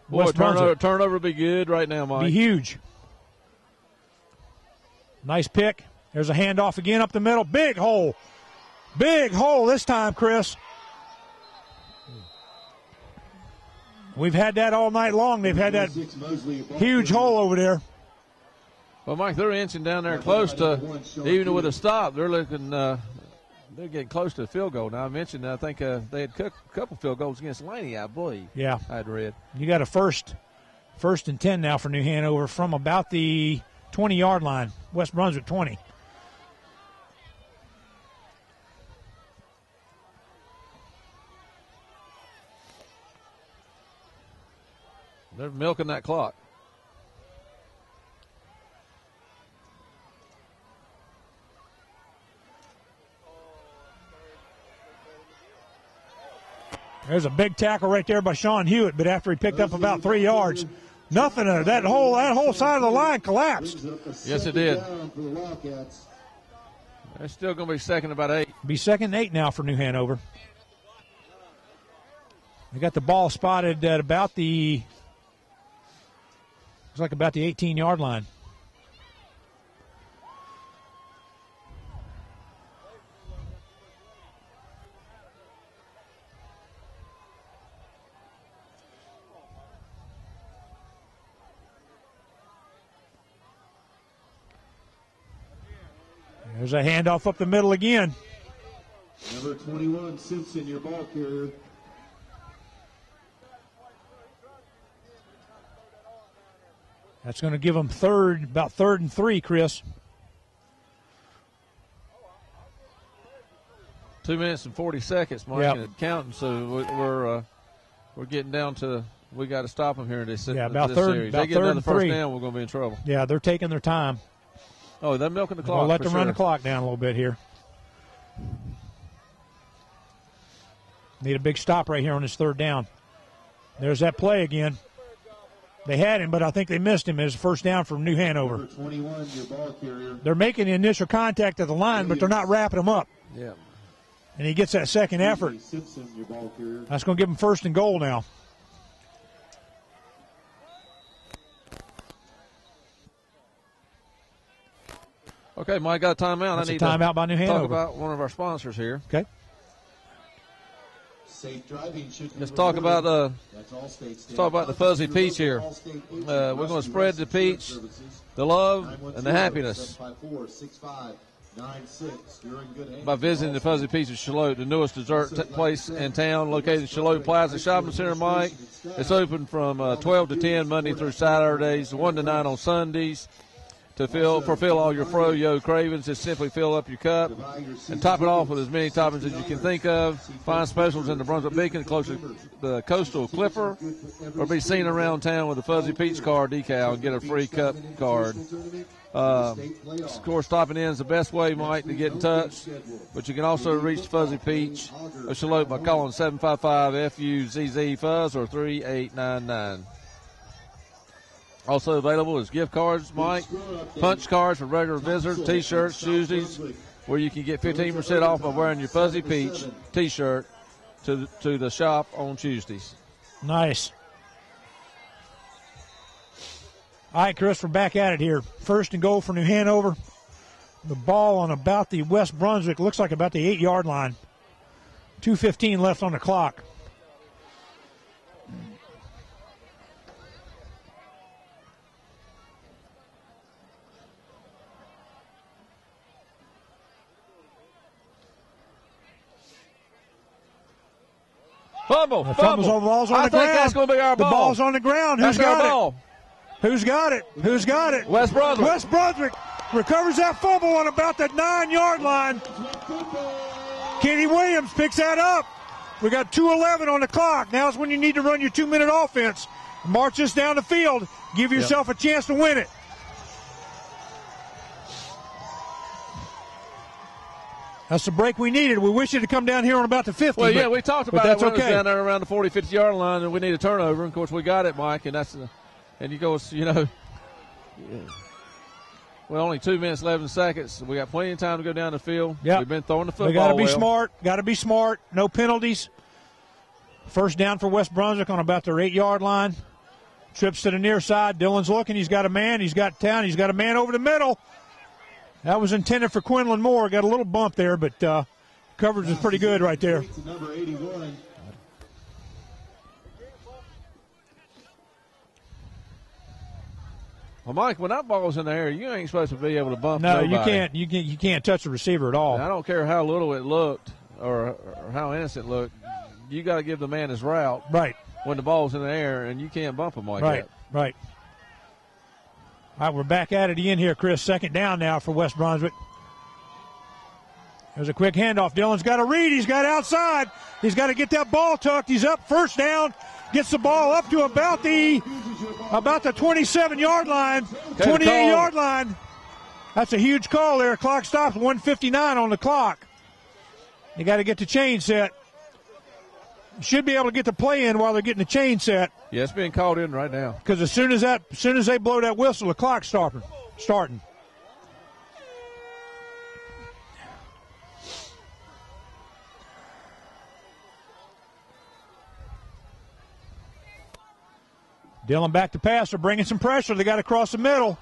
Boy, turnover would be good right now, Mike. Be huge. Nice pick. There's a handoff again up the middle. Big hole. Big hole this time, Chris. We've had that all night long. They've had that huge hole over there. Well, Mike, they're inching down there close to, even with a stop, they're looking, they're getting close to the field goal. Now, I mentioned, I think they had a couple field goals against Laney, I believe. Yeah. I had read. You got a first and 10 now for New Hanover from about the 20-yard line, West Brunswick 20. They're milking that clock. There's a big tackle right there by Sean Hewitt, but after he picked up about 3 yards, nothing. That whole side of the line collapsed. Yes, it did. They're still going to be second about 8. Be second and 8 now for New Hanover. They got the ball spotted at about the 18-yard line. There's a handoff up the middle again. Number 21, Simpson, your ball carrier. That's going to give them about third and 3, Chris. 2 minutes and 40 seconds, Mike, Yep. and it's counting. So we're getting down to we got to stop them here in this, about this third, series. about They get third another and first 3. down, we're going to be in trouble. Yeah, they're taking their time. Oh, they're milking the clock. We'll let them for run sure. the clock down a little bit here. Need a big stop right here on this third down. There's that play again. They had him, but I think they missed him as first down from New Hanover. Number 21, your ball carrier. They're making the initial contact at the line, but they're not wrapping him up. Yeah. And he gets that second effort. Simpson, your ball carrier. That's going to give him first and goal now. Okay, Mike, got a timeout. That's I a need timeout to by New talk Hanover. about one of our sponsors here. Okay. Safe driving should be Let's talk about That's all states. let's talk about the fuzzy peach here. We're going to spread the peach, the love, and the happiness by visiting the Fuzzy Peach of Charlotte, the newest dessert place in town, located in Charlotte Plaza Shopping Center, Mike. It's open from 12 to 10 Monday through Saturdays, 1 to 9 on Sundays. To fulfill all your froyo cravings, just simply fill up your cup and top it off with as many toppings as you can think of. Find specials in the Brunswick Beacon, close to the Coastal Clipper, or be seen around town with a Fuzzy Peach card decal and get a free cup card. Of course, stopping in is the best way, Mike, to get in touch. But you can also reach Fuzzy Peach of Charlotte by calling 755-FUZZ-FUZZ or 3899. Also available is gift cards, Mike, punch cards for regular visitors, T-shirts, Tuesdays, where you can get 15% off by wearing your Fuzzy Peach T-shirt to the shop on Tuesdays. Nice. All right, Chris, we're back at it here. First and goal for New Hanover. The ball on about the West Brunswick, looks like about the 8-yard line. 2:15 left on the clock. Fumble. The ball's on the I ground. think that's going to be our ball. The ball's on the ground. That's Who's got our ball. it? Who's got it? Who's got it? West Brunswick. West Brunswick recovers that fumble on about that 9-yard line. Kenny Williams picks that up. We got 2:11 on the clock. Now's when you need to run your 2-minute offense. March this down the field. Give yourself a chance to win it. That's the break we needed. We wish it had come down here on about the 50. Well, yeah, we talked about it that's when it okay. was down there around the 40, 50-yard line, and we need a turnover. And, of course, we got it, Mike, and you go, well, only 2 minutes, 11 seconds. We got plenty of time to go down the field. Yep. We've been throwing the football We got to be well. smart. Got to be smart. No penalties. First down for West Brunswick on about their 8-yard line. Trips to the near side. Dylan's looking. He's got a man. He's got town. He's got a man over the middle. That was intended for Quinlan Moore. Got a little bump there, but coverage is pretty good right there. Number 81. Well, Mike, when that ball's in the air, you ain't supposed to be able to bump No, nobody. you can't touch the receiver at all. I don't care how little it looked or how innocent it looked. You got to give the man his route Right. when the ball's in the air, and you can't bump him like Right. that. Right. All right, we're back at it again here, Chris. Second down now for West Brunswick. There's a quick handoff. Dylan's got to read. He's got outside. He's got to get that ball tucked. He's up first down. Gets the ball up to about the 27-yard line, 28-yard line. That's a huge call there. Clock stops. 1:59 on the clock. You got to get the chain set. should be able to get the play in while they're getting the chain set. Yeah, it's being called in right now. Because as soon as they blow that whistle, the clock's starting. Dillon back to pass. They're bringing some pressure. They got across the middle.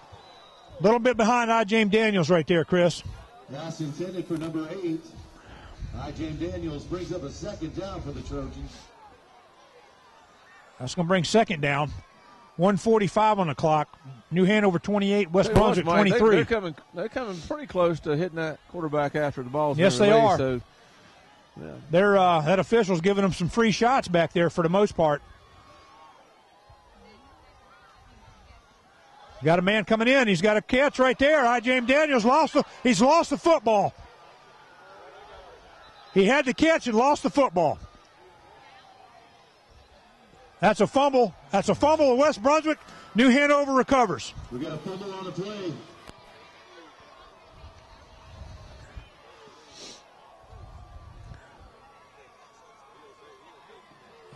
A little bit behind James Daniels right there, Chris. Pass intended for number 8. James Daniels brings up a second down for the Trojans. That's going to bring second down. 1:45 on the clock. New Hanover 28, West Brunswick 23. They're coming pretty close to hitting that quarterback after the ball's yes, they are. So, yeah. That official's giving them some free shots back there for the most part. Got a man coming in. He's got a catch right there. James Daniels lost the football. He had the catch and lost the football. That's a fumble. That's a fumble of West Brunswick. New Hanover recovers. We got a fumble on the play.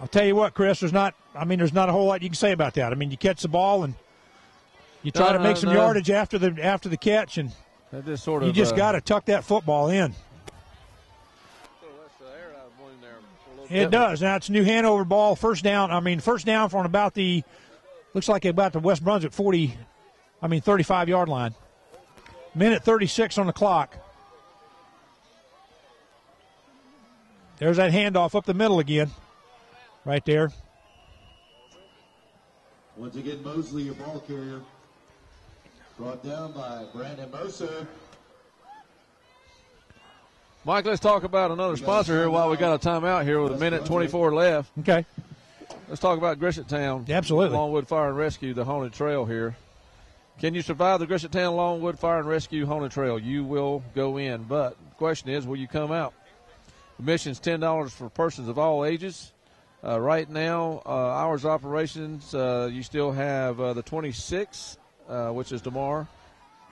I'll tell you what, Chris, there's not a whole lot you can say about that. I mean, you catch the ball and you try to make some yardage after the catch, and you just got to tuck that football in. It does. Now it's New Hanover ball. First down from about the West Brunswick 35-yard line. Minute 36 on the clock. There's that handoff up the middle again. Right there. Once again, Mosley, your ball carrier. Brought down by Brandon Mercer. Mike, let's talk about another sponsor here while we got a timeout here with a minute 24 left. Okay. Let's talk about Grisham. Absolutely. Longwood Fire and Rescue, the Haunted Trail here. Can you survive the Grisham Longwood Fire and Rescue Haunted Trail? You will go in, but the question is, will you come out? Admission's $10 for persons of all ages. Right now, hours of operations, you still have the 26th, which is tomorrow,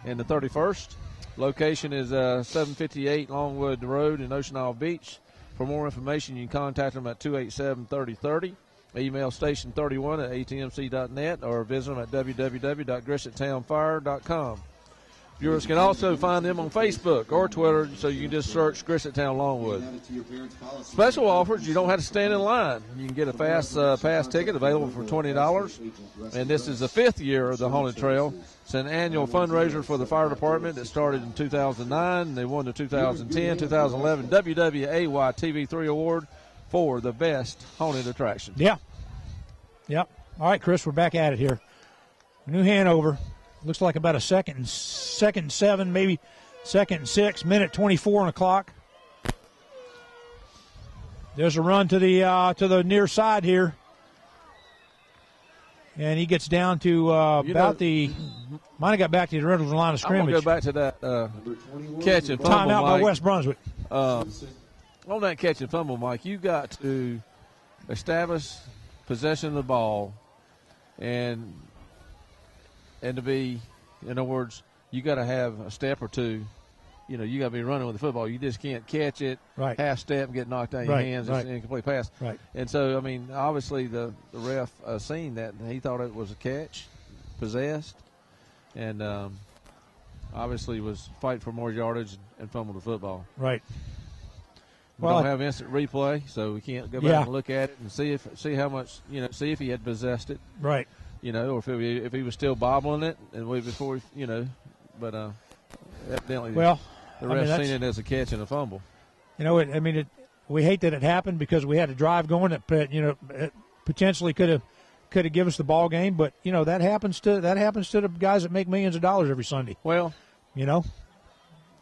and the 31st. Location is 758 Longwood Road in Ocean Isle Beach. For more information, you can contact them at 287-3030. Email station31@atmc.net or visit them at www.grishamtownfire.com. Viewers can also find them on Facebook or Twitter, so you can just search Grisham Longwood. Special offers, you don't have to stand in line. You can get a fast pass ticket available for $20. And this is the 5th year of the Haunted Trail. It's an annual fundraiser for the fire department that started in 2009. They won the 2010, 2011 WWAY TV3 award for the best haunted attraction. Yeah. Yep. All right, Chris, we're back at it here. New Hanover. Looks like about a second and 7, maybe second and 6, minute 24 on the clock. There's a run to the near side here. And he gets down to might have got back to the original line of scrimmage. I'm going to go back to that catch and fumble, timeout by West Brunswick. On that catch and fumble, Mike, you got to establish possession of the ball and to be, in other words, you got to have a step or two. You got to be running with the football. You just can't catch it, half step, and get knocked out of your hands. It's an incomplete pass. Right. And so, obviously the ref seen that, and he thought it was a catch, possessed, and obviously was fighting for more yardage and fumbled the football. Right. We don't have instant replay, so we can't go back and look at it and see how much, see if he had possessed it. Right. Or if he was still bobbling it, and but evidently the ref seen it as a catch and a fumble. We hate that it happened because we had a drive going that it potentially could have given us the ball game, but that happens to the guys that make millions of dollars every Sunday. Well,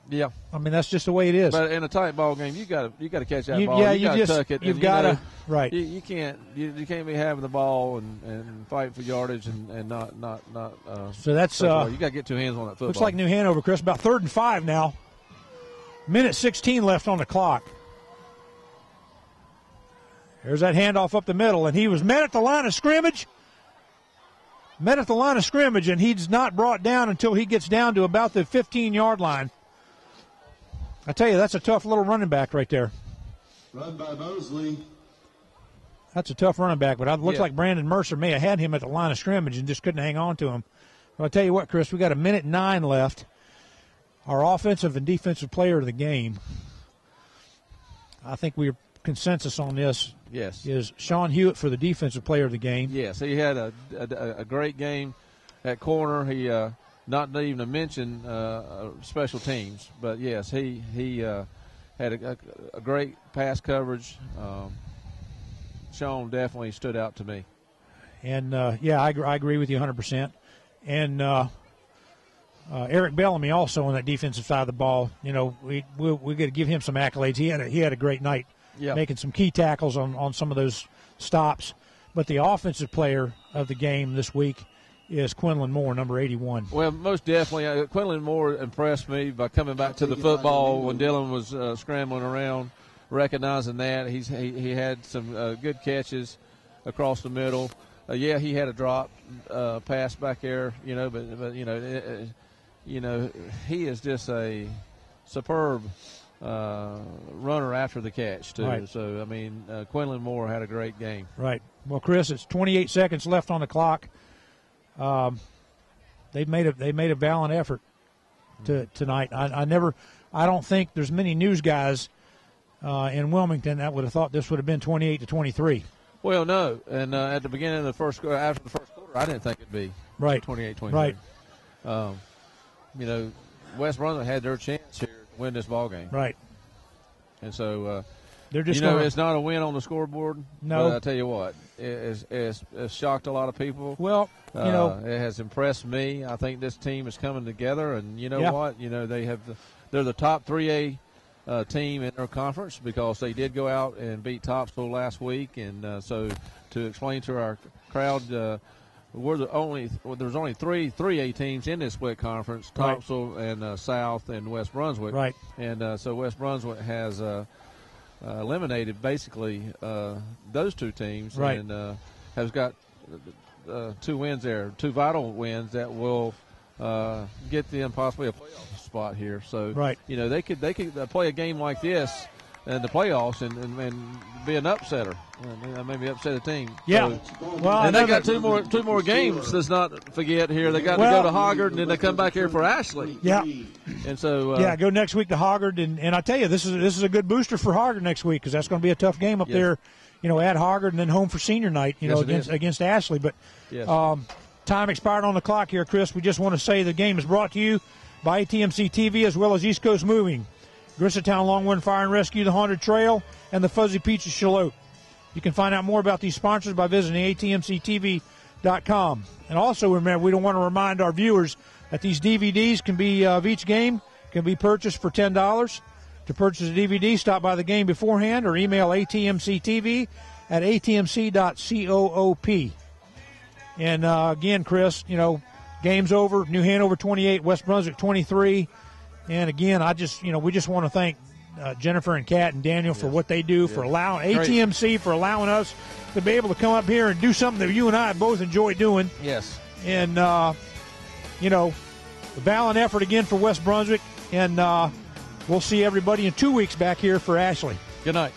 yeah. That's just the way it is. But in a tight ball game, you got to catch that ball. Yeah, you got to tuck it. You've got to right. You can't be having the ball and fighting for yardage and not. So that's you got to get two hands on that football. Looks like New Hanover, Chris, about 3rd and 5 now. Minute 16 left on the clock. There's that handoff up the middle, and he was met at the line of scrimmage. And he's not brought down until he gets down to about the 15-yard line. I tell you, that's a tough little running back right there. Run by Mosley. That's a tough running back, but it looks like Brandon Mercer may have had him at the line of scrimmage and just couldn't hang on to him. Well, I'll tell you what, Chris, we got 1:09 left. Our offensive and defensive player of the game, I think we're consensus on this. Yes. Is Sean Hewitt for the defensive player of the game. Yes, he had a great game at corner. He not even to mention special teams, but yes, he had a great pass coverage. Sean definitely stood out to me. And, I agree with you 100%. And Eric Bellamy also on that defensive side of the ball. You know, we got to give him some accolades. He had a great night, making some key tackles on some of those stops. But the offensive player of the game this week is Quinlan Moore, number 81. Well, most definitely. Quinlan Moore impressed me by coming back to the football when Dylan was scrambling around, recognizing that. He had some good catches across the middle. He had a drop pass back there, but he is just a superb runner after the catch, too. Right. So, I mean, Quinlan Moore had a great game. Right. Well, Chris, it's 28 seconds left on the clock. They made a valiant effort tonight. I don't think there's many news guys in Wilmington that would have thought this would have been 28-23. Well, no, and at the beginning of the after the first quarter, I didn't think it'd be 28-23. Right. West Brunswick had their chance here to win this ball game. Right. And so, they're just it's not a win on the scoreboard. No. But I tell you what, it's shocked a lot lot of people. Well, it has impressed me. I think this team is coming together, and what? They're the top 3A team in their conference because they did go out and beat Topsail last week. And so to explain to our crowd, there's only three 3A teams in this split conference, Topsail and South and West Brunswick. Right. And so West Brunswick has eliminated basically those two teams, right. And has got 2 wins there, 2 vital wins that will get them possibly a playoff spot here. So right. They could play a game like this in the playoffs and be an upsetter, maybe upset a team. Yeah. So, and they got two more games. Let's not forget here. They got to go to Hoggard, and then they come back here for Ashley. Yeah. And so go next week to Hoggard, and I tell you, this is a good booster for Hoggard next week because that's going to be a tough game up there, at Hoggard, and then home for senior night, against Ashley. But time expired on the clock here, Chris. We just want to say the game is brought to you by ATMC TV as well as East Coast Moving, Griswoldtown Longwood Fire and Rescue, the Haunted Trail, and the Fuzzy Peach of Shallotte. You can find out more about these sponsors by visiting atmctv.com. And also remember, we don't want to remind our viewers that these DVDs can be of each game can be purchased for $10. To purchase a DVD, stop by the game beforehand or email atmctv@atmc.coop. And again, Chris, game's over. New Hanover 28, West Brunswick 23. And again, we just want to thank Jennifer and Kat and Daniel for what they do, for allowing ATMC for allowing us to be able to come up here and do something that you and I both enjoy doing. Yes. And the valiant effort again for West Brunswick, and we'll see everybody in 2 weeks back here for Ashley. Good night.